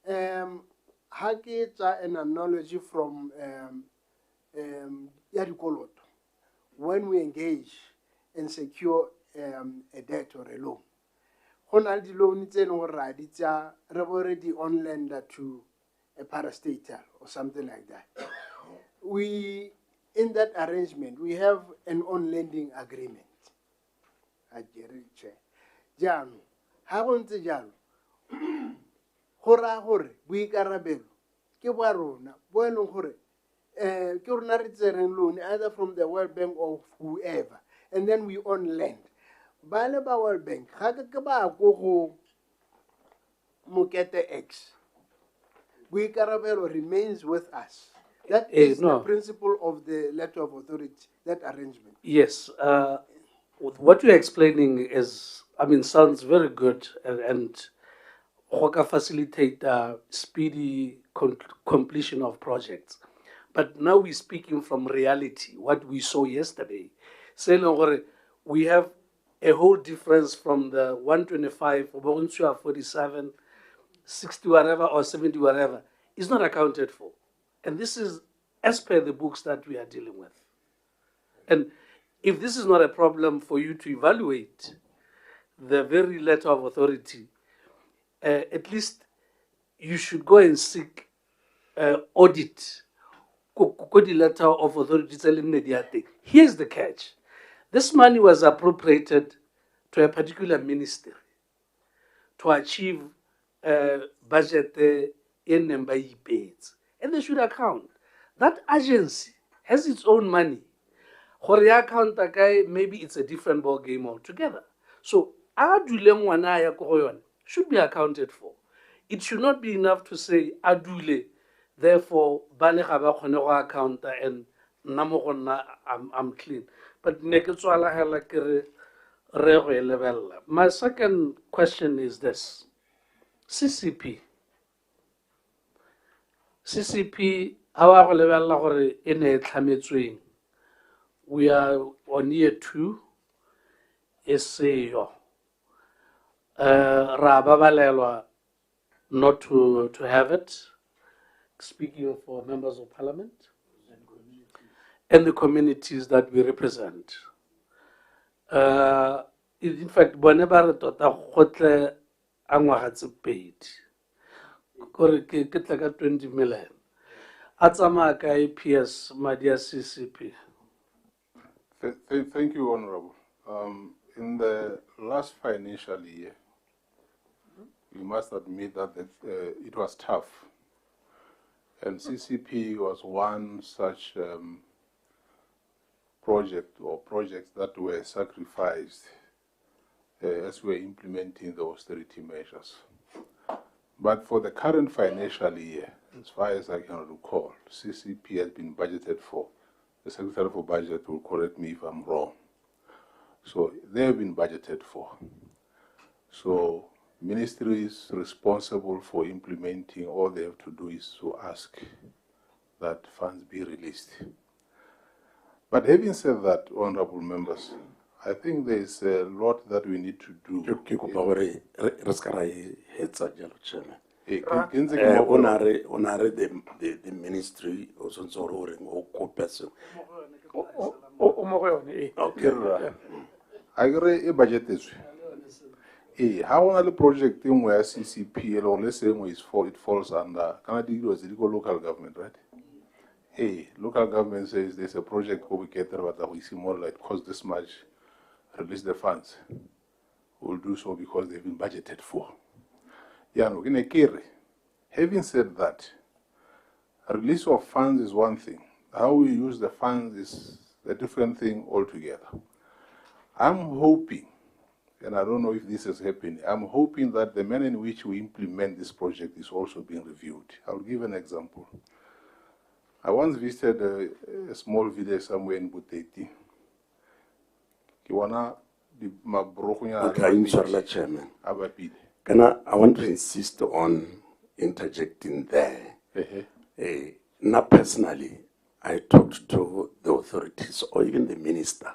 an analogy from Yadikoloto, when we engage and secure a debt or a loan. Honaldi loan it's already on lender to a parastatal or something like that. We, in that arrangement, we have an on-lending agreement. Jaanong, ha go ntse jalo, go raya gore boikarabelo ke ba rona bo e leng gore ke rona re tsereng loan either from the World Bank or whoever, and then we on lend. Ba le ba World Bank ga ke ba go go Mokete X. Boikarabelo remains with us. That is the principle of the letter of authority, that arrangement. Yes. What you're explaining is, I mean, sounds very good and facilitate speedy completion of projects. But now we're speaking from reality, what we saw yesterday. Saying we have a whole difference from the 125, 47, 60 whatever, or 70 whatever, is not accounted for. And this is as per the books that we are dealing with. And if this is not a problem for you to evaluate the very letter of authority, at least you should go and seek audit. The letter of authority. Here's the catch. This money was appropriated to a particular ministry to achieve budget in number pays. And they should account. That agency has its own money. Maybe it's a different ball game altogether. So adule should be accounted for. It should not be enough to say adule, therefore bale ga ba khone go account and I'm clean. But my second question is this. CCP, our level in a climate. We are on year 2. SAO. Rababalelwa not to have it, speaking for members of parliament and the communities that we represent. In fact, whenever tota angwaga tse paid, kore ke tla ka 20 million. Atsamaya ka APS Madia CCP. Thank you, Honorable. In the last financial year, we must admit that it was tough. And CCP was one such project or projects that were sacrificed as we were implementing the austerity measures. But for the current financial year, as far as I can recall, CCP has been budgeted for. The Secretary for Budget will correct me if I'm wrong. So they have been budgeted for. So ministries responsible for implementing, all they have to do is to ask that funds be released. But having said that, honorable members, I think there is a lot that we need to do. The ministry or person. I agree a budget is. How on the project in where CCP or let's say it falls under Canada was the local government, right? Local government says there's a project but we see more like cost this much, release the funds. We'll do so because they've been budgeted for. Yeah, no, having said that, release of funds is one thing. How we use the funds is a different thing altogether. I'm hoping, and I don't know if this is happening, I'm hoping that the manner in which we implement this project is also being reviewed. I'll give an example. I once visited a small village somewhere in Buteti. Okay, Chairman. I want to insist on interjecting there. Now, personally, I talked to the authorities or even the minister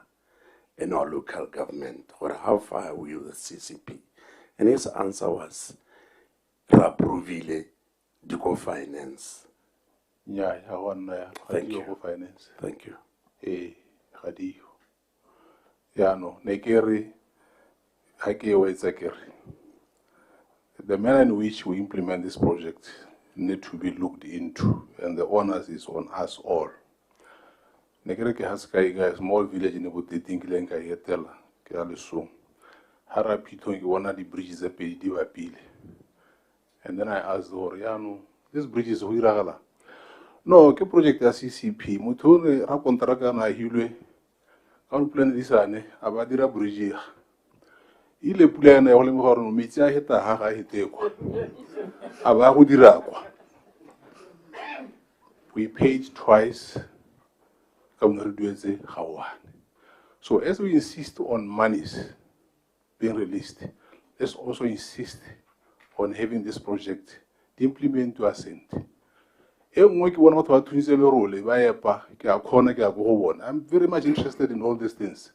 in our local government, or how far are we with the CCP? And his answer was, Raprovile, Duco Finance. Yeah, I want Thank you. Finance. Thank you. Hadiyo. Yeah, no, Nekeri, Hakewa Zekeri. The manner in which we implement this project need to be looked into, and the onus is on us all. Nekere ke haskai ga small village in Boteting Lenka Yetela, Kaliso. Harapito, you wanna the bridges a pay diva pile. And then I asked the Horiano, this bridge is Huiragala. No, ke project ACCP, Mutone, Racontraga na Hule, can plan this ane, Abadira bridge. Ile plan a Olimhorn, Mitia Heta Haka Hiteko. Abahudiraqua. We paid twice. So as we insist on monies being released, let's also insist on having this project implement to assent. I'm very much interested in all these things.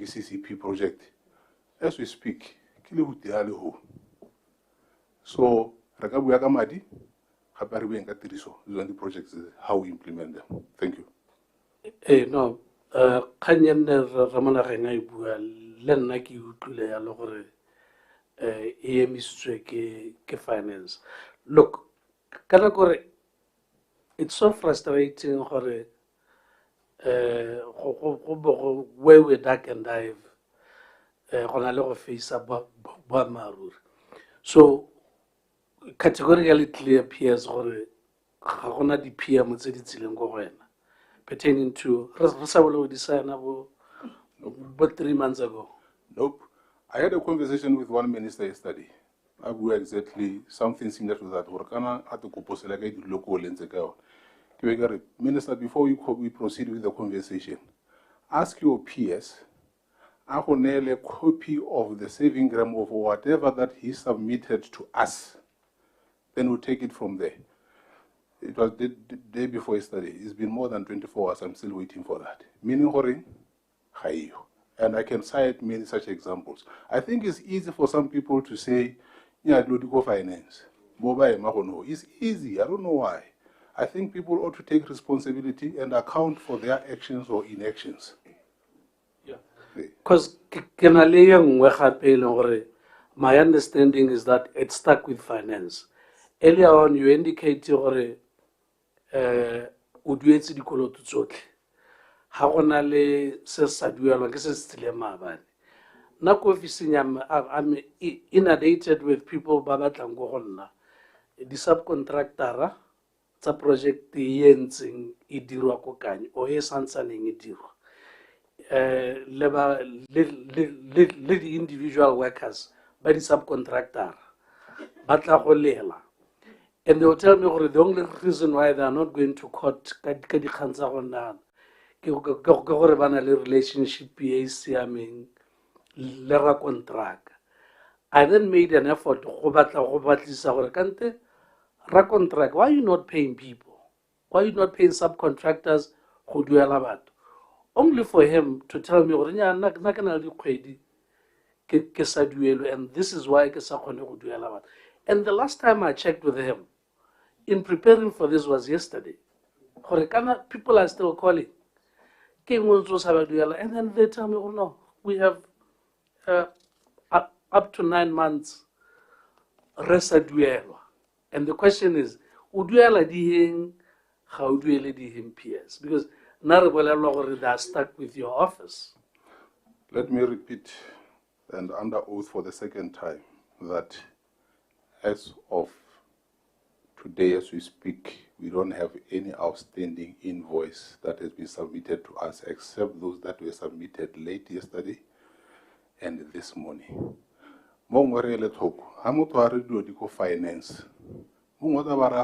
CCP project. As we speak, so, Rakabuyaga Madi, Habari and Katiriso, the projects, how we implement them. Thank you. No, Kanyan Ramana Renaibu, Lenaki Utule, Alore, EMIS ke finance. Look, Kanakore, it's so frustrating, where we duck and dive, on a lot of face about Bamarur. So, categorically clear appears or Hona di PM pertaining to Rasawalo design about 3 months ago. Nope. I had a conversation with one minister yesterday. I knew exactly something similar to that. Workana at the Kuposelaga local Lenzegao. Minister, before we proceed with the conversation, ask your PS. I will a copy of the saving gram of whatever that he submitted to us. Then we'll take it from there. It was the day before yesterday. It's been more than 24 hours. I'm still waiting for that. Meaning, and I can cite many such examples. I think it's easy for some people to say, yeah, political finance. It's easy. I don't know why. I think people ought to take responsibility and account for their actions or inactions. Because my understanding is that it's stuck with finance. Earlier on, you indicate you uduetse dikoloto tsotlhe ha gona le se sa duelwa ke se tsile maabane na ko officing I'm inundated with people ba batlang go gonna di subcontractor tsa project e entseng e dirwa ko kanye o e santsaneng e dirwa le the individual workers ba di subcontractor ba tla go lela. And they will tell me the only reason why they are not going to court is relationship contract. I then made an effort to contract. Why are you not paying people? Why are you not paying subcontractors who do a only for him to tell me and this is why and the last time I checked with him in preparing for this was yesterday. People are still calling. And then they tell me, oh no, we have up to 9 months residual. And the question is, uduela dihing, how do you him PS? Because they are stuck with your office. Let me repeat and under oath for the second time that as of today, as we speak, we don't have any outstanding invoice that has been submitted to us except those that were submitted late yesterday and this morning. Finance.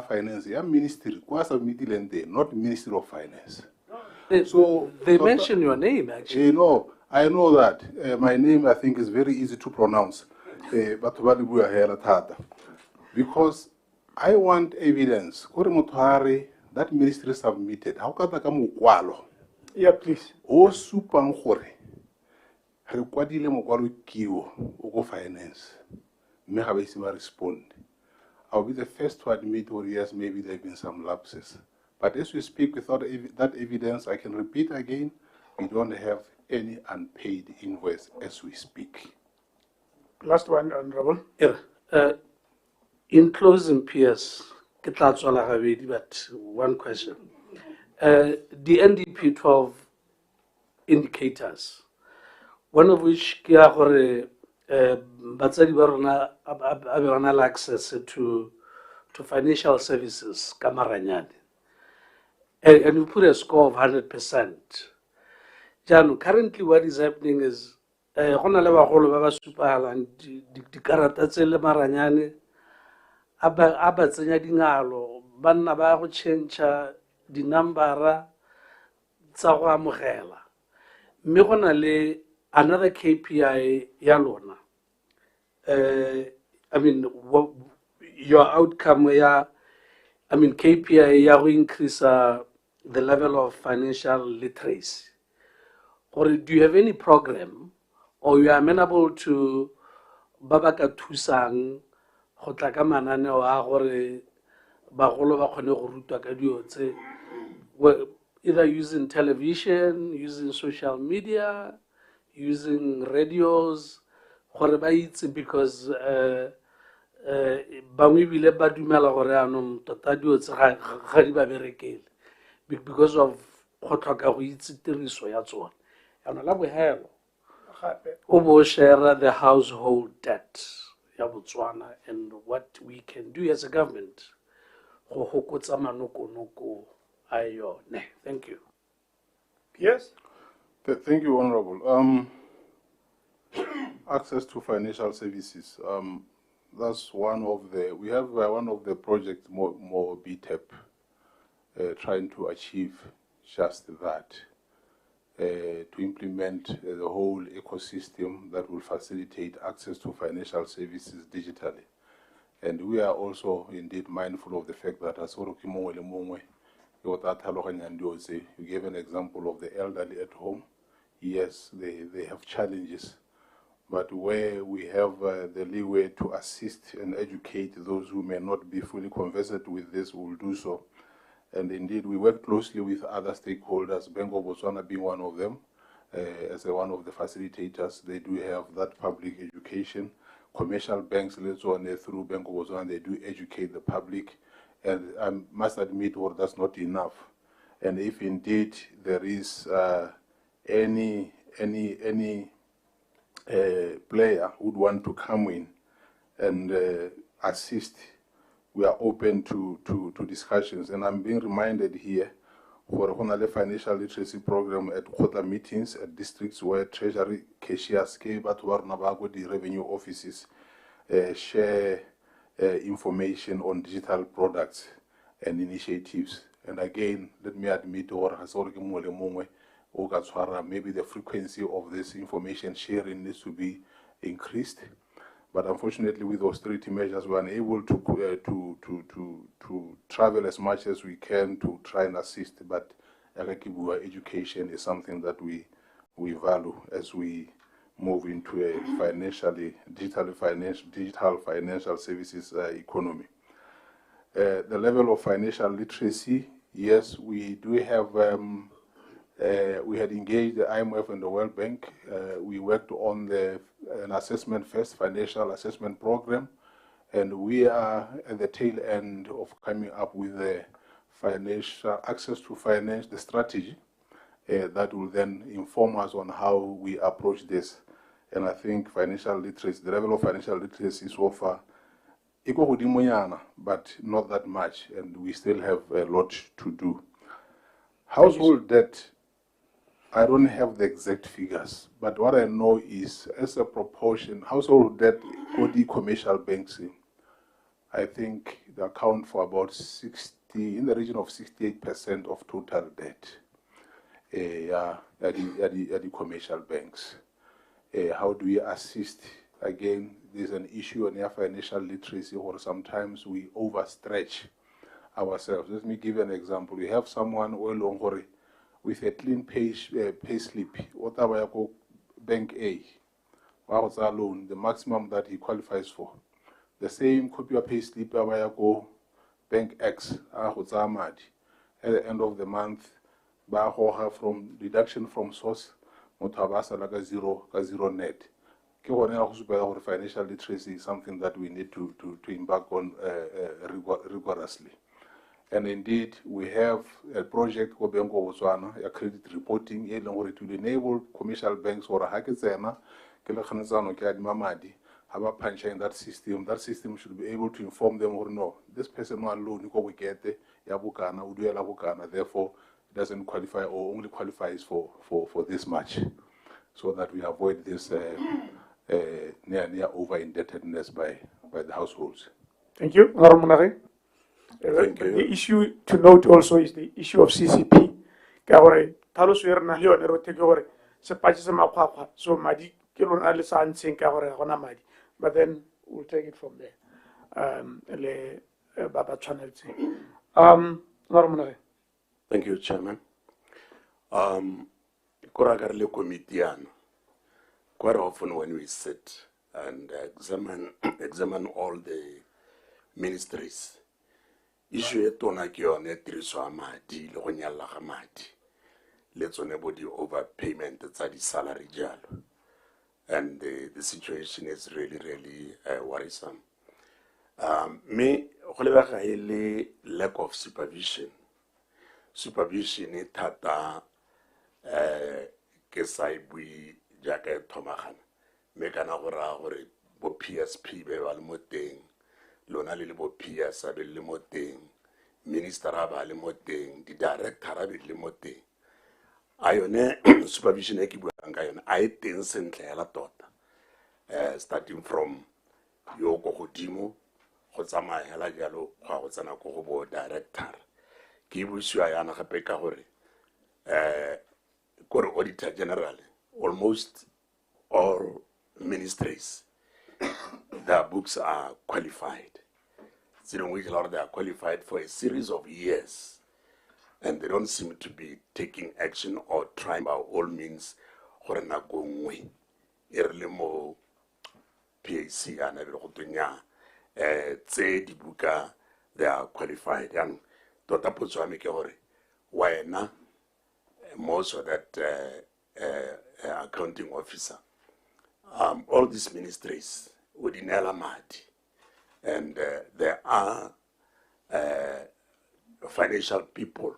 Finance, ministry, not Ministry of Finance. So they mention your name actually. No, I know that. My name, I think, is very easy to pronounce. Because I want evidence. That ministry submitted. How can I come? Yeah, please. O supang gore. Re kwadile mokwalo kiwo o finance. Me ga ba ise ba respond. I'll be the first to admit, or yes, maybe there have been some lapses. But as we speak without that evidence, I can repeat again, we don't have any unpaid invoice as we speak. Last one, Honorable. In closing, PS, but one question. The NDP 12 indicators, one of which batsadi ba rona a be access to financial services kamaranyane, and we put a score of 100%. Currently what is happening is go na le bagolo ba ba supahalang dikarata tse le maranyane a ba tsenya dingalo ba nna ba go change di-numbera tsa go amogela, mme go na le another KPI ya lona. I mean, your outcome KPI ya go increase the level of financial literacy. Or do you have any program, or you are amenable to babaka thusang go tla ka mananeo a gore bagolo ba kgone go rutwa ka dio tse, either using television, using social media, using radios, gore ba itse, because bangwe bile ba dumela gore anong tota dio tse ga di ba berekele because of go tlhoka go itse tiriso ya tsone. And la bohelo o bo share the household debt ya Botswana and what we can do as a government go hokotsa manoko a yone. Thank you. Yes. Thank you, Honorable. Access to financial services. That's one of the, we have one of the projects, more BTEP, trying to achieve just that, to implement the whole ecosystem that will facilitate access to financial services digitally. And we are also indeed mindful of the fact that as you gave an example of the elderly at home. Yes, they have challenges, but where we have the leeway to assist and educate those who may not be fully conversant with this, we will do so. And indeed, we work closely with other stakeholders, Bank of Botswana being one of them. As one of the facilitators, they do have that public education. Commercial banks, later on through Bank of Botswana, they do educate the public. And I must admit, well, that's not enough. And if indeed there is any player who would want to come in and assist, we are open to discussions. And I'm being reminded here for the financial literacy program at quarter meetings at districts where treasury cashiers, the revenue offices share information on digital products and initiatives. And again, let me admit, maybe the frequency of this information sharing needs to be increased. But unfortunately, with austerity measures, we are unable to travel as much as we can to try and assist. But education is something that we value as we move into a digital financial services economy. The level of financial literacy, yes, we do have. We had engaged the IMF and the World Bank. We worked on an assessment first, financial assessment program, and we are at the tail end of coming up with the financial access to finance, the strategy that will then inform us on how we approach this. And I think financial literacy, the level of financial literacy so far, but not that much, and we still have a lot to do. Household debt, I don't have the exact figures, but what I know is, as a proportion, household debt, the commercial banks, I think they account for about 60, in the region of 68% of total debt at the commercial banks. How do we assist? Again, there's an issue on your financial literacy, or sometimes we overstretch ourselves. Let me give you an example. We have someone with a clean pay slip, whatever you call Bank A, loan, the maximum that he qualifies for. The same copy of pay slip, where you go Bank X, at the end of the month, from deduction from source, motho a ba sala ka zero net. Ke gone ya go supela gore financial literacy is something that we need to embark on rigorously. And indeed, we have a project called Bengo Botswana, a credit reporting, to enable commercial banks or Haketsena, Kelekhanzano, Mamadi, have a punch in that system. That system should be able to inform them or no, this person alone, we get Yabukana, Uduela Bukana, therefore, it doesn't qualify or only qualifies for this much, so that we avoid this near over indebtedness by the households. Thank you. Honorable Thank you. The issue to note also is the issue of CCP. So madi but then we'll take it from there. Thank you, Chairman. Koragarle committee, quite often when we sit and examine all the ministries, issue etona ke yone tiriso ya madi le go nyalla ga madi le tsone bo di overpayment tsa di salary jalo, and the situation is really worrisome. Me go lebega le lack of supervision e thata ke sa ibui jaaka e thomagana me kana go raya gore bo PSP be ba le mo teng, lona le bo PS a be le mo teng, minister a ba le mo teng, di director a be le mo teng, a yone supervision e ke buang ka yone a e teng sentle ya la tota, starting from yo go godimo go tsamaya hela jalo go tsena go go bo director ke busiwa yana gape ka gore kore auditor general almost all ministries, their books are qualified. They are qualified for a series of years, and they don't seem to be taking action or trying by all means gore nako nngwe e re le mo PAC ana be go tonya tse di buka they are qualified. And tota potso me ke gore wena most of that accounting officer, all these ministries would inela madi, and there are financial people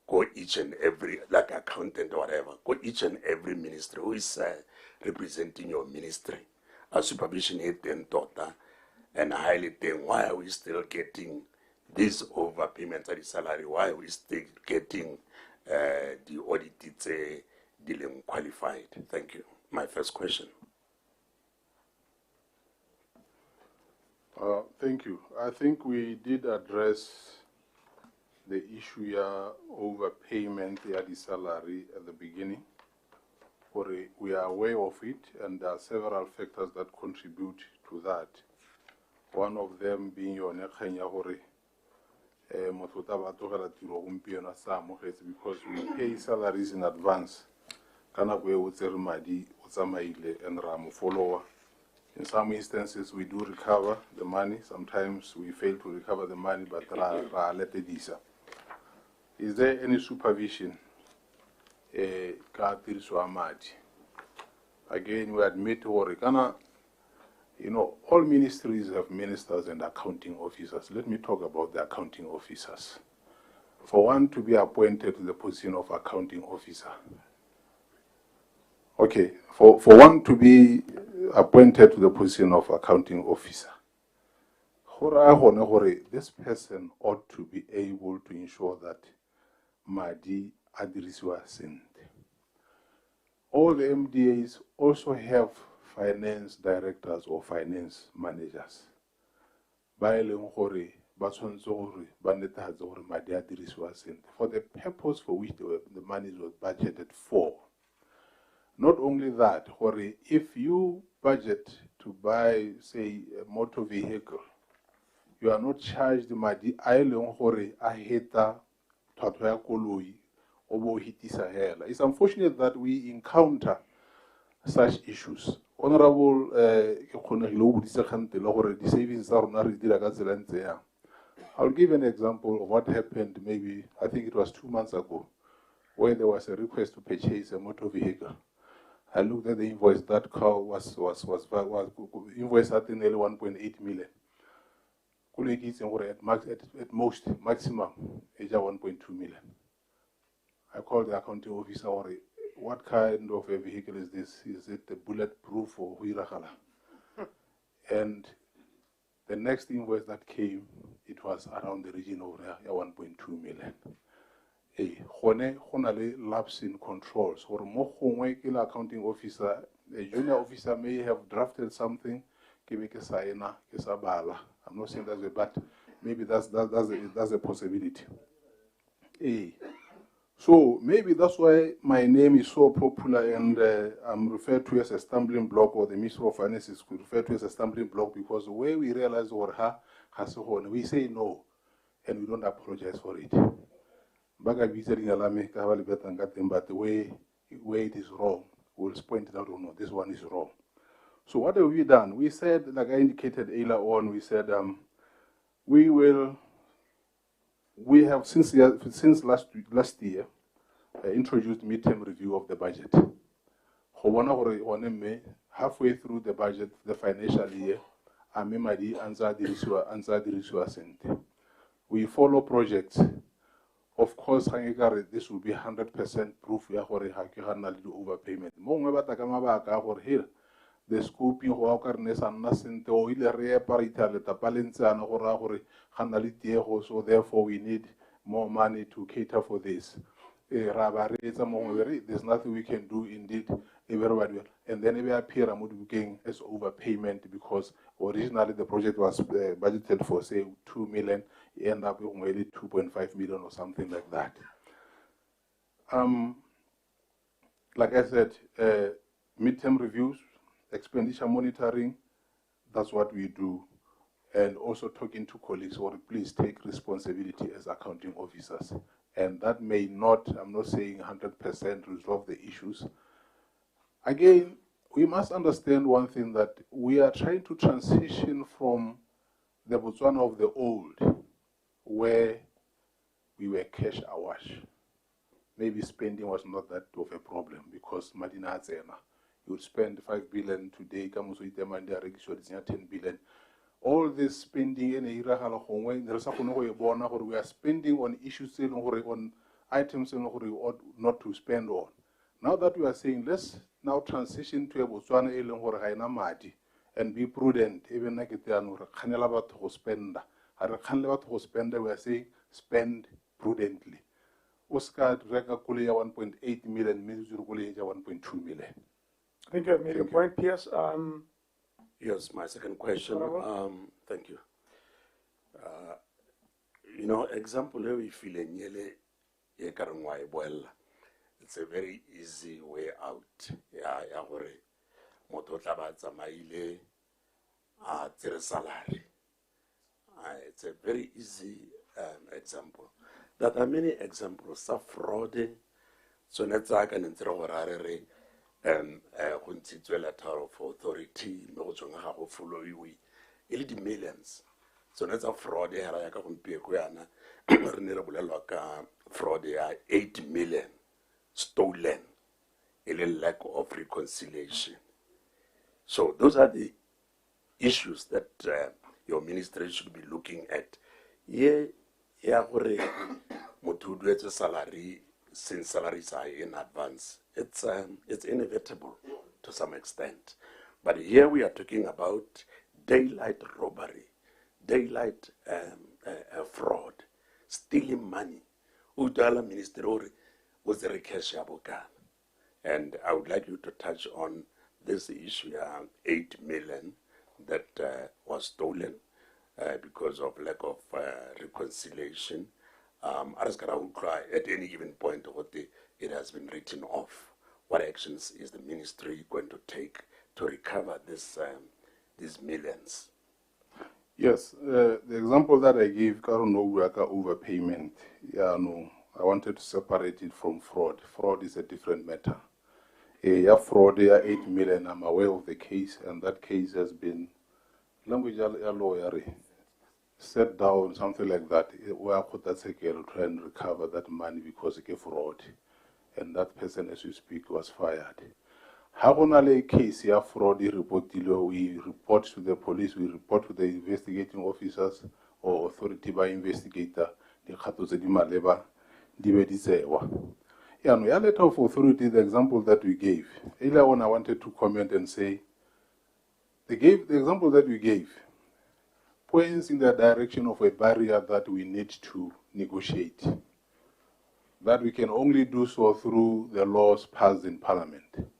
go each and every, like accountant or whatever, go each and every ministry who is representing your ministry. A supervision is then tota and highly then why are we still getting these overpayments of the salary? Why are we still getting the audited dealing qualified? Thank you. My first question. Thank you. I think we did address the issue of overpayment of the salary at the beginning. We are aware of it, and there are several factors that contribute to that. One of them being your because we pay salaries in advance. In some instances, we do recover the money. Sometimes we fail to recover the money, but is there any supervision? Again, we admit, all ministries have ministers and accounting officers. Let me talk about the accounting officers. For one to be appointed to the position of accounting officer, okay, for one to be appointed to the position of accounting officer, this person ought to be able to ensure that madi adiriswa sente. All the MDAs also have finance directors or finance managers. For the purpose for which the money was budgeted for. Not only that, if you budget to buy, say, a motor vehicle, you are not charged madi aheta tatwa koloi. It's unfortunate that we encounter such issues. Honorable, I'll give an example of what happened maybe, I think it was 2 months ago, where there was a request to purchase a motor vehicle. I looked at the invoice. That car was invoice at nearly 1.8 million. At most, maximum, is 1.2 million. I called the accounting officer, what kind of a vehicle is this? Is it a bulletproof or huirakala? And the next invoice that came, it was around the region of 1.2 million. Hone lapse in controls. Or mo gongwe ke le accounting officer, a junior officer may have drafted something, I'm not saying that's way, but maybe that's a possibility. So maybe that's why my name is so popular and I'm referred to as a stumbling block, or the Minister of Finance is referred to as a stumbling block, because the way we realize we say no and we don't apologize for it. But the way it is wrong, we'll point it out, no, this one is wrong. So what have we done? We said, like I indicated earlier on, we said we have since last year introduced midterm review of the budget. Halfway through the budget, the financial year, we follow projects. Of course, this will be 100% proof of overpayment. The scoping ho so therefore we need more money to cater for this. There's nothing we can do indeed. And then we appear as overpayment, because originally the project was budgeted for, say, 2 million, you end up with only 2.5 million or something like that. Like I said, midterm reviews, expenditure monitoring, that's what we do. And also talking to colleagues, or please take responsibility as accounting officers. And that may not, I'm not saying 100% resolve the issues. Again, we must understand one thing, that we are trying to transition from the Botswana of the old, where we were cash awash. Maybe spending was not that of a problem, because Madina Zena, you would spend 5 billion today, 10 billion. All this spending in we are spending on issues, on items we ought not to spend on. Now that we are saying, let's now transition to a Botswana and be prudent, even like we are saying, spend prudently. Oscar Reka Kulia 1.8 million, Mizukulia 1.2 million. I think you have made a point, Piers. Yes, my second question. Thank you. Example we feel it's a very easy way out. Salary. It's a very easy example. There are many examples of fraud. So let's say letter of authority, no follow you. It millions. So that's a fraud. Fraud 8 million stolen. A lack of reconciliation. So those are the issues that your ministry should be looking at. It's a salary, since salaries are in advance. It's inevitable to some extent. But here we are talking about daylight robbery, daylight fraud, stealing money. Udala Ministeri was the and I would like you to touch on this issue, 8 million that was stolen because of lack of reconciliation. At any given point, it has been written off. What actions is the ministry going to take to recover these millions? Yes, the example that I gave, overpayment. I wanted to separate it from fraud. Fraud is a different matter. Fraud, 8 million, I'm aware of the case, and that case has been, language lawyer, set down, something like that, where to try and recover that money because it gave fraud. And that person, as you speak, was fired. Ha go na le case ya fraud e reportilwe, we report to the police, we report to the investigating officers or authority by investigator, dikgato tse di maleba di be di tsewa. Yaanong ya letter of authority, the example that we gave, earlier on I wanted to comment and say, the example that we gave points in the direction of a barrier that we need to negotiate, that we can only do so through the laws passed in Parliament.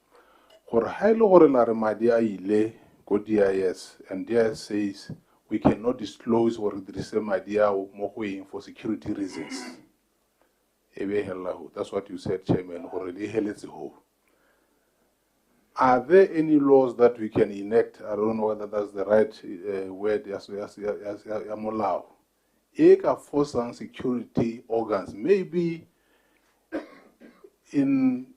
Gore ha ile gore la re madi a ile go DIS, and DIS says we cannot disclose or dirise madi ao mo go eng for security reasons. Ebe hella ho. That's what you said, Chairman. Gore di heletse ho. Are there any laws that we can enact? I don't know whether that's the right word. Ya molao. E ka forcing security organs, maybe in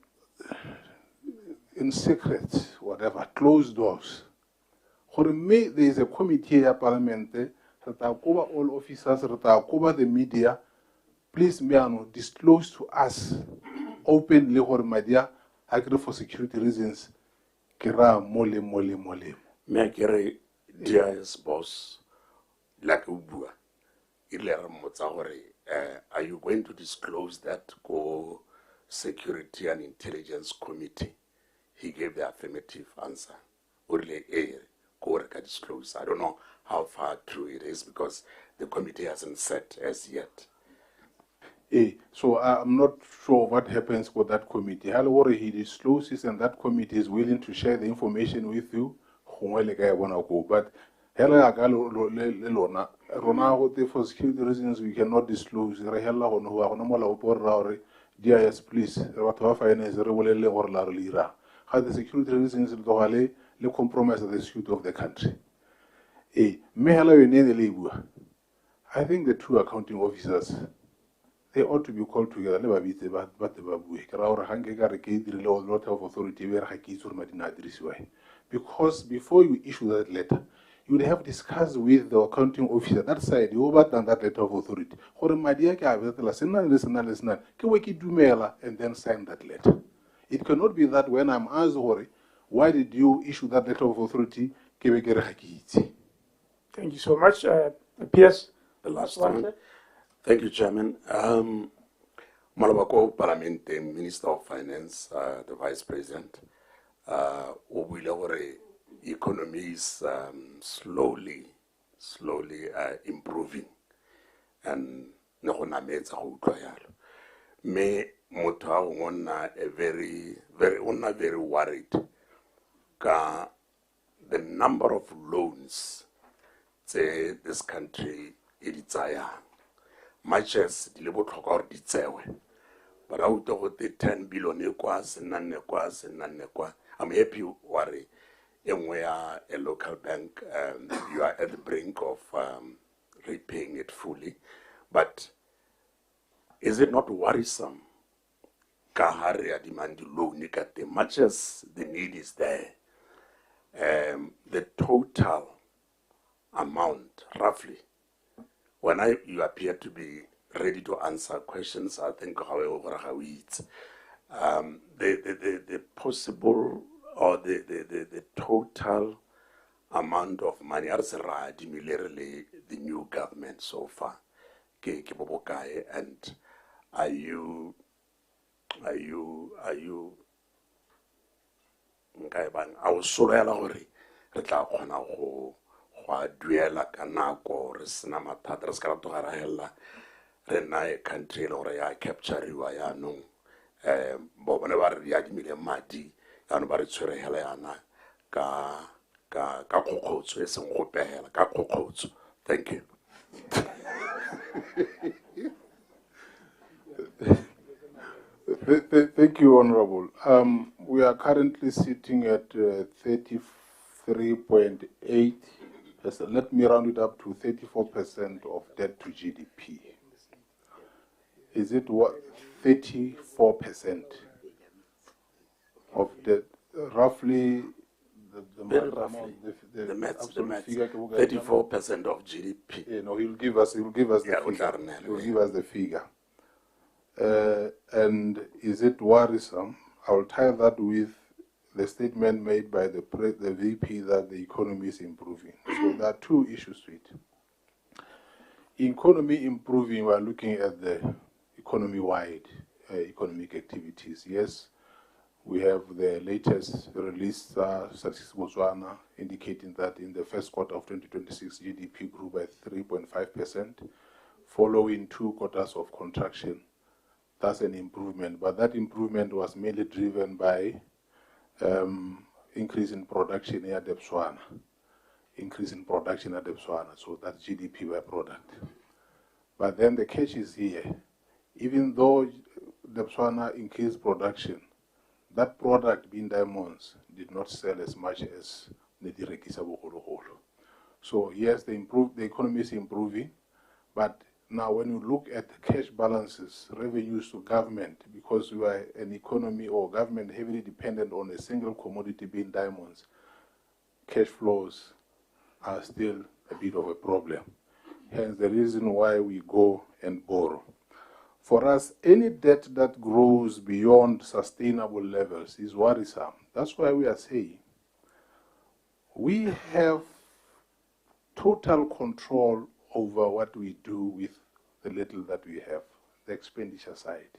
secret, whatever, closed doors. For me, there is a committee at Parliament, cover all officers, cover the media. Please, disclose to us openly or media, agree for security reasons. Kira mole. Me akere DIS boss, like Ubua, are you going to disclose that go Security and Intelligence Committee? He gave the affirmative answer. Disclose. I don't know how far true it is because the committee hasn't set as yet. So I'm not sure what happens with that committee. However, he discloses and that committee is willing to share the information with you. But for security reasons, we cannot disclose. DIS, please. How the security reasons the compromise of the security of the country. I think the two accounting officers, they ought to be called together. Because before you issue that letter, you would have discussed with the accounting officer that side, you overturn that letter of authority. And then sign that letter. It cannot be that when I'm asked, why did you issue that letter of authority? Thank you so much. PS. The last one. Thank you, Chairman. Malabako Parliament, Minister of Finance, the Vice President, economy is slowly improving. And me motho very worried ka the number of loans this country is much as the labor or but out of the 10 billion I'm happy worry and we are a local bank you are at the brink of repaying it fully, but is it not worrisome kahari demand loan much as the need is there, the total amount roughly when you appear to be ready to answer questions, I think how it's the possible or the total amount of money the new government so far. And are you I was so duela kanako re sena mathata re ska togara hella re na e country le ya capture riwa ya no bo bone ba re ya dimile madi ya no ba re tshwere hela yana ka kokotso e seng go pehela ka kokotso. Thank you. Thank you, Honorable. We are currently sitting at 33.8%. Let me round it up to 34% of debt to GDP. Is it what 34% of debt? Roughly, very roughly. The maths. 34% of GDP. No, he'll give us the figure. He'll give us the figure. And is it worrisome? I will tie that with the statement made by the VP that the economy is improving. So there are two issues to it. Economy improving, we are looking at the economy-wide economic activities. Yes, we have the latest released statistics Botswana indicating that in the first quarter of 2026, GDP grew by 3.5%, following 2 quarters of contraction. That's an improvement, but that improvement was mainly driven by increase in production at Botswana. Increase in production at Botswana, so that's GDP by product. But then the catch is here. Even though Botswana increased production, that product, being diamonds, did not sell as much as the Direkisa Bogolo. So yes, the economy is improving, but now when you look at the cash balances, revenues to government, because we are an economy or government heavily dependent on a single commodity being diamonds, cash flows are still a bit of a problem. Hence the reason why we go and borrow. For us, any debt that grows beyond sustainable levels is worrisome. That's why we are saying we have total control over what we do with the little that we have, the expenditure side.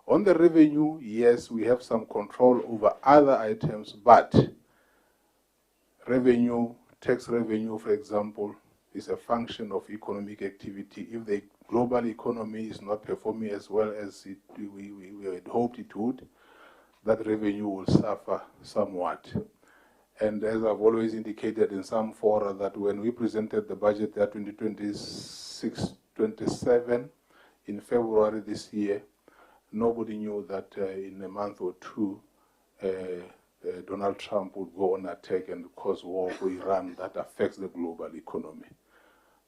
On the revenue, yes, we have some control over other items, but revenue, tax revenue, for example, is a function of economic activity. If the global economy is not performing as well as we had hoped it would, that revenue will suffer somewhat. And as I've always indicated in some fora, that when we presented the budget year 2026-27 in February this year, nobody knew that in a month or two, Donald Trump would go on attack and cause war for Iran that affects the global economy.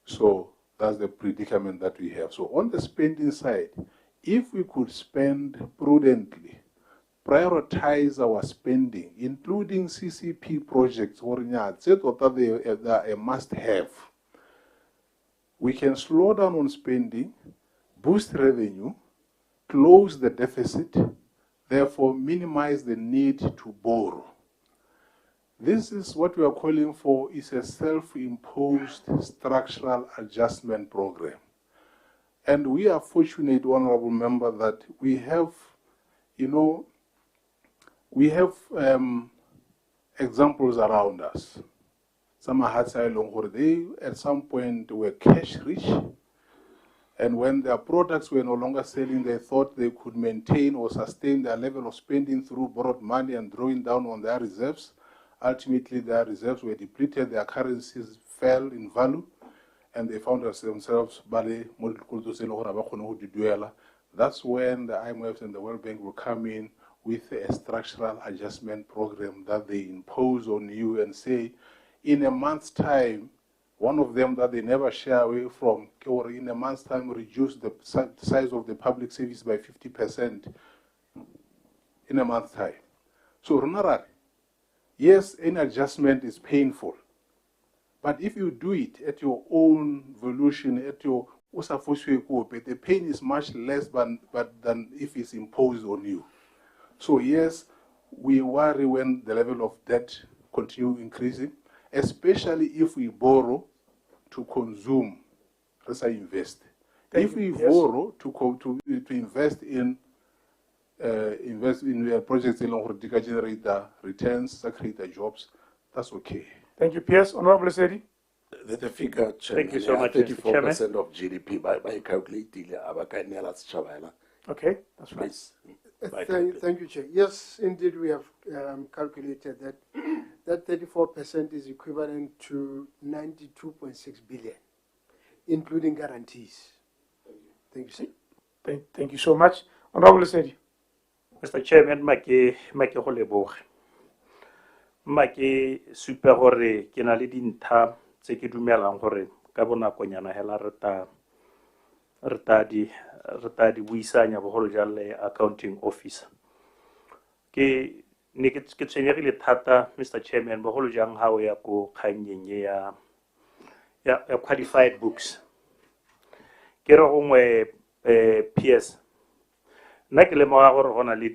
So that's the predicament that we have. So on the spending side, if we could spend prudently, prioritize our spending, including CCP projects, they are a must-have. We can slow down on spending, boost revenue, close the deficit, therefore minimize the need to borrow. This is what we are calling for, is a self-imposed structural adjustment program. And we are fortunate, honorable member, that we have, examples around us. Some they at some point were cash rich, and when their products were no longer selling, they thought they could maintain or sustain their level of spending through borrowed money and drawing down on their reserves. Ultimately, their reserves were depleted, their currencies fell in value, and they found themselves That's when the IMF and the World Bank will come in with a structural adjustment program that they impose on you and say, in a month's time, one of them that they never shy away from, or in a month's time, reduce the size of the public service by 50% in a month's time. So, yes, any adjustment is painful, but if you do it at your own volition, at your the pain is much less than if it's imposed on you. So yes, we worry when the level of debt continue increasing, especially if we borrow to consume, let's say invest. If we borrow to invest in projects that generate returns, that create jobs, that's okay. Thank you, Pierce. Honorable Sedi. The figure, Chairman, thank you so much, Mr. Chairman. 34% of GDP by calculating. Okay, that's right. Thank you, Chair. Yes, indeed, we have calculated that 34% is equivalent to 92.6 billion, including guarantees. Thank you, sir. Thank you so much. Honorable Sedi. Mr. Chairman, Maki super hore ke na le dintha tse ke dumelang hore ka bonakonyana hela re ta di buisanya bogolo jang le accounting officer ke tshwenyegile thata Mr. Chairman bogolo jang ha o ya ko kgannye ya qualified books ke re gongwe PS nna ke lemoga gore gona le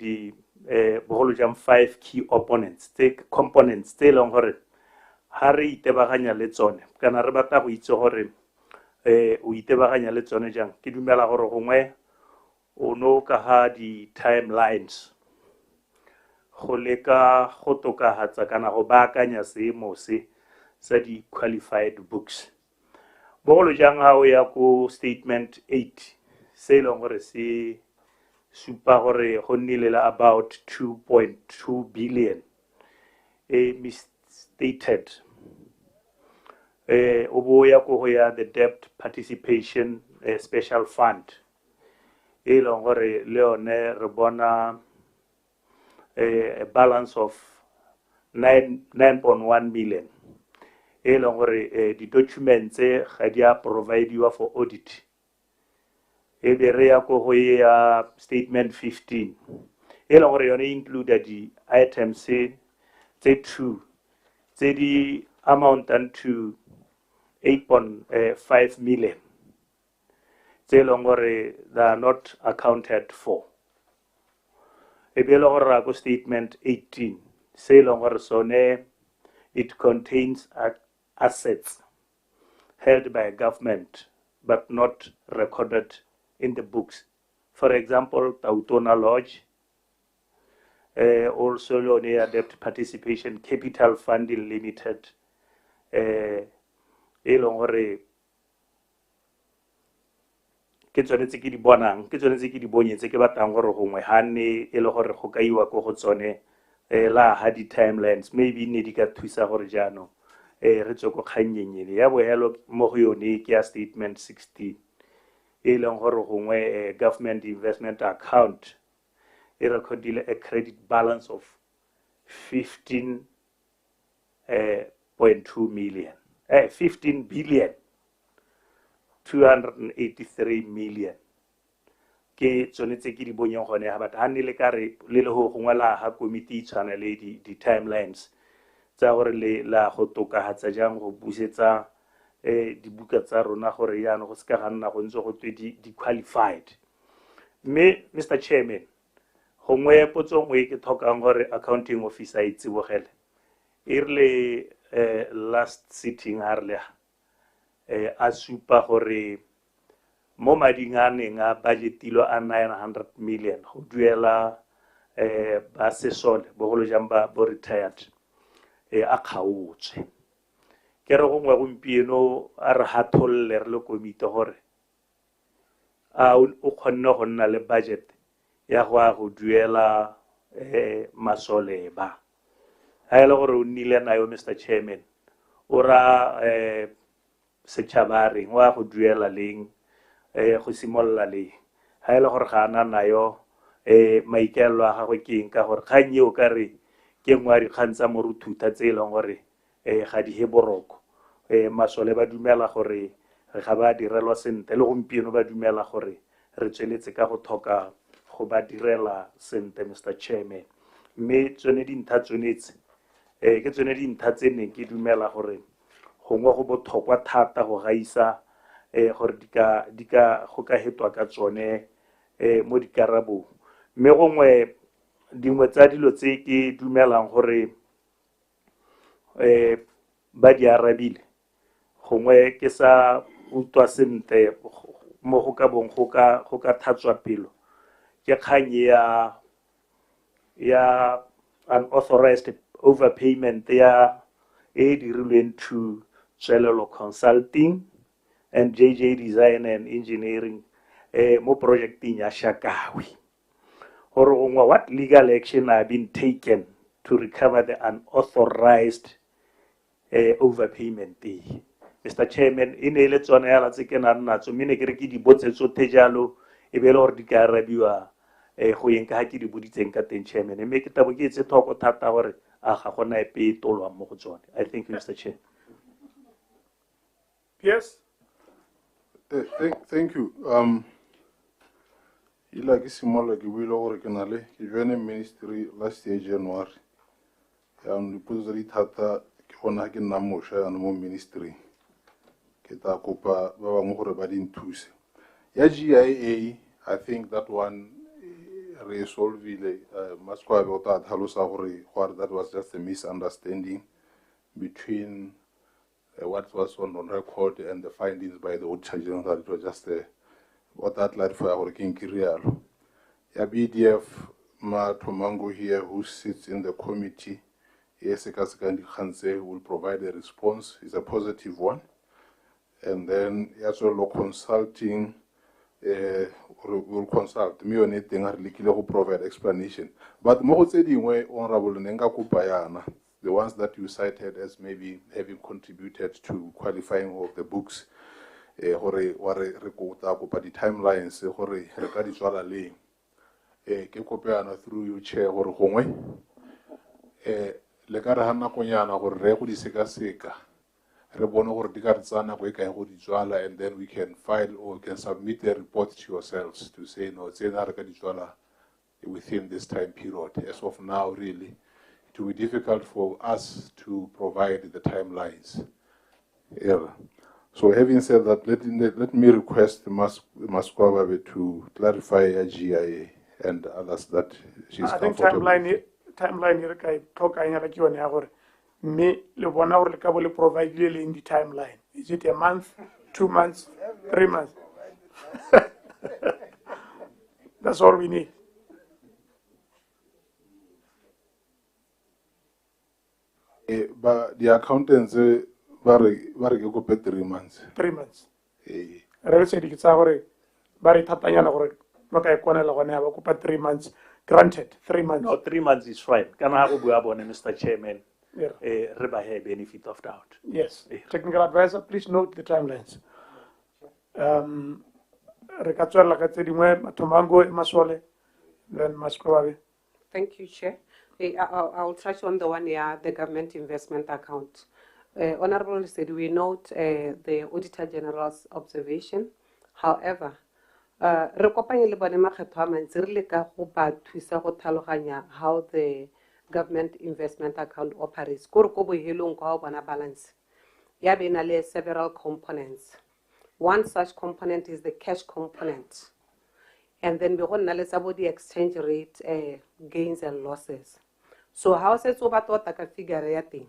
bogolo jang 5 key components tse leng gore ha re itebaganya le tsone kana re batla go itse gore o itebaganya le tsone jang ke dumela gore gongwe o no ka ha di timelines go leka go tokahatsa kana go baakanya seemo se sa di qualified books bogolo jang ha o ya ko statement 8 se leng gore se supa gore go nnile la about 2.2 billion misstated o bo ya ko go ya the debt participation special fund e leng gore le yone re bona a balance of 9.1 million e leng gore di documents ga di a provide for audit e be re ya ko go ya statement 15 e leng gore yone include di items tse 2 tse di amount to 8.5 million tse leng gore they are not accounted for e be le gore ra ko statement 18 se leng gore sone it contains assets held by government but not recorded in the books. For example, Tautona Lodge, also Leonea Debt Participation Capital Funding Limited, elongore ke tsone tse ke di bonang ke tsone tse ke di bonyetse ke batlang gore gongwe ha ne e le gore go kaiwa ko go tsone la ha di timelines maybe ne di ka thusa gore jaano re tswe go kgannyenyele ya bohelo mo go yone ke ya statement 16 e leng gore gongwe government investment account e recordile a credit balance of 15.2 million 15 billion 283 million ke tsone tse ke di bonyeng gone ha batla ne le ka re le go ngwala ha committee tshwana le di timelines tsa gore le la go tokahatsa jang go busetsa dibuka tsa rona gore yana go ska ganna go ntse go twe di qualified me Mr Chairman gongwe potso ngwe ke thokang gore accounting officer itse bogele irle last sitting harle a supa gore mo mading a neng a budgetilo a 900 million go duela ba sesole bogolo jang ba retired a kgaotswe ke re gongwe gompieno a re hatholle re le komite gore a o kgonne go nna le budget ya go duela masole ba ha ele gore o nnile nayo Mr Chairman o ra setšhabare wa go duela leng go simolla le ha ele gore ga ana nayo maikelo a gagwe ke eng ka gore ga nnye o ka re ke ngwari khantsa mo ruthuta tse leng gore ga di heboroko masole ba dumela gore re ga ba direlwa sente le gompieno ba dumela gore re tsweletse ka go thoka go ba direla sente Mr Chairman mme tsone dintha tsonetse ke tsone dintha tse neng ke dumela gore gongwe go bothokwa thata go gaisa gore di ka go ka hetwa ka tsone mo dikarabong mme gongwe dingwe tsa dilo tse ke dumelang gore ba di arabile gongwe ke sa utwa sente mo go ka bong go ka thatswa pelo ke kganye ya unauthorized overpayment ya dirilweng to Tswelelo Consulting and JJ Design and Engineering mo projecting ya Shakawi or what legal action have been taken to recover the unauthorized overpayment. Mr Chairman, in a let's on a second and not so many Greki bots so tejalo, a belor di carabua, a hoynkaki di buditan catin chairman, and make it up against a talk of Tata Ahona pay Tola Mojon. I think Mr Chair. Yes. Thank you. Ila ke simola ke buile gore ke na le ke joine ministry last year January ya nipotsa di thata ke gona ke nna mosha ya mo ministry ke ta kopa ba bangwe gore ba di nthuse ya GIA I think that one re solvile Masquabe o ta tlhalosa gore that was just a misunderstanding between what was on record and the findings by the Auditor General, that it was just what that clarify gore ke eng rialo. Ya BDF Matomango here, who sits in the committee, will provide a response. It's a positive one. And then also consulting will consult me on anything I really provide explanation. But more dingwe honorable Nenga Kupayana, the ones that you cited as maybe having contributed to qualifying of the books, hore the timelines, hore regarding swala le ke kopana through you chair hore gongwe le ka re ha nakonyana gore re go di seka re bone gore di ka re tsana go e kae go di tswala, and then we can file or can submit a report to yourselves to say no tsena re ka di tswala within this time period. As of now, really it will be difficult for us to provide the timelines. Yeah. So having said that, let me request Masquabe to clarify a GIA and others that she's comfortable. I think timeline here kai tlhoka nya ke yone ya gore me le bona gore le ka bo le provide le in the timeline. Is it a month, 2 months, 3 months? That's all we need. But the accountants ba re ke go 3 months. 3 months. Re se di tsa gore ba re thatanyana gore ba ka ikonela gone ba kopa 3 months. Granted, 3 months. No, 3 months is fine. Can I go up on Mr. Chairman? Yeah. Benefit of doubt. Yes. Technical advisor, please note the timelines. Re ka tswela ka tse dingwe Matomango Masole, then Masquabe. Thank you, Chair. I'll touch on the one here, the government investment account. Honorable said we note the Auditor General's observation. However, re kopanye le bone makgetho a mantsi re le ka go ba thusa go tlhaloganya how the government investment account operates. Ko re ko bohelong kwa bona balance ya be na le several components. One such component is the cash component, and then we go na le sabo the exchange rate gains and losses. So how se tso ba tota ka figure ya teng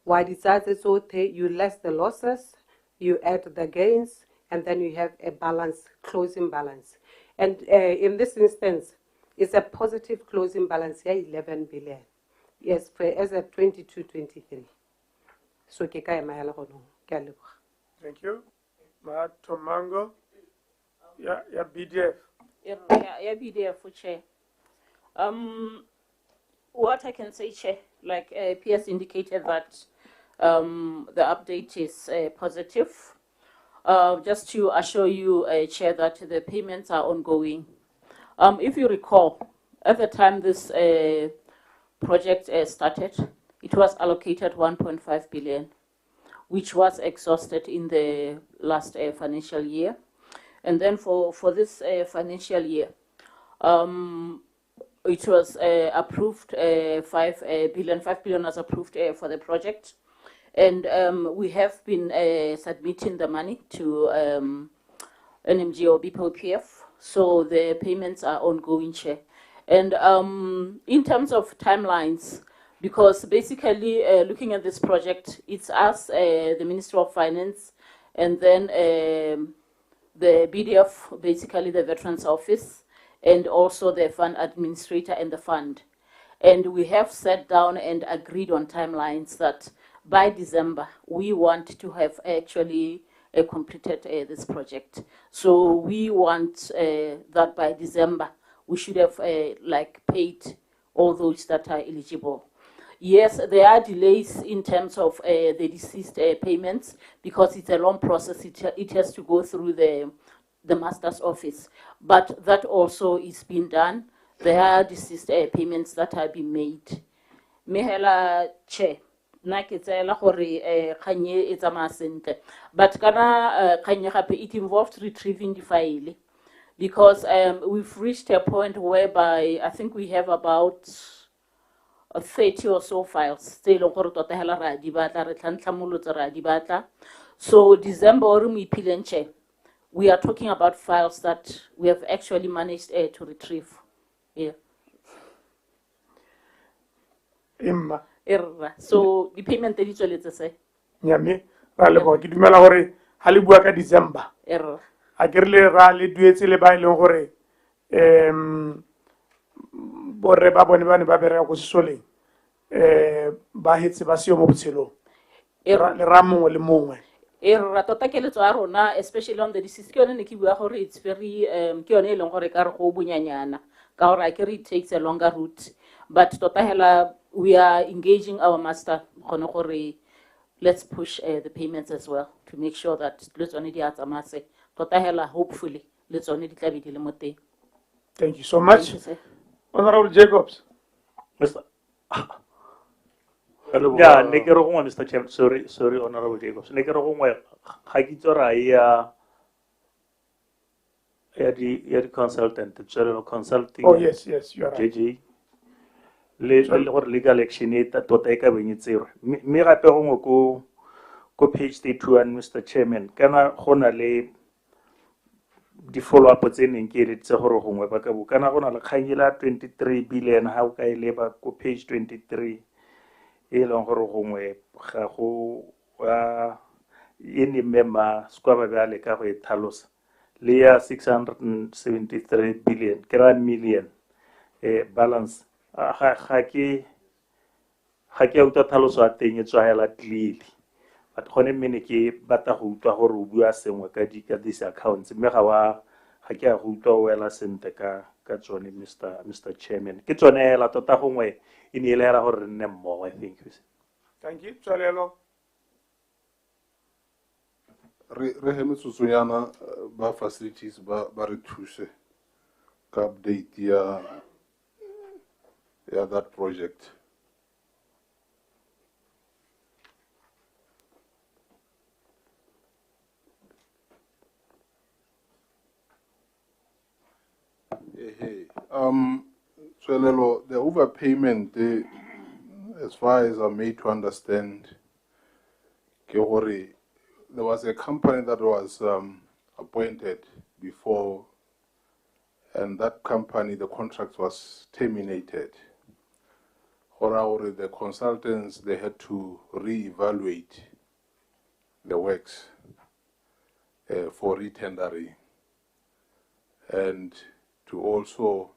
wa di tsatse tsotlhe, you less the losses, you add the gains, and then you have a balance, closing balance. And in this instance, it's a positive closing balance here, 11 billion. Yes, for as a 22-23. So ke ka ema ya le gono. Ke a leboga. Thank you. Matomango. Yeah, BDF. Yeah, BDF for Chair. What I can say, Chair, like PS indicated that the update is positive. Just to assure you, Chair, that the payments are ongoing. If you recall, at the time this project started, it was allocated 1.5 billion, which was exhausted in the last financial year. And then for this financial year, it was approved 5 billion was approved for the project. And we have been submitting the money to NMGO BPOPF, so the payments are ongoing, Chair. And in terms of timelines, because basically looking at this project, it's us, the Ministry of Finance, and then the BDF, basically the Veterans Office, and also the fund administrator and the fund. And we have sat down and agreed on timelines that by December, we want to have actually completed this project. So we want that by December, we should have paid all those that are eligible. Yes, there are delays in terms of the deceased payments because it's a long process. It has to go through the master's office, but that also is being done. There are deceased payments that have been made. Mehela Chair. But it involved retrieving the file because we've reached a point whereby I think we have about 30 or so files. So December, we are talking about files that we have actually managed to retrieve. Yeah. Emma. So the payment di tsweletse se. Nyame ra leboga ke dumela gore ha le bua ka December a ke rile ra le duetse le ba e leng gore borre ba bone ba ne ba bereka go sesoleng ba hetse ba seo mo botshelong le ra mongwe le mongwe ra tota keletso ya rona especially on the disease ke yone ne ke bua gore it's very ke yone e leng gore ka re go bonyanyana ka gore ke re it takes a longer route but tota hela we are engaging our master gone gore let's push the payments as well to make sure that le tsone di a tsamaya tota hela hopefully le tsone di tla be di le mo teng. Thank you so much. Honorable Jacobs. Mr. Yeah, nekero gongwe Mr. Chairman, sorry Honorable Jacobs. Nekero gongwe ga ke tsora ya di consultant, tswelelo consulting. Oh yes, you are right. JJ. Le gore legal action e tota e ka benyetsero. Me gape gongwe ko page 31 Mr. Chairman, kana gona le di follow up tse neng ke re tse gore gongwe ba ka bo kana gona le kganyela 23 billion ha o ka ile ba ko page 23 e leng gore gongwe ga go ene mema skwa ba le ka go e thalosa le ya 673 billion kra million balance ga ke uta thaloso a teng e tswaela clearly but gone mene ke bata go utlwa gore o bua sengwe ka these accounts mme ga ke a go utlwa o wela sente ka tsone Mr. Chairman ke tsone hela tota gongwe e ne ile gore re nne mmogo I think. Thank you tswelelo re he metsotsonyana ba facilities ba re thuse ka update ya that project. Tswelelo, the overpayment, as far as I'm made to understand, there was a company that was appointed before, and that company, the contract was terminated. The consultants, they had to re-evaluate the works for re-tendering and to also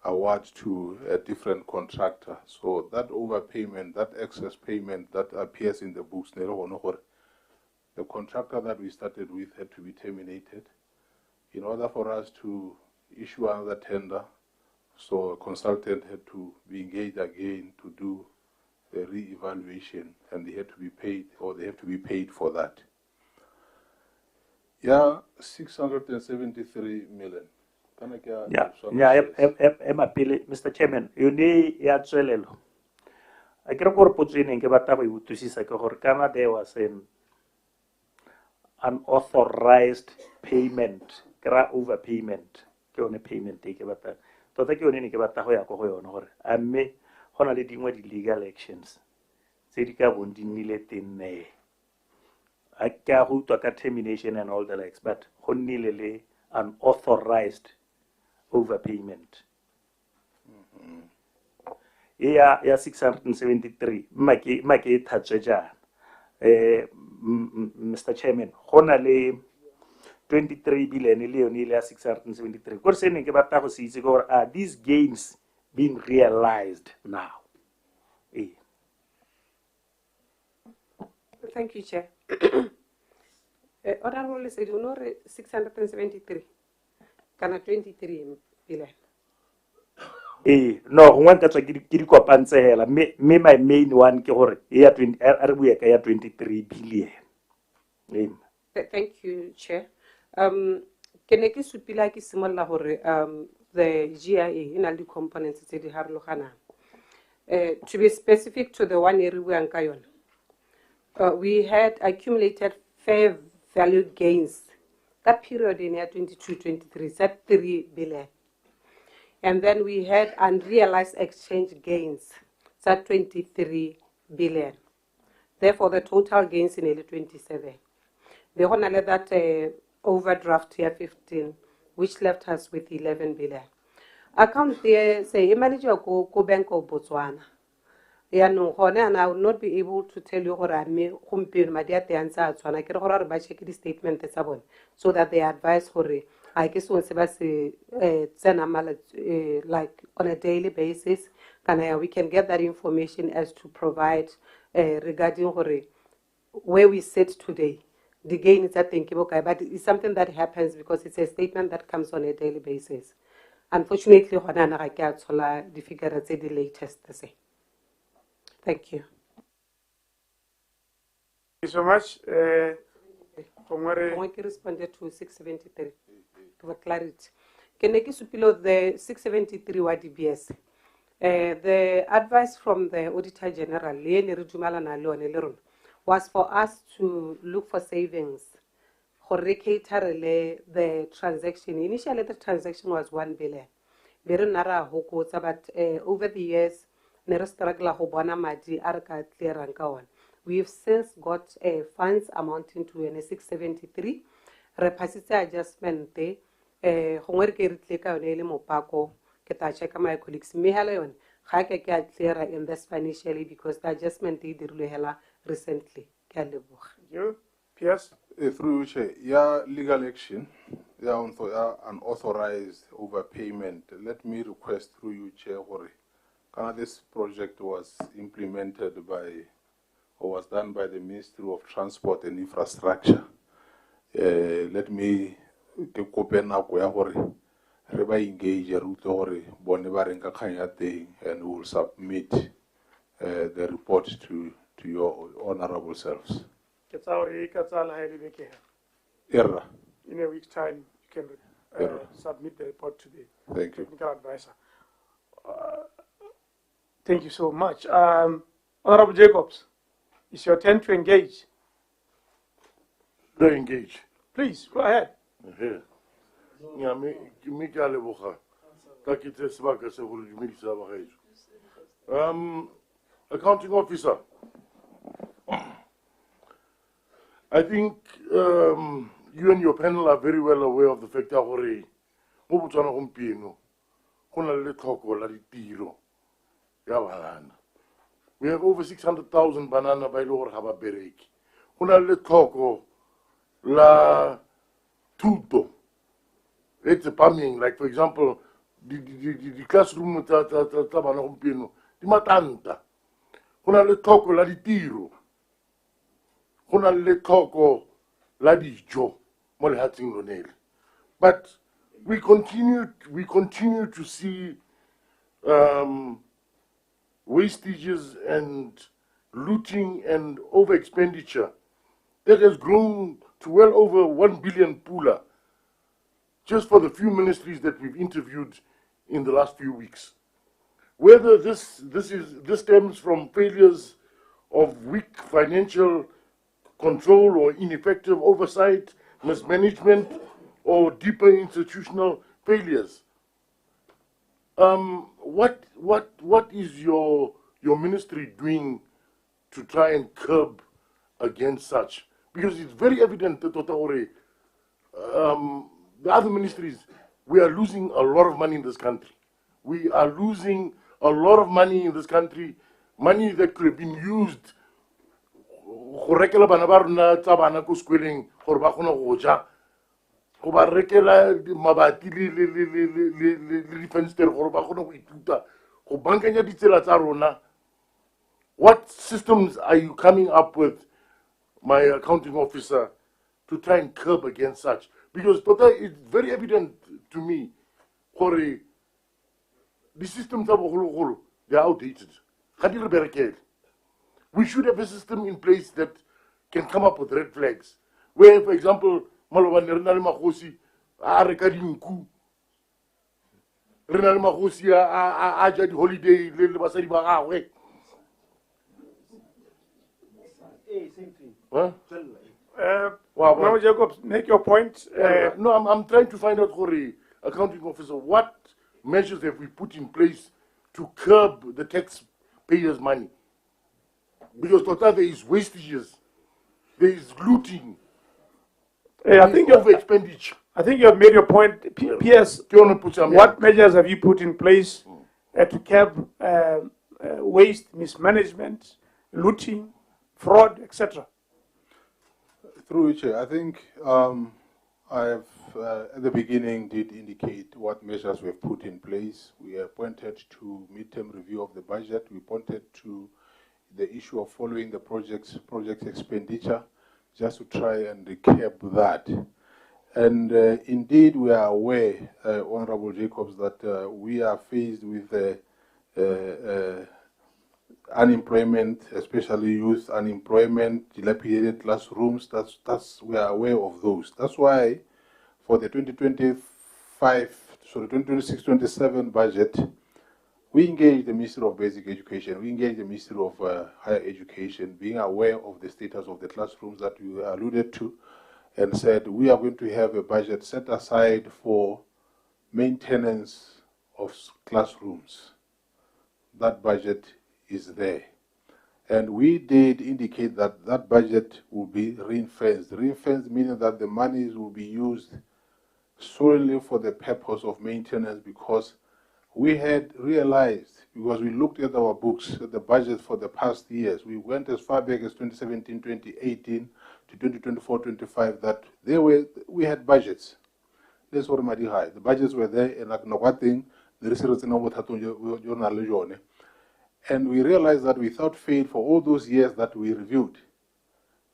award to a different contractor. So that overpayment, that excess payment that appears in the books, the contractor that we started with had to be terminated in order for us to issue another tender. So a consultant had to be engaged again to do the re-evaluation, and they had to be paid, or they have to be paid for that. Yeah, 673 million. Mr. Chairman, yone ya tswelelo a ke re gore potso ene ke batla go e utlwisisa ke gore kana there was an unauthorized payment kra overpayment ke yone payment e ke batla tota ke yone ne ke batla go ya go yone gore a mme gona le dingwe di legal actions tse di ka bong di nnile teng ne a ke a go utlwa ka termination and all the likes but go nnile le unauthorized overpayment. Ya 673 make thatswe jana Mr. Chairman gona le 23 billion le yone ile ya 673 gore se ne ke batla go se itse gore are these gains being realized now? Thank you, Chair. Honorable said, you know, 673 kana 23 billion. No, gongwe ka tswa ke di kopantse hela me my main one ke gore ya 20 re bua ka ya 23 billion. Thank you, Chair. Ke ne ke supila ke simolla gore the GIA ina le components tse di harologanang. To be specific to the one ere buang ka yona, we had accumulated fair value gains that period in year 22-23 set 3 billion. And then we had unrealized exchange gains, set 23 billion. Therefore, the total gains in year 27. They want to let that overdraft year 15, which left us with 11 billion. account there say manager go bank of Botswana. Yeah, no, and I will not be able to tell you what I may compare my dear answer to and I can horror by check the statement so that they advise for I guess once like on a daily basis, we can get that information as to provide regarding where we sit today. The gain is that thinking okay, but it's something that happens because it's a statement that comes on a daily basis. Unfortunately, I can't the figure at the latest. Thank you. Thank you so much. I responded to 673 for clarity. Can I give the 673 YDBS? The advice from the Auditor General was for us to look for savings. The transaction. Initially, the transaction was 1 billion. But over the years, we've since got funds amounting to 673. Repasite adjustment there. Check my colleagues. Clearer in this financially because the adjustment did recently. Thank you. Yes. Through Chair, yeah, legal action, yeah, unauthorized overpayment. Let me request through you, Chair, this project was implemented by or was done by the Ministry of Transport and Infrastructure. Let me take open up where engage a route and we will submit the report to your honorable selves. Error. In a week's time, you can submit the report to the Thank you. technical advisor. Thank you so much. Honorable Jacobs, it's your turn to engage. To engage. Please, go ahead. Accounting officer, I think you and your panel are very well aware of the fact that we have over 600,000 banana by Lord Hababerek. La tuto. It's a farming, like for example, the classroom the matanta. Kuna le toko la di tiro. Kuna le toko la di jo. Mo le hating lonel. But we continue to see wastages and looting and over expenditure that has grown to well over 1 billion pula just for the few ministries that we've interviewed in the last few weeks. Whether this stems from failures of weak financial control or ineffective oversight, mismanagement, or deeper institutional failures. What is your ministry doing to try and curb against such? Because it's very evident that the other ministries, we are losing a lot of money in this country. We are losing a lot of money in this country, money that could have been used go ba rekela mabati le difenstere gore ba kgone go ithuta go bankanya ditsela tsa rona. What systems are you coming up with, my accounting officer, to try and curb against such? Because it's very evident to me gore the systems they are outdated. We should have a system in place that can come up with red flags. Where, for example, Renali Mahosi, Rekadinku, Renali Mahosi, Ajad Holiday, Little Basari Bagawe. Same thing. Huh? Now, Jacobs, make your point. No, I'm trying to find out, Hori, accounting officer, what measures have we put in place to curb the taxpayers' money? Because total there is wastages, there is looting. I think over expenditure. I think you have made your point. PS, what measures have you put in place to curb waste, mismanagement, looting, fraud, etc.? Through which I think I have at the beginning did indicate what measures we have put in place. We have pointed to midterm review of the budget. We pointed to the issue of following the project expenditure, just to try and recap that. And indeed, we are aware, Honorable Jacobs, that we are faced with unemployment, especially youth unemployment, dilapidated classrooms. We are aware of those. That's why for the 2026-27 budget, we engage the Ministry of Basic Education, we engage the Ministry of Higher Education, being aware of the status of the classrooms that you alluded to, and said we are going to have a budget set aside for maintenance of classrooms. That budget is there. And we did indicate that that budget will be ring-fenced. Ring-fenced meaning that the monies will be used solely for the purpose of maintenance, because we had realized, because we looked at our books, at the budget for the past years, we went as far back as 2017, 2018 to 2024-25, that we had budgets. That's what high. The budgets were there, and like no thing, the research and we realized that without fail, for all those years that we reviewed,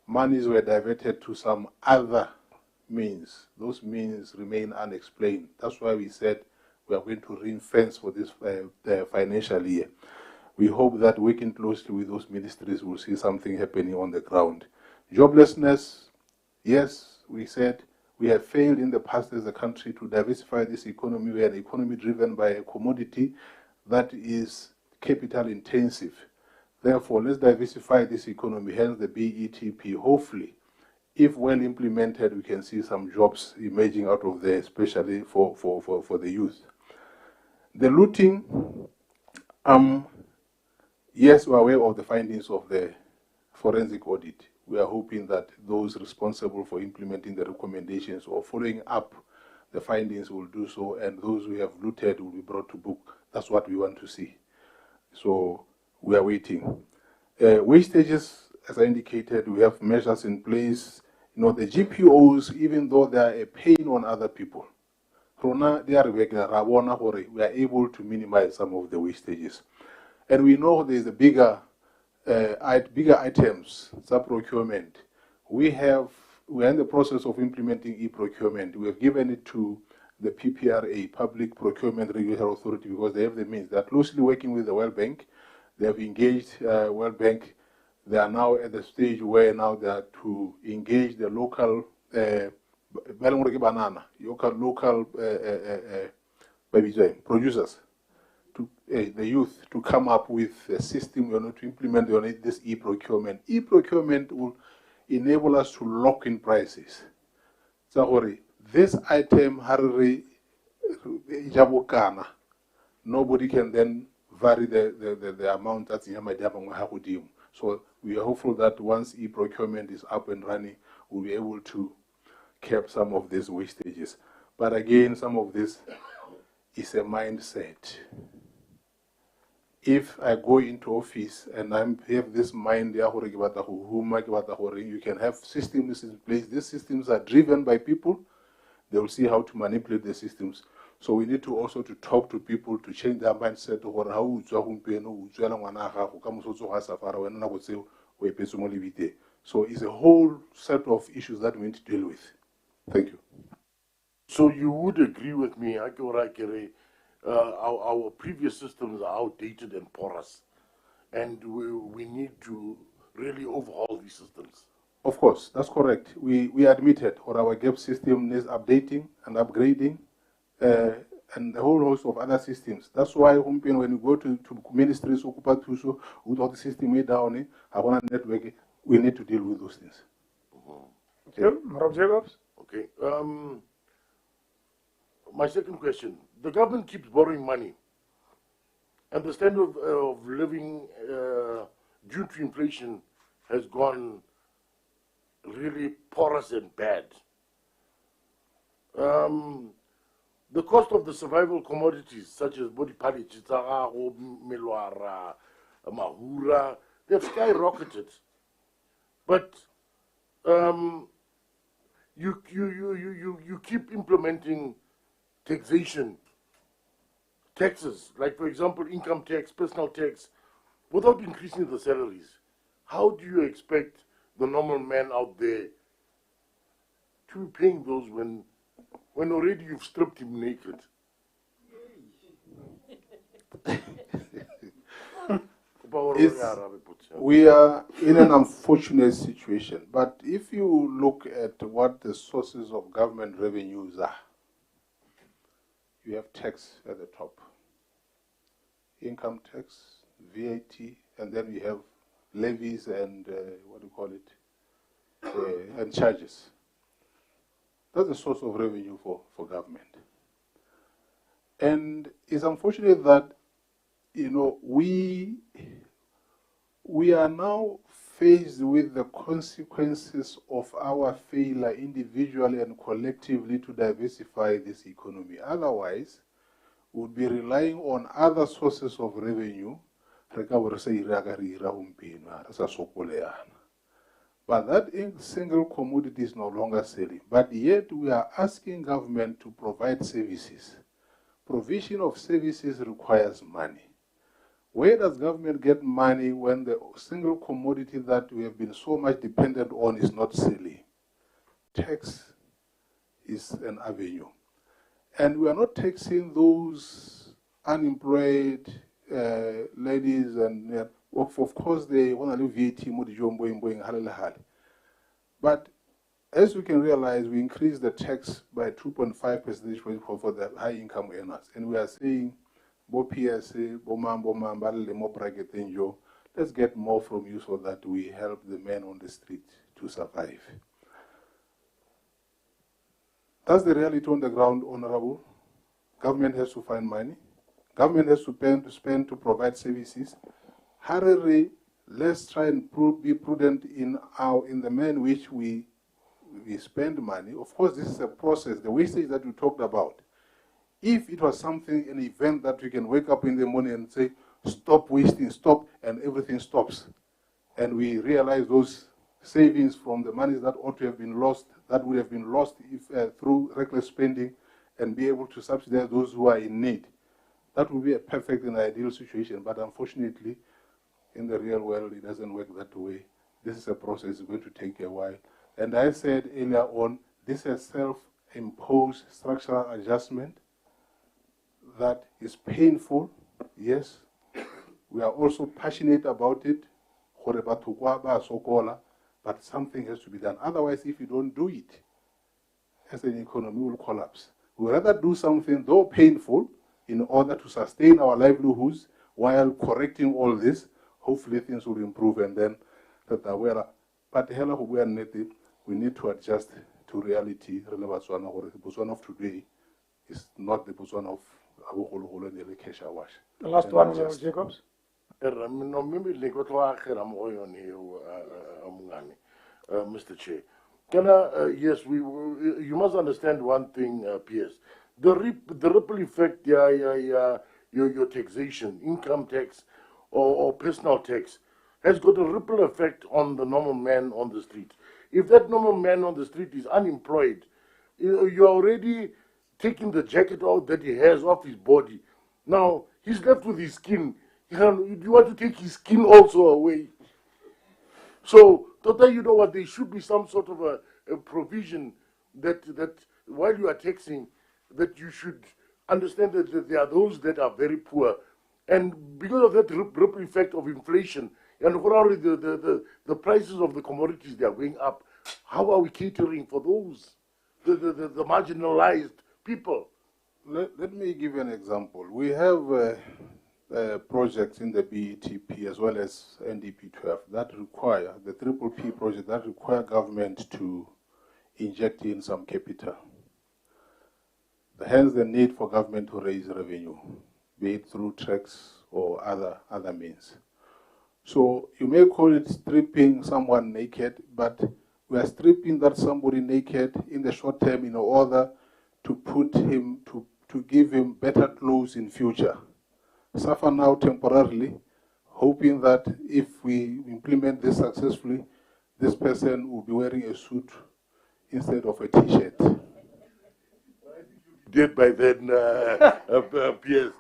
monies were diverted to some other means. Those means remain unexplained. That's why we said we are going to ring-fence for this financial year. We hope that working closely with those ministries will see something happening on the ground. Joblessness, yes, we said we have failed in the past as a country to diversify this economy. We are an economy driven by a commodity that is capital intensive. Therefore, let's diversify this economy, hence the BETP. Hopefully, if well implemented, we can see some jobs emerging out of there, especially for the youth. The looting, yes, we're aware of the findings of the forensic audit. We are hoping that those responsible for implementing the recommendations or following up the findings will do so, and those who have looted will be brought to book. That's what we want to see. So we are waiting. Wastages, as I indicated, we have measures in place. You know, the GPOs, even though they are a pain on other people, we are able to minimize some of the wastages. And we know there is a bigger items, sub-procurement. We are in the process of implementing e-procurement. We have given it to the PPRA, Public Procurement Regulatory Authority, because they have the means. They are closely working with the World Bank. They have engaged World Bank. They are now at the stage where now they are to engage the local producers, the youth, to come up with a system to implement this e-procurement. E-procurement will enable us to lock in prices. So, this item, nobody can then vary the amount that's in my. So we are hopeful that once e-procurement is up and running, we'll be able to cap some of these wastages. But again, some of this is a mindset. If I go into office and I have this mind, you can have systems in place. These systems are driven by people. They will see how to manipulate the systems. So we need to also to talk to people to change their mindset. So it's a whole set of issues that we need to deal with. Thank you. So you would agree with me, our previous systems are outdated and porous, and we need to really overhaul these systems. Of course, that's correct. We admitted our GAP system needs updating and upgrading, and a whole host of other systems. That's why when you go to ministries, with all the system down, network, we need to deal with those things. Okay, Madam Jacobs. Okay. My second question: the government keeps borrowing money, and the standard of living due to inflation has gone really porous and bad. the cost of the survival commodities, such as body pallets, melwara, mahura, they've skyrocketed. But you keep implementing taxation, taxes, like for example, income tax, personal tax, without increasing the salaries. How do you expect the normal man out there to be paying those when already you've stripped him naked? We are in an unfortunate situation, but if you look at what the sources of government revenues are, you have tax at the top, income tax, VAT, and then we have levies and and charges. That's the source of revenue for government. And it's unfortunate that, you know, we are now faced with the consequences of our failure individually and collectively to diversify this economy. Otherwise, we would be relying on other sources of revenue. But that single commodity is no longer selling. But yet we are asking government to provide services. Provision of services requires money. Where does government get money when the single commodity that we have been so much dependent on is not selling? Tax is an avenue. And we are not taxing those unemployed ladies and of course they want to live VAT. But as we can realize, we increased the tax by 2.5 percentage points for the high income earners. And we are saying, let's get more from you so that we help the men on the street to survive. That's the reality on the ground, Honorable. Government has to find money. Government has to spend to provide services. Harari, let's try and be prudent in the manner in which we spend money. Of course, this is a process, the wastage that we talked about. If it was something, an event that we can wake up in the morning and say, stop wasting, stop, and everything stops. And we realize those savings from the monies that ought to have been lost, that would have been lost if, through reckless spending, and be able to subsidize those who are in need. That would be a perfect and ideal situation, but unfortunately, in the real world, it doesn't work that way. This is a process, it's going to take a while. And I said earlier on, this is self-imposed structural adjustment that is painful, yes. We are also passionate about it, but something has to be done. Otherwise, if you don't do it, as an economy will collapse. We would rather do something, though painful, in order to sustain our livelihoods while correcting all this. Hopefully things will improve and then but we need to adjust to reality. The Botswana of today is not the Botswana of the last one, Jacobs. Mr. Chair. Yes, you must understand one thing, PS. The ripple effect, your taxation, income tax or personal tax, has got a ripple effect on the normal man on the street. If that normal man on the street is unemployed, you're already taking the jacket out that he has off his body. Now, he's left with his skin. You want to take his skin also away. So, Tota, you know what, there should be some sort of a provision that while you are taxing, that you should understand that there are those that are very poor. And because of that ripple effect of inflation, and the prices of the commodities, they are going up, how are we catering for those, the marginalized people? Let me give you an example. We have projects in the BETP as well as NDP12 that require, the Triple P project, that require government to inject in some capital. Hence the need for government to raise revenue, be it through tax or other means. So you may call it stripping someone naked, but we are stripping that somebody naked in the short term in order to put him, to give him better clothes in future. Suffer now temporarily, hoping that if we implement this successfully, this person will be wearing a suit instead of a t-shirt. Did by then, PS.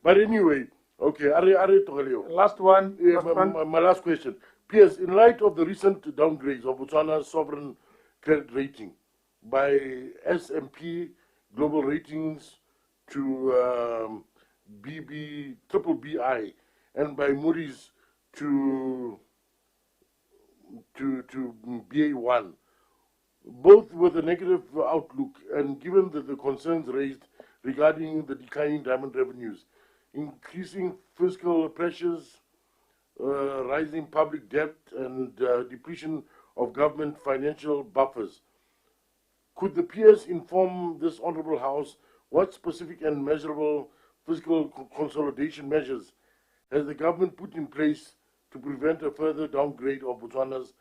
But anyway, okay, last one. Yeah, my last question. PS, in light of the recent downgrades of Botswana's sovereign credit rating by S&P Global Ratings to triple BI, and by Moody's to BA1, both with a negative outlook, and given the concerns raised regarding the declining diamond revenues, increasing fiscal pressures, rising public debt, and depletion of government financial buffers, could the PS inform this Honourable House what specific and measurable fiscal consolidation measures has the government put in place to prevent a further downgrade of Botswana's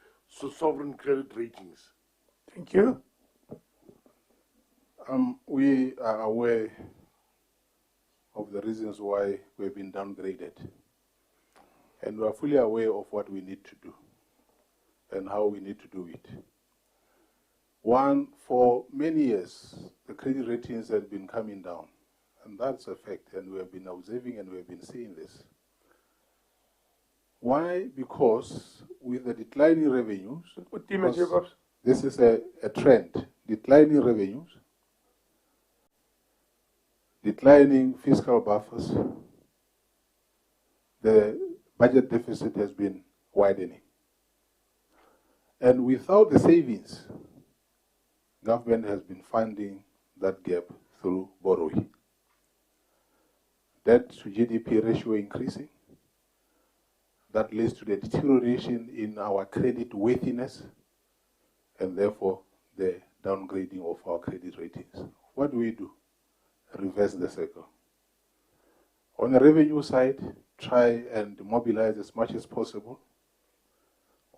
sovereign credit ratings? Thank you. We are aware of the reasons why we've been downgraded. And we are fully aware of what we need to do and how we need to do it. One, for many years, the credit ratings have been coming down. And that's a fact, and we have been observing and we have been seeing this. Why? Because with the declining revenues, this is a trend, declining revenues, declining fiscal buffers, the budget deficit has been widening. And without the savings, government has been funding that gap through borrowing. Debt to GDP ratio increasing. That leads to the deterioration in our credit worthiness and therefore the downgrading of our credit ratings. What do? Reverse the circle. On the revenue side, try and mobilize as much as possible.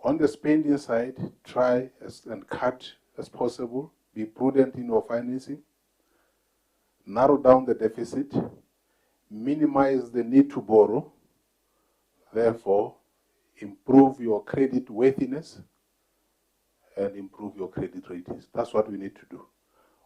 On the spending side, try and cut as possible. Be prudent in your financing. Narrow down the deficit. Minimize the need to borrow. Therefore, improve your credit worthiness and improve your credit ratings. That's what we need to do.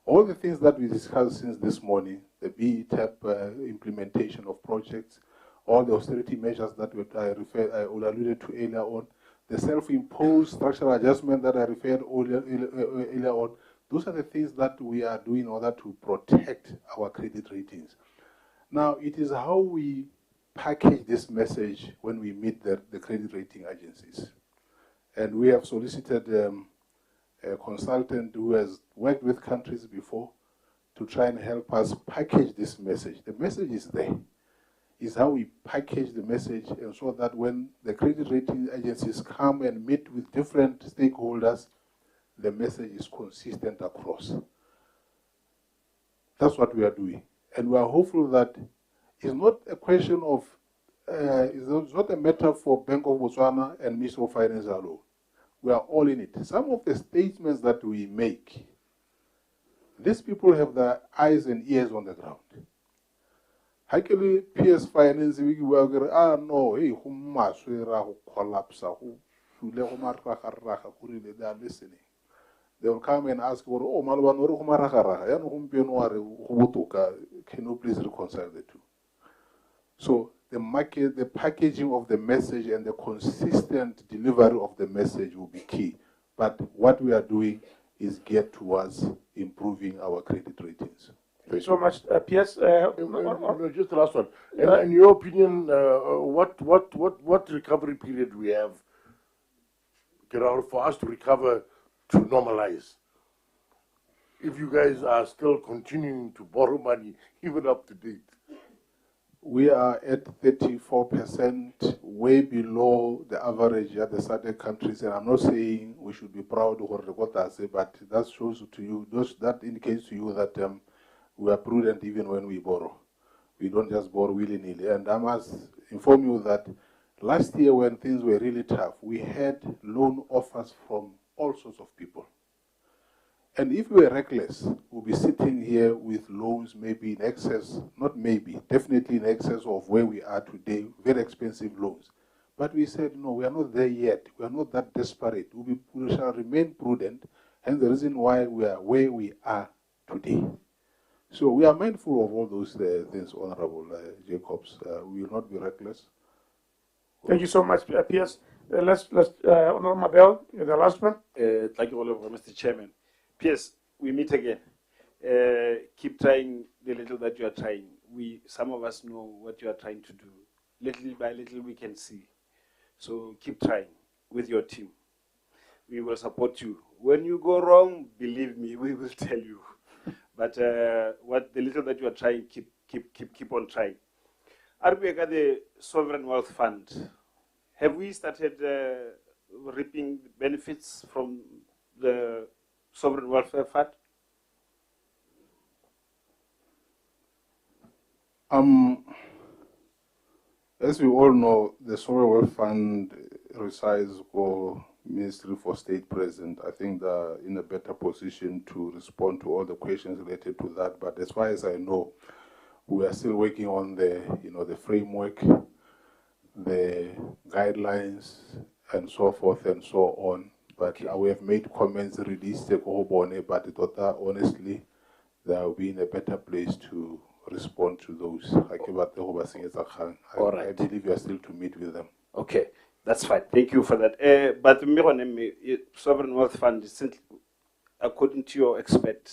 All the things that we discussed since this morning, the BETAP implementation of projects, all the austerity measures that I alluded to earlier on, the self-imposed structural adjustment that I referred earlier on, those are the things that we are doing in order to protect our credit ratings. Now, it is how we package this message when we meet the credit rating agencies. And we have solicited a consultant who has worked with countries before to try and help us package this message. The message is there. It's how we package the message and so that when the credit rating agencies come and meet with different stakeholders, the message is consistent across. That's what we are doing. And we are hopeful that it's not a question of, it's not a matter for Bank of Botswana and Ministry of Finance alone. We are all in it. Some of the statements that we make, these people have their eyes and ears on the ground. Actually, PS Finance, we no, hey, collapse, they are listening. They will come and ask, oh, can you please reconcile the two? So the packaging of the message and the consistent delivery of the message will be key. But what we are doing is geared towards improving our credit ratings. Thank you so much. PS? Just the last one. In your opinion, what recovery period we have for us to recover to normalize? If you guys are still continuing to borrow money, even up to date. We are at 34%, way below the average at the SADC countries. And I'm not saying we should be proud of what I say, but that shows to you, that indicates to you that we are prudent even when we borrow. We don't just borrow willy-nilly. And I must inform you that last year when things were really tough, we had loan offers from all sorts of people. And if we were reckless, we'll be sitting here with loans maybe in excess, not maybe, definitely in excess of where we are today, very expensive loans. But we said, no, we are not there yet. We are not that desperate. We shall remain prudent, and the reason why we are where we are today. So we are mindful of all those things, Honorable Jacobs. We will not be reckless. Thank you so much, Piers. Let's Honorable Mabel, the last one. Thank you, Mr. Chairman. Piers, we meet again. Keep trying the little that you are trying. Some of us know what you are trying to do. Little by little, we can see. So keep trying with your team. We will support you. When you go wrong, believe me, we will tell you. But what the little that you are trying, keep on trying. Arguega, the Sovereign Wealth Fund, have we started reaping benefits from the Sovereign Welfare Fund? As we all know, the Sovereign Wealth Fund resides for Ministry for State Present. I think they're in a better position to respond to all the questions related to that. But as far as I know, we are still working on the framework, the guidelines, and so forth and so on. But we have made comments released, but honestly, they will be in a better place to respond to those. All right. I believe you are still to meet with them. Okay, that's fine. Thank you for that. But Sovereign Wealth Fund, according to your expert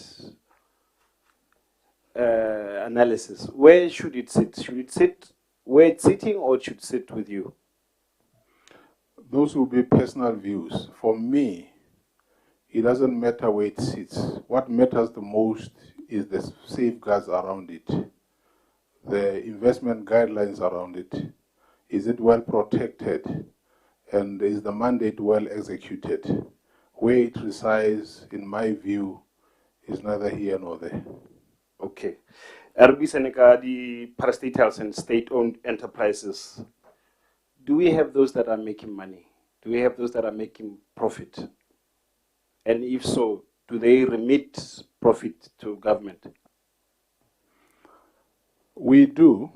analysis, where should it sit? Should it sit where it's sitting, or it should sit with you? Those will be personal views. For me, it doesn't matter where it sits. What matters the most is the safeguards around it, the investment guidelines around it. Is it well protected? And is the mandate well executed? Where it resides, in my view, is neither here nor there. Okay. RB Seneca, the parastatals and state-owned enterprises, do we have those that are making money? Do we have those that are making profit? And if so, do they remit profit to government? We do.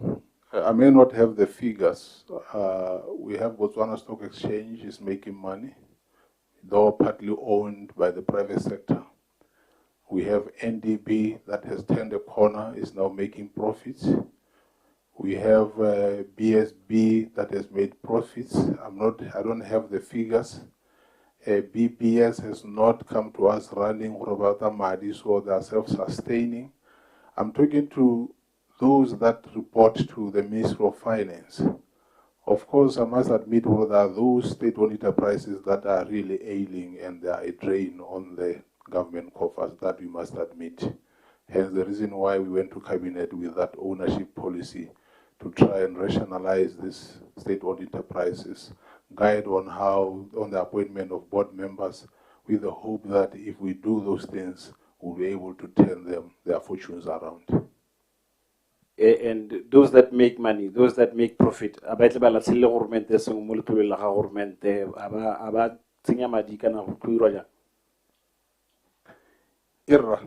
I may not have the figures. We have Botswana Stock Exchange is making money, though partly owned by the private sector. We have NDB that has turned a corner, is now making profits. We have BSB that has made profits. I don't have the figures. BBS has not come to us running Robata Madi, so they are self-sustaining. I'm talking to those that report to the Ministry of Finance. Of course, I must admit there are those state-owned enterprises that are really ailing and they are a drain on the government coffers, that we must admit. Hence the reason why we went to Cabinet with that ownership policy to try and rationalize these state-owned enterprises, guide on the appointment of board members, with the hope that if we do those things, we'll be able to turn their fortunes around. And those that make money, those that make profit, Irra,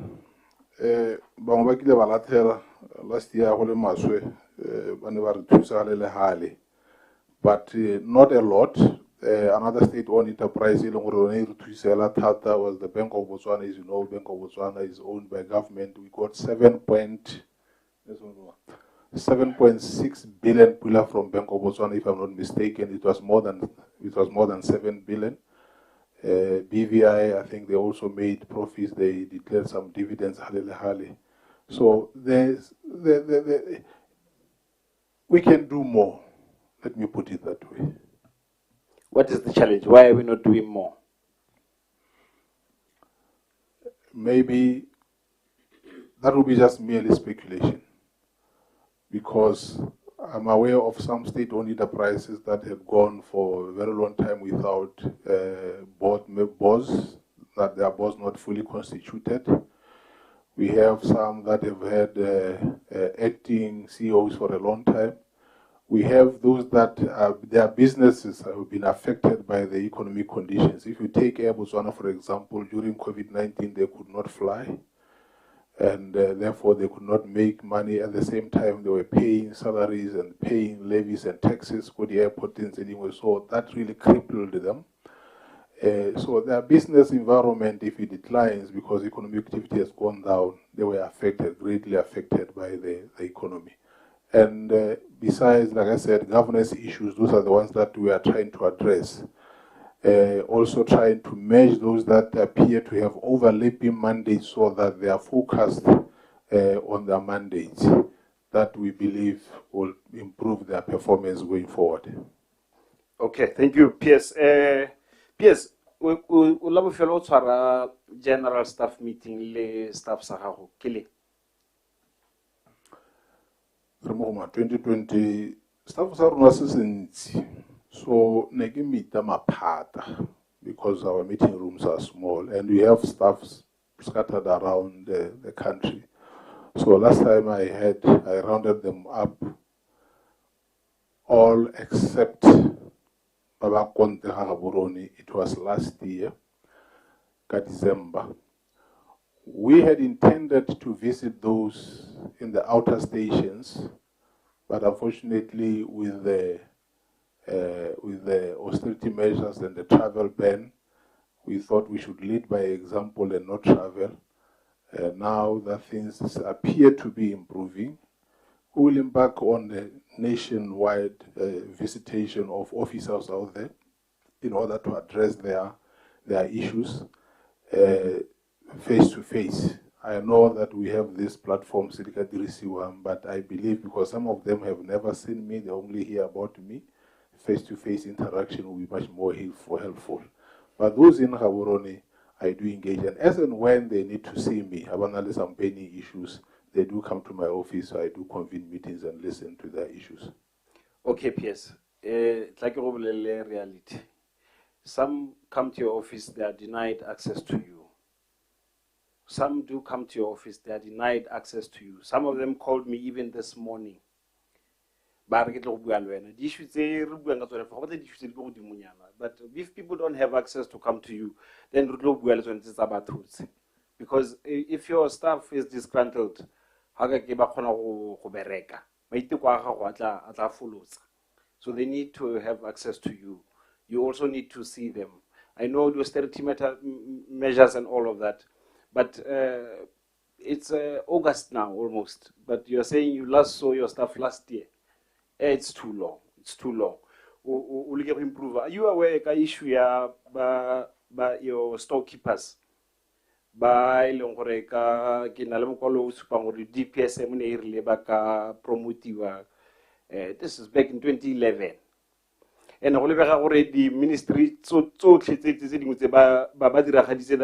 bangwe ba kile ba latlhela last year go le maswe ba ne ba re thusa le hale, but not a lot. Another state-owned enterprise was the Bank of Botswana. As you know, Bank of Botswana is owned by government. We got 7.6 billion pula from Bank of Botswana, if I'm not mistaken. It was more than 7 billion. BVI, I think they also made profits. They declared some dividends. So we can do more. Let me put it that way. What is the challenge? Why are we not doing more? Maybe that will be just merely speculation, because I'm aware of some state-owned enterprises that have gone for a very long time without boards, that their boards not fully constituted. We have some that have had acting CEOs for a long time. We have those that their businesses have been affected by the economic conditions. If you take Air Botswana, for example, during COVID-19, they could not fly, and therefore they could not make money. At the same time, they were paying salaries and paying levies and taxes for the airport anyway, so that really crippled them. So their business environment, if it declines because economic activity has gone down, they were affected, greatly affected by the economy. And besides, like I said, governance issues, those are the ones that we are trying to address. Also trying to merge those that appear to have overlapping mandates so that they are focused on their mandates that we believe will improve their performance going forward. Okay, thank you, PS. PS, we love fellow to general staff meeting, le staff sahaho, kile. 2020 staff sa rona se sentsi, so ne ke meeta maphata because our meeting rooms are small and we have staffs scattered around the country. So last time I rounded them up, all except Baba Konte Hagaboroni. It was last year, December. We had intended to visit those in the outer stations, but unfortunately with the austerity measures and the travel ban, we thought we should lead by example and not travel. Now that things appear to be improving, we will embark on the nationwide visitation of officers out there in order to address their issues face to face. I know that we have this platform, Silika Dirisiwam, but I believe because some of them have never seen me, they only hear about me, face-to-face interaction will be much more helpful. But those in Gaborone, I do engage, and as and when they need to see me, have some penny issues, they do come to my office, so I do convene meetings and listen to their issues. Okay, PS. It's like a reality. Some come to your office, they are denied access to you. Some do come to your office, they are denied access to you. Some of them called me even this morning. But if people don't have access to come to you, then because if your staff is disgruntled, so they need to have access to you. You also need to see them. I know the austerity measures and all of that, but it's August now almost. But you're saying you last saw your staff last year. It's too long. It's too long. We can improve. Are you aware of the issue by your storekeepers? By DPS promotive. This is back in 2011. And already ministry so that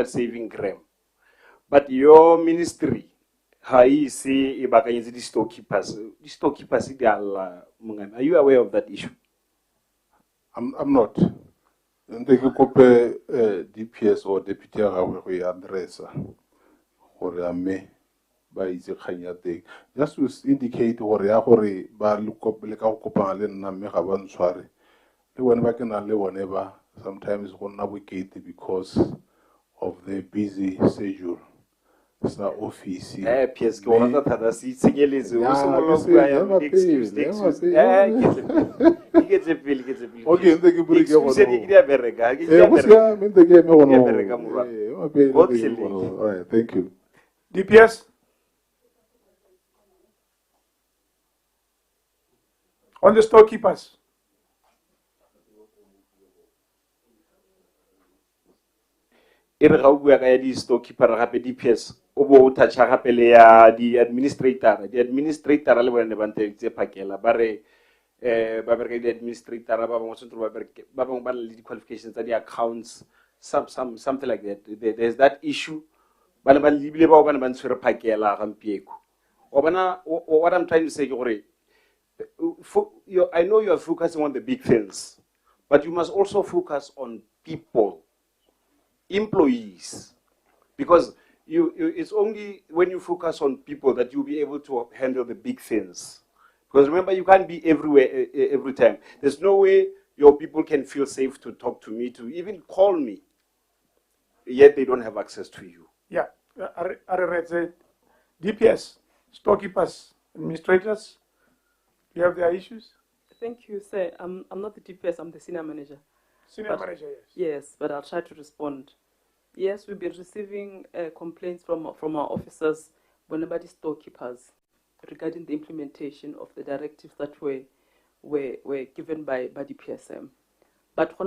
saving gram. But your ministry, how you see the storekeepers? The storekeepers, are you aware of that issue? I'm not. And they could compare DPS or deputy address or me by the just to indicate or Yahore by look up like our copal and Namahavan Swari. They went back and whenever sometimes one navigate because of the busy schedule. Sa office. PS ko tada si singeleze o solo bua excuse. Okay, ntse ke buri ke go. Excuse ke dia bereka. Ntse ke me go no. All right, thank you. DPS. On the storekeepers. Di storekeeper gape DPS o bo o toucha gape le ya di administrator le bone ba ntse phakela ba re ba bereka di administrator ba bangwe tsentro ba bereka ba bangwe ba le di qualifications tsa di accounts something like that. There's that issue ba le ba libile ba bana ba ntshwere phakela gampieko o bana what I'm trying to say ke gore I know you are focusing on the big things, but you must also focus on people, employees, because it's only when you focus on people that you'll be able to handle the big things. Because remember, you can't be everywhere every time. There's no way your people can feel safe to talk to me, to even call me, yet they don't have access to you. Yeah, DPS, storekeepers, administrators, you have their issues? Thank you, sir. I'm not the DPS, I'm the senior manager. Senior manager, yes. Yes, but I'll try to respond. Yes, we've been receiving complaints from our officers whenever the storekeepers regarding the implementation of the directives that were given by the PSM. But we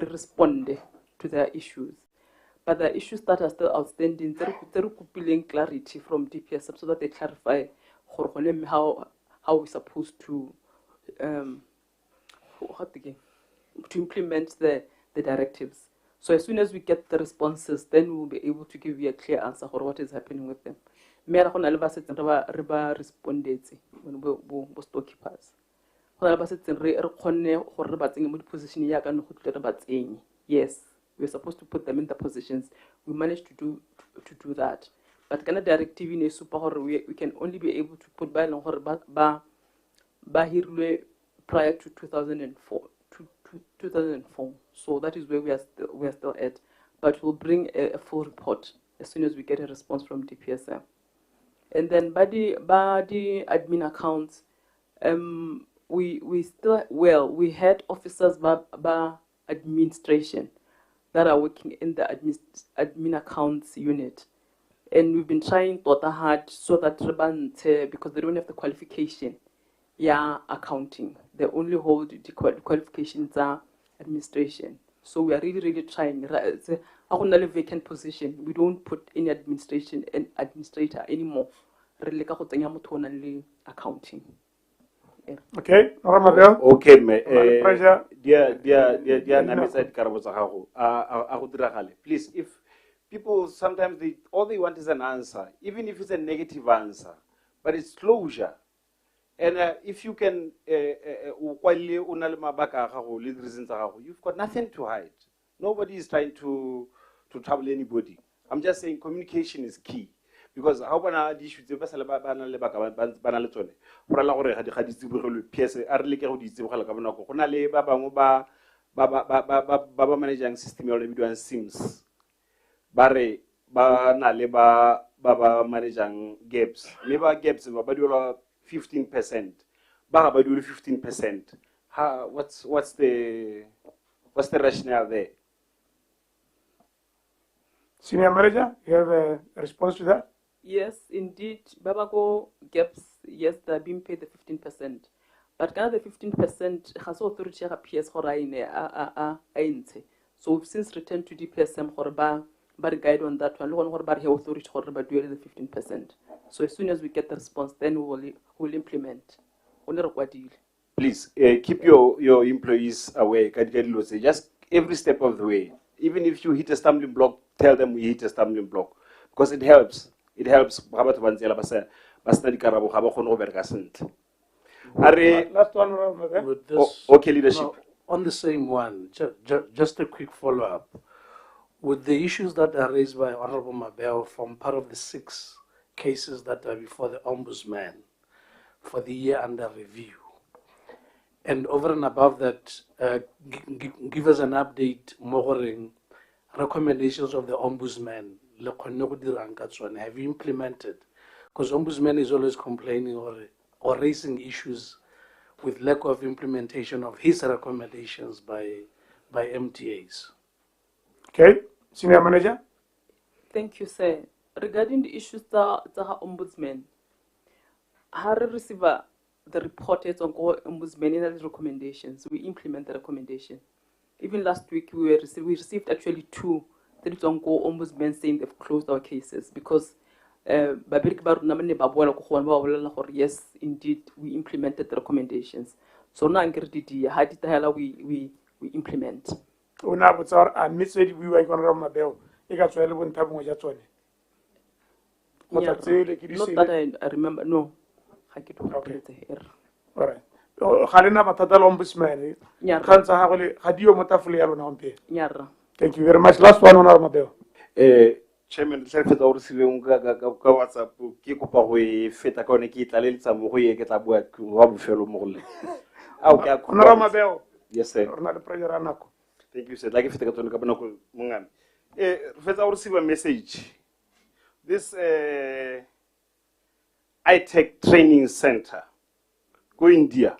respond to their issues. But the issues that are still outstanding, they're clarity from DPSM so that they clarify how we're supposed to implement the directives. So as soon as we get the responses, then we'll be able to give you a clear answer for what is happening with them. Yes, we're supposed to put them in the positions. We managed to do that. But kind of directive in a super we can only be able to put by prior to 2004. So that is where we are still at. But we'll bring a full report as soon as we get a response from DPSM. And then by the admin accounts, we still, well, we had officers by administration that are working in the admin accounts unit. And we've been trying hard so that because they don't have the qualification, accounting. They only hold the qualifications administration. So we are really trying. It's a vacant position. We don't put any administration and administrator anymore. Really, accounting. Okay, okay, please, if people sometimes all they want is an answer, even if it's a negative answer, but it's closure. And if you can, you've got nothing to hide. Nobody is trying to trouble anybody. I'm just saying communication is key. Because how can I issue the vessel about Banaletone? For a lot of the PS, I really care what is the Halakabano, Honale, Baba managing system or doing Sims. Barre, Banaleba, Baba managing gaps. Maybe gaps, Babadula 15%. Babadula 15%. What's the rationale there? Senior manager, you have a response to that? Yes, indeed. Babago gaps, yes, they're being paid the 15%. But kind of the 15% has authority PS so we've since returned to DPSM but guide on that one. Authority the 15%. So as soon as we get the response, then we'll implement. Please keep your employees aware. Just every step of the way. Even if you hit a stumbling block, tell them we hit a stumbling block. Because it helps. It helps. Last one, with this, okay, leadership. No, on the same one, just a quick follow-up. With the issues that are raised by Honorable Mabel from part of the 6 cases that are before the Ombudsman for the year under review, and over and above that, give us an update, monitoring recommendations of the Ombudsman. Have you implemented? Because Ombudsman is always complaining or raising issues with lack of implementation of his recommendations by MTAs. Okay, Senior Manager. Thank you, sir. Regarding the issues that the Ombudsman, how receive the report on Ombudsman in the recommendations, we implement the recommendation. Even last week we received actually 2 that on Ombudsman saying they've closed our cases because yes, indeed, we implemented the recommendations. So now we implement. Not that I remember, no. Okay. All right. Ombudsman. Thank you very much. Last one, Honorable Mabel. Chairman, tla re fetsa o re sileng ka WhatsApp ke kopa go e feta ka one ke tlaleletsa mo go ye ke tla bua wa bofelo mo go le. Honorable Mabeo. Yes sir. Rona le pressure anako. Thank you sir. Tla ke feta ka tsone ka bona go mongame. Re fetsa o receive a message. This iTech training center go India.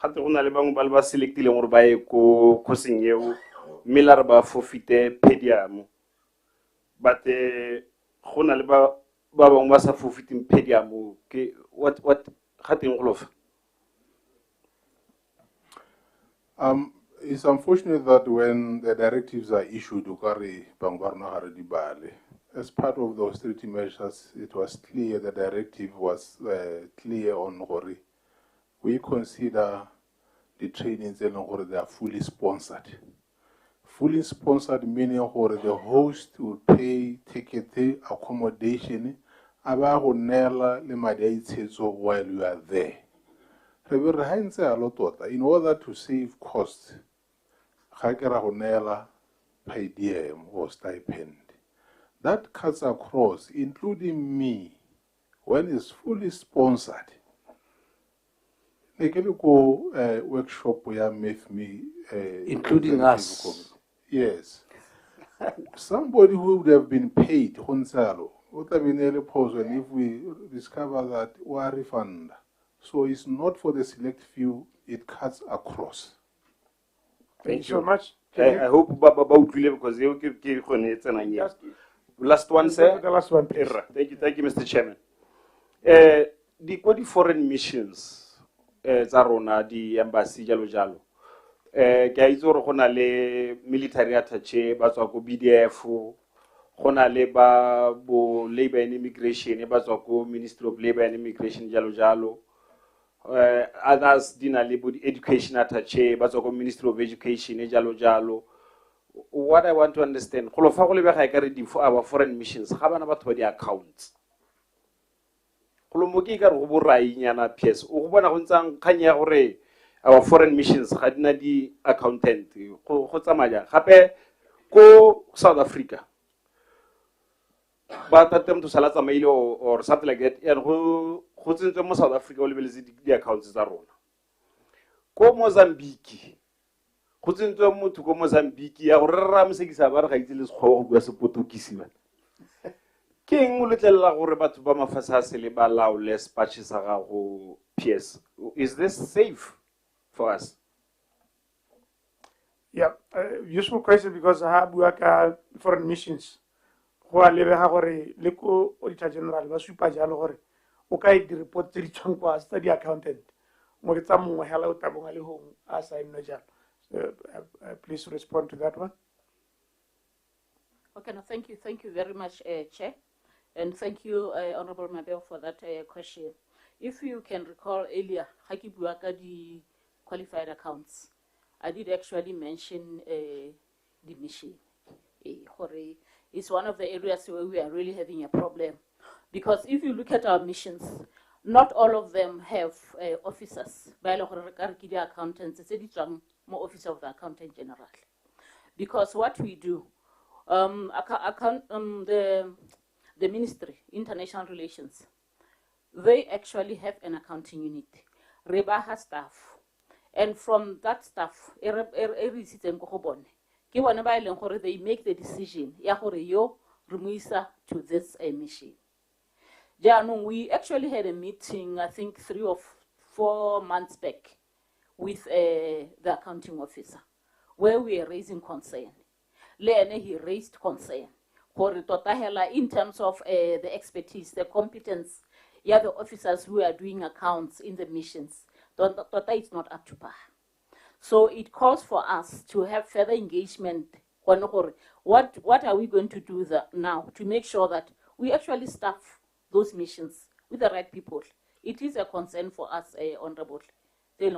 Gate go na le bangwe ba le ba selectileng gore ba ye ko koseng eo mme la re ba forfeite per diem. But go na le ba bangwe ba sa forfeiting per diem ke what gate go lofa. It's unfortunate that when the directives are issued, as part of the austerity measures, it was clear the directive was clear on Hori. We consider the trainings and they are fully sponsored. Fully sponsored meaning the host will pay ticket, accommodation, while you are there. In order to save costs, per diem or stipend. That cuts across, including me, when it's fully sponsored. Workshop where me, including us. Yes. Somebody who would have been paid, Honsalo, would have been able to, and if we discover that we are refunded. So it's not for the select few, it cuts across. Thank you so much. I hope Baba Bautule because you give last one, sir. The last one, please. Thank you, Mr. Chairman. The foreign missions, Zarona, the embassy, Jalo. Gaizor Honale military attaché, Bazako BDF, Honale Bo Labor and Immigration, Bazako Ministry of Labor and Immigration, Jalo. Others dinner education attaché, Bazoko Ministry of Education, Jalo. What I want to understand, for our foreign missions, how about the accounts? Our foreign missions had the accountant, go South Africa. But attempt to Salata Mail or something like that, and who's in South Africa will visit the accounts are on. Go Mozambique. Who's in to go Mozambique, or Ramsey Savar Haitis Ho was a Portuguese. King little Laura to Bama Fasasili Balau less patches around PS. Is this safe for us? Yeah, useful question because I have worked foreign missions. Go a lebe ha gore le ko auditor general ba supa jalo gore o ka di report tse di tswang kwa study accountant mo ke tsa mongwe hela o tabonga le hong a sign no jalo. Please respond to that one. Okay, no, thank you very much, Chair, and thank you, Honorable Mabel, for that question. If you can recall earlier, Haki Buaka the qualified accounts, I did actually mention the mission. It's one of the areas where we are really having a problem. Because if you look at our missions, not all of them have officers. By the accountants, it's more office of the accountant general. Because what we do, the ministry, international relations, they actually have an accounting unit. Reba has staff. And from that staff, they make the decision to this mission. We actually had a meeting, I think 3 or 4 months back, with the accounting officer, where we are raising concern. He raised concern in terms of the expertise, the competence, the officers who are doing accounts in the missions. It's not up to par. So it calls for us to have further engagement. What are we going to do now to make sure that we actually staff those missions with the right people? It is a concern for us, Honorable. To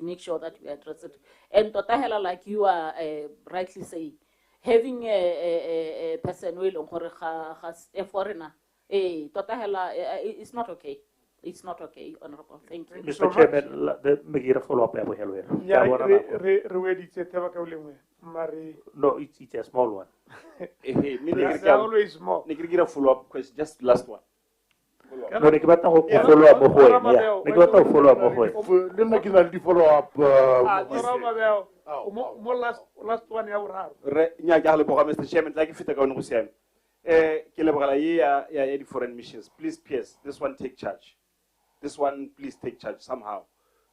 make sure that we address it. And like you are rightly saying, having a person a foreigner, it's not okay. It's not okay, Honorable. Thank you. Mr. Chairman, me gira follow up. No, it's a small one. They're always small. Get follow up question. Just last one. No, ne ke batla go follow up mo go wena. Ne ke batla go follow up mo go wena. Le nna ke na le di follow up. Last one ya boraro. Re nya ke a leboga Mr. Chairman, tla ke feta ka one go siame. Ke lebogela ye ya di foreign missions. Please, PS, this one take charge. This one, please take charge somehow.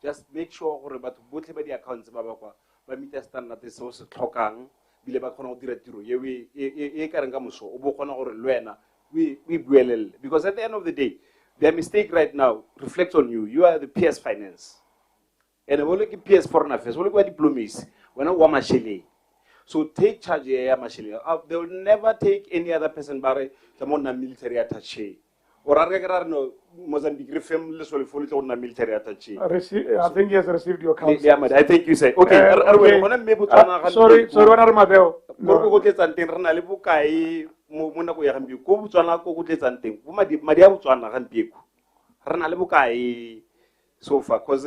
Just make sure gore batho botlhe ba di accounts ba ba kwa ba meet standard se o se tlhokang bile ba khona go dira tiro ye e ka reng ka moso o bo khona gore lwena we buelele, because at the end of the day their mistake right now reflects on you. You are the PS finance and we look at PS foreign affairs, we look at diplomacy, we know wa mashele. So take charge ya mashele. They will never take any other person bare the military attaché. Or are no Mozambique refem le sole foli to na military attaché. I think he has received your counsel. Yeah, I think you say okay. Sorry, what are Mabel? Go go tletsa nteng rena le bokae mo nako ya gampi ko Botswana ko go tletsa nteng. Bo madi a Botswana gampi ko. Rena le bokae so far cause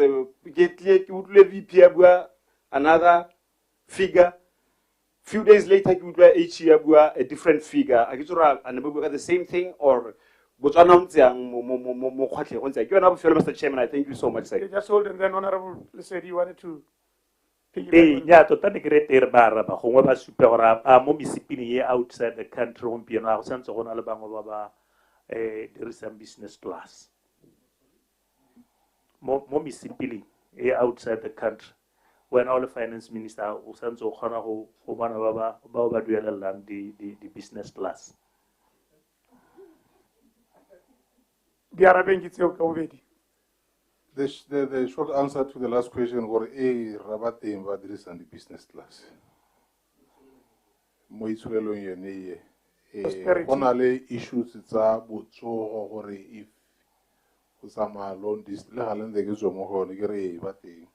get ke utlwe VP ya bua another figure. Few days later ke utlwa HE ya bua a different figure. A ke tsora ane bua the same thing or Botswana mo khatle go ntse ke yona bofelo Mr. Chairman. I thank you so much sir. Just hold and then Honorable said you wanted to nya tota ne ke re tere ba raba gongwe ba supe gore a mo misipini ye outside the country gompieno a go santse go na le bangwe ba ba dirisang business class mo misipini ye outside the country when all the finance minister o santse o kgona go bona ba ba duelelang di business class. The short answer to the last question was rabateng ba dirisang di business class. Mo itshulelong yone go na le issues tsa botsogo gore if go sama long distance le ga lente ke tswa mo gone ke re bateng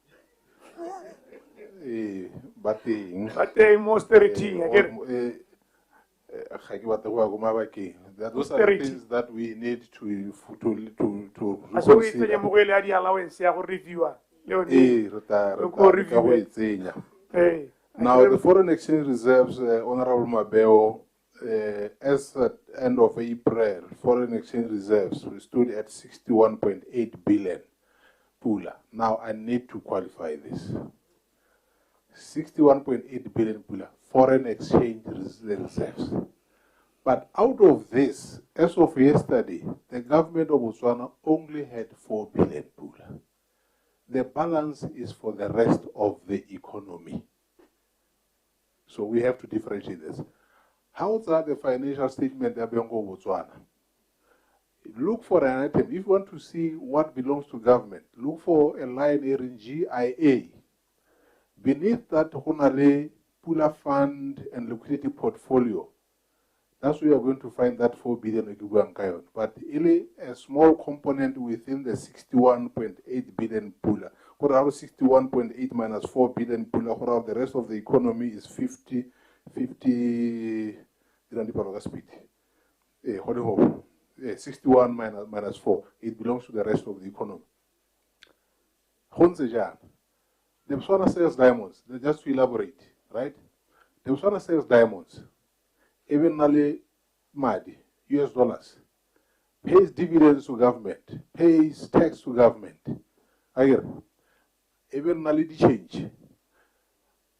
bateng mo austerity those are things that we need to Now the foreign exchange reserves, Honorable Mabeo, as at end of April, foreign exchange reserves stood at 61.8 billion pula. Now I need to qualify this. 61.8 billion pula. Foreign exchange reserves. But out of this, as of yesterday, the government of Botswana only had 4 billion pula. The balance is for the rest of the economy. So we have to differentiate this. How's that the financial statement of Botswana? Look for an item. If you want to see what belongs to government, look for a line here in GIA. Beneath that, Honale Pula Fund and Liquidity Portfolio. That's where you are going to find that 4 billion. But really a small component within the 61.8 billion pula. What are 61.8 minus 4 billion pula? What are the rest of the economy is 50 61 minus 4. It belongs to the rest of the economy. The Botswana sells diamonds. Just to elaborate, right? The Botswana sells diamonds. Even Nali Madi, US dollars, pays dividends to government, pays tax to government. Even Nali di change.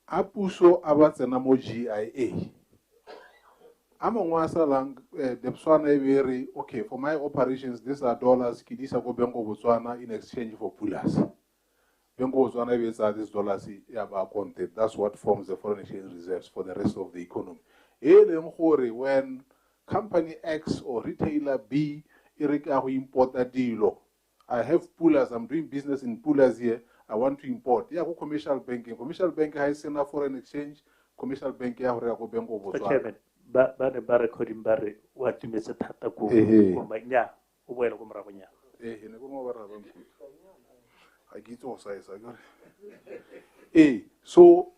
Apuso abatsenamo GIA. Amangwasa lang the Botswana very okay for my operations. These are dollars. Kidisa go Bengo Botswana in exchange for pullers. Bengo Botswana are these dollars. That's what forms the foreign exchange reserves for the rest of the economy. When company X or retailer B import a deal, I have pullers. I'm doing business in pullers here. I want to import. Yeah, go commercial banking. Commercial banking has seen a foreign exchange. Commercial banking have go Bengo Botswana. Ba recording bare what you miss at Tataku. I get all size. I got it. So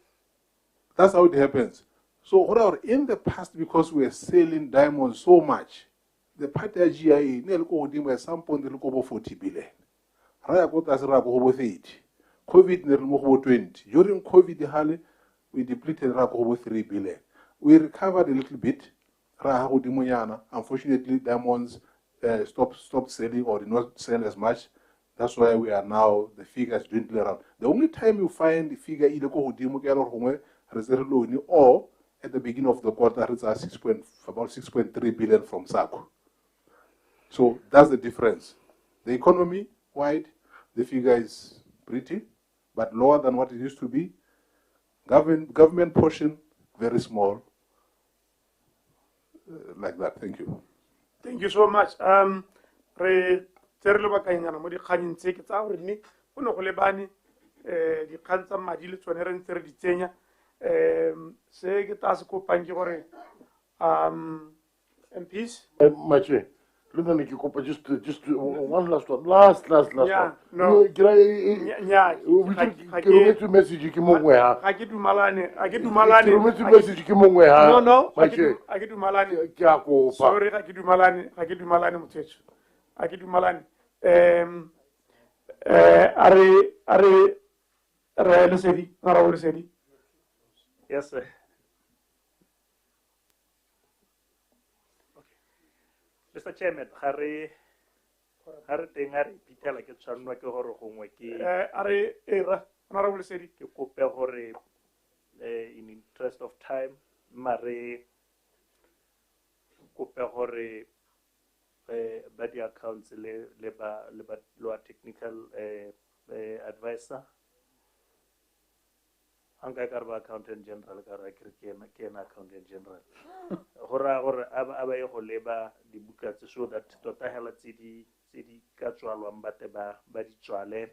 that's how it happens. So whatever in the past, because we are selling diamonds so much, the part ya GIA ne le ko godimo at some point le ko bo 40 billion. Ra ya go tlase ra go bo 30. COVID ne re mo go 20. During COVID hale we depleted ra go bo 3 billion. We recovered a little bit. Ra go godimo yana. Unfortunately, diamonds stopped selling or did not sell as much. That's why we are now, the figures dwindle around. The only time you find the figure either go or at the beginning of the quarter, it's about 6.3 billion from SACCO. So that's the difference. The economy wide, the figure is pretty, but lower than what it used to be. Government portion, very small. Like that. Thank you. Thank you so much. Tsere le bakanyana mo dikganyeng tse ke tsa gore mme go ne go lebane dikgang tsa madi le tsone re ntse re di tsenya se ke tla se kopang ke gore MPs Mache, look at you, just one last one. Last yeah, one. no. We can to message you kimongwe. I get to Malane. To message kimongwe. No. I get to Malane. Sorry, I get to Malane Mutecho. I get to Malane. Yes, sir. Mr. Chairman, Harry Tengar, Peter, like a channel, Honorable Sedi, in interest of time, Mare Coupe body accounts, lower technical advisor. Anga karba accountant general kara kena accountant general. Hora aba yo leba di buka so that tota hela tsedi ka tswalwa mbate ba di tswale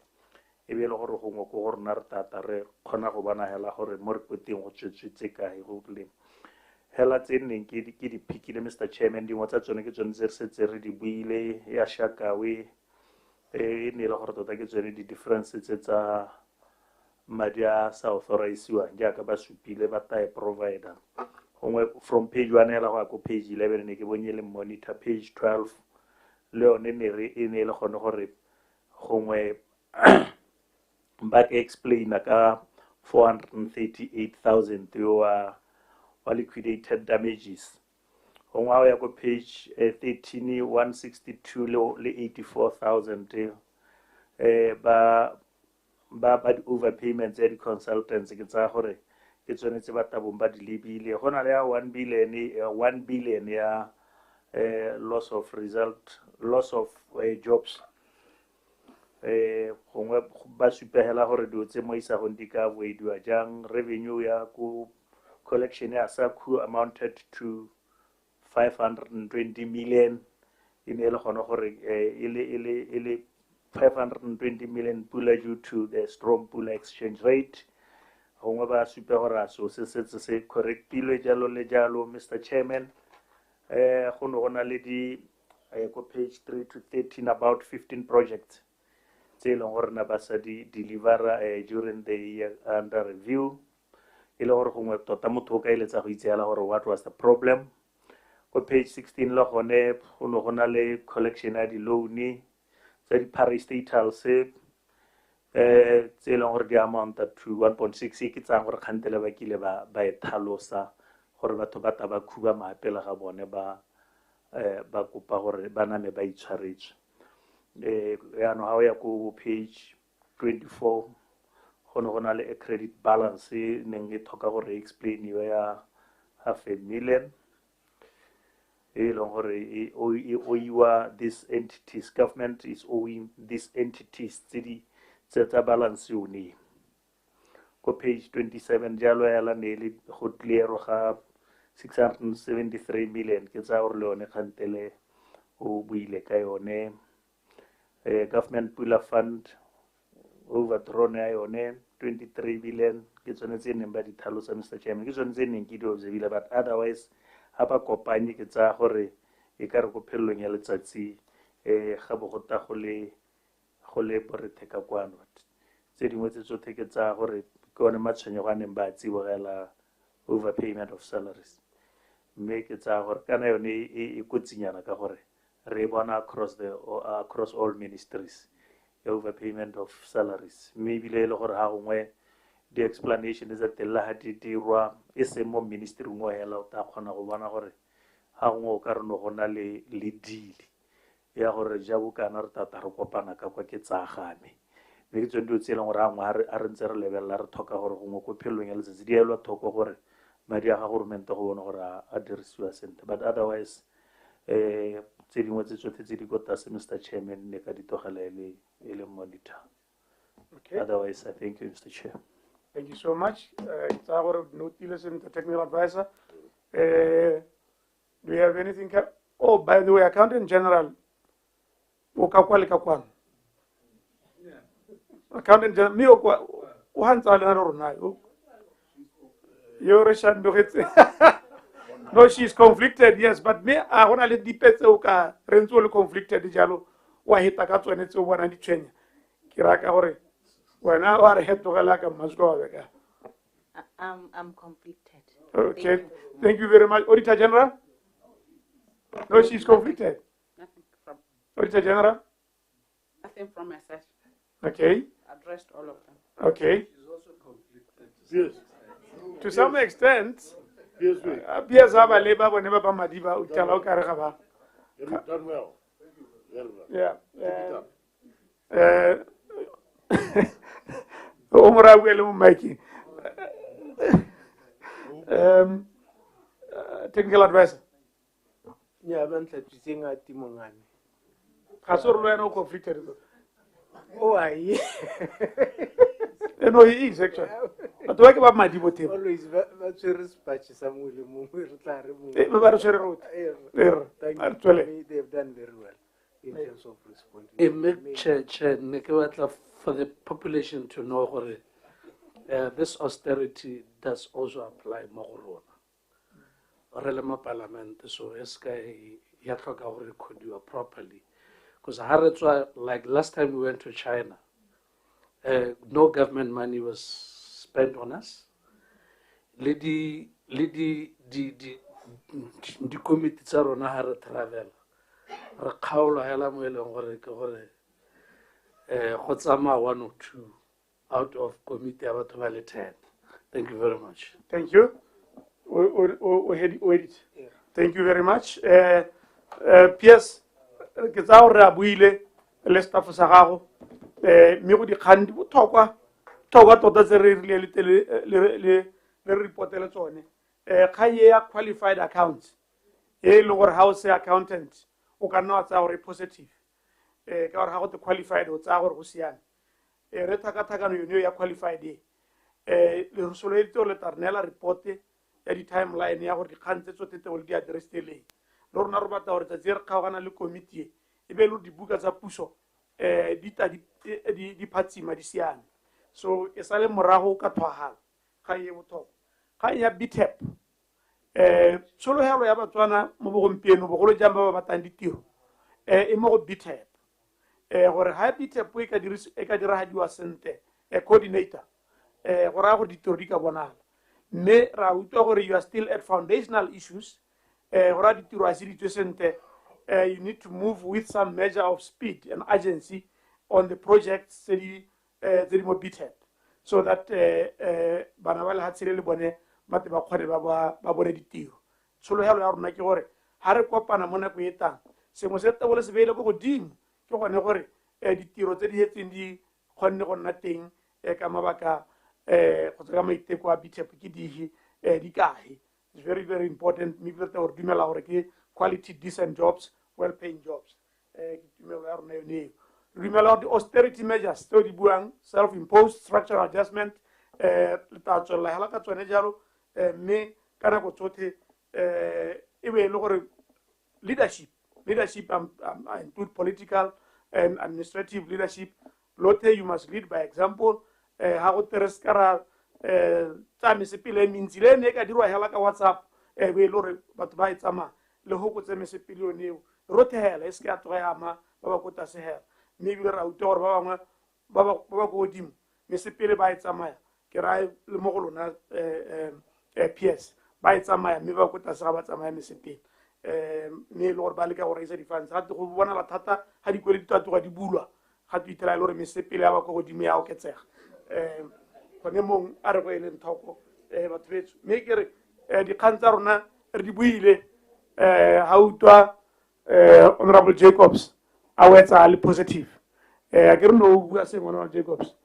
e be le gore go ngo go rena re tata re khona go bana hela gore mo re kweteng go tswetswe kae go le hela tseneng ke di pikile Mr. Chairman di ngotsa tsone ke tsone tse setse re di buile ya shakawe ne le gore tota ke tsone di differences tsa madi a sa authorize-iwang jaaka ba supile ba type provider gongwe from page 1 hela go go page 11 ne ke bonye le monitor page 12 le yone ne le gone gore gongwe ba ke explain ka 438,000 wa liquidated damages gongwe ya go page 13 162 le 84,000 ba di overpayments ya di consultants ke tsa gore ke tsone tse ba tabong ba di lebile go na le ya 1 billion ya loss of jobs gongwe ba supehela gore dio tse mo isa go di ka avoidwa jang revenue ya ko collection ya ACCOUNTS amounted to 520 million in ele gone gore ele 520 million pula due to the strong pula exchange rate. Gongwe ba supe gore so se correctile jalo le jalo Mr. Chairman. Go na le di go page 3 to 13 about 15 projects. Tse leng gore na ba sa di deliver during the year under review. Ile gore gongwe tota motho ka iletsa go itseela gore what was the problem. Go page 16 le gone go na le collection ya di loan the parastatals tse leng gore di amount to 1.6 ke tsang gore khantele ba kile ba e thalosa gore batho ba taba khuba maapela ga bone ba kopa gore ba name ba itshwaretse ya no ha ya go page 24 go na le a credit balance neng e thoka gore explain ya $500,000 these entities, government is owing these entities tsa balance uni. Go page 27 jalo ya la nele go clear ga 673 million ke tsa gore le one khantele o buile ka yone government pula fund overdrawn ya yone 23 billion ke tsone tse neng ba di thalosa Mr. Chairman ke tsone tse neng ke di observile but otherwise ha ba kopanye ke tsa gore e ka re go phellong ya letsatsi ga bo go ta go le borete ka kwano tse dingwe tse tsotlhe ke tsa gore ke one matshwenyo ga neng ba tsibogela overpayment of salaries mme ke tsa gore kana yone e kotsinyana ka gore re bona across all ministries, overpayment of salaries. Maybe le gore ha gongwe the explanation is that the la di dirwa e se mo ministry ngo hela o ta khona go bona gore ha gongwe o ka re no gona le deal ya gore ja bokana re tata re kopana ka kwa ke tsagame mme ke tsone dilo tse e leng gore a ngwe a re ntse re lebelela re thoka gore gongwe ko phelong ya letsatsi di elwa thoko gore madi a ga government go bona gore a dirisiwa sentle, but otherwise tse dingwe tse tsotlhe tse di ko tlase Mr. Chairman ne ka di togela e le monitor. Okay. Otherwise, I thank you, Mr. Chair. Thank you so much. It's our Nautilus and the technical advisor. Do you have anything? Oh, by the way, Accountant General, Accountant General, me no, she's conflicted, yes, but me, I want to let the pets oka renzo conflicted jalo wa hita ka tsone tse bona di tshwenya ke raka gore wena wa re hetogela ka masko wa ka. I'm conflicted. Okay, thank you very much. Auditor General? No, she's conflicted. Nothing from Auditor General? nothing from my side. Okay. Addressed all of them. Okay. She's also conflicted. Yes. To some extent, yes, appears our labor whenever Madiba Utala Karaba. You've done well. Very well. Yeah. Omra will make technical advisor. Yeah, I'm not saying a Timongani. Hasor no conflicted. Oh, I. No, he is actually. But talk about my devotee. Always, that's a respect. Samuel, actually, they have done very well in terms of responding. For the population to know this austerity does also apply more. Relema Parliament, so SK Yatoka could do properly. Because like last time we went to China, no government money was spent on us. The committee tsarona ha re travel. Re khaola hela mo eleng gore ke gore go tsama 1 or 2 out of committee ya batho ba le 10. Thank you very much. Thank you. Thank you very much. PS ke tsa gore a buile le staff sa gago me go dikgang di botlhokwa tota tse re rile le report le tsone ga ya qualified accounts e le gore ha o se accountant o ka nna wa tsaya gore positive ka gore ga go te qualified o tsaya gore go siame re thakathakano yone ya qualified le re soletse le tarnela report ya di timeline ya gore dikgang tse tsotlhe tse di address tele le rona re batla gore tse re kgaogana le committee e be le dibuka tsa puso di phatsima di siame so e sale morago ka thwagala ga ye botlhokwa ga ya BTEP tshologelo ya batswana mo bogompieno bogolo jang ba ba batlang ditiro e mo go BTEP gore ha BTEP e ka diragadiwa sentle coordinator go raya gore ditiro di ka bonala mme ra utlwa gore you are still at foundational issues go raya ditiro a se di tswe sentle you need to move with some measure of speed and urgency on the projects tse di mo BTEP so that bana ba lehatshele le bone ba te ba kgone ba bone ditiro tshologelo ya rona ke gore ha re kopana mo nako e tang sengwe se tebole se beile go godimo ke gone gore ditiro tse di hetseng di kgonne go nna teng ka mabaka go tsaka maiteko a BTEP ke di kae. It's very, very important. Me bile gore dumela gore ke quality decent jobs, well paying jobs. Remember the austerity measures, so di buang self-imposed structural adjustment, le ta tswela hela ka tsone jalo me kana go tsote e be le gore leadership include political and administrative leadership. Lote you must lead by example. Ha go tereskara tsa mesepele mintsile ne ka dirwa hela ka WhatsApp be le gore batho ba itsama le ho go tse mesepele yone rothela e se ka tloya ama ba ba kota se hela maybe ra utlwa gore ba bangwe ba ba go dimo mesepele ba itsamaya ke ra le mo go lona PS ba itsamaya mme ba kota se ga ba tsamaya mesepele mme le gore ba leka go raisa di-funds gate go bonala thata ga dikwele di tatoga di bulwa ga tu itela le gore mesepele ya ba ko godimo ya oketsega gone mong a re go e leng thoko batho betso mme ke re dikgang tsa rona re di buile ga utlwa Honorable Jacobs a wetsa le positive a ke re no o bua seng Honorable Jacobs.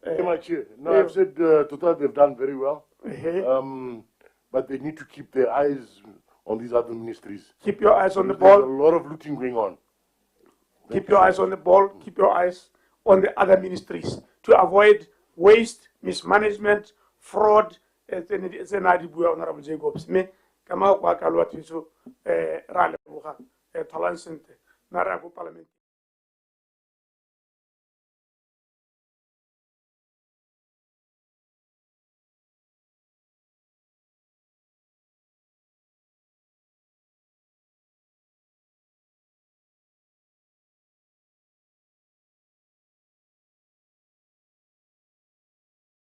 No, I've said total they've done very well, but they need to keep their eyes on these other ministries. Keep your eyes on the ball. There's a lot of looting going on. Keep your eyes on the ball. Keep your eyes on the other ministries to avoid waste, mismanagement, fraud. It's an idea, Honorable Jacobs. Me, kama kwa kalwa tiso ra leboga tolerance nara go parliament.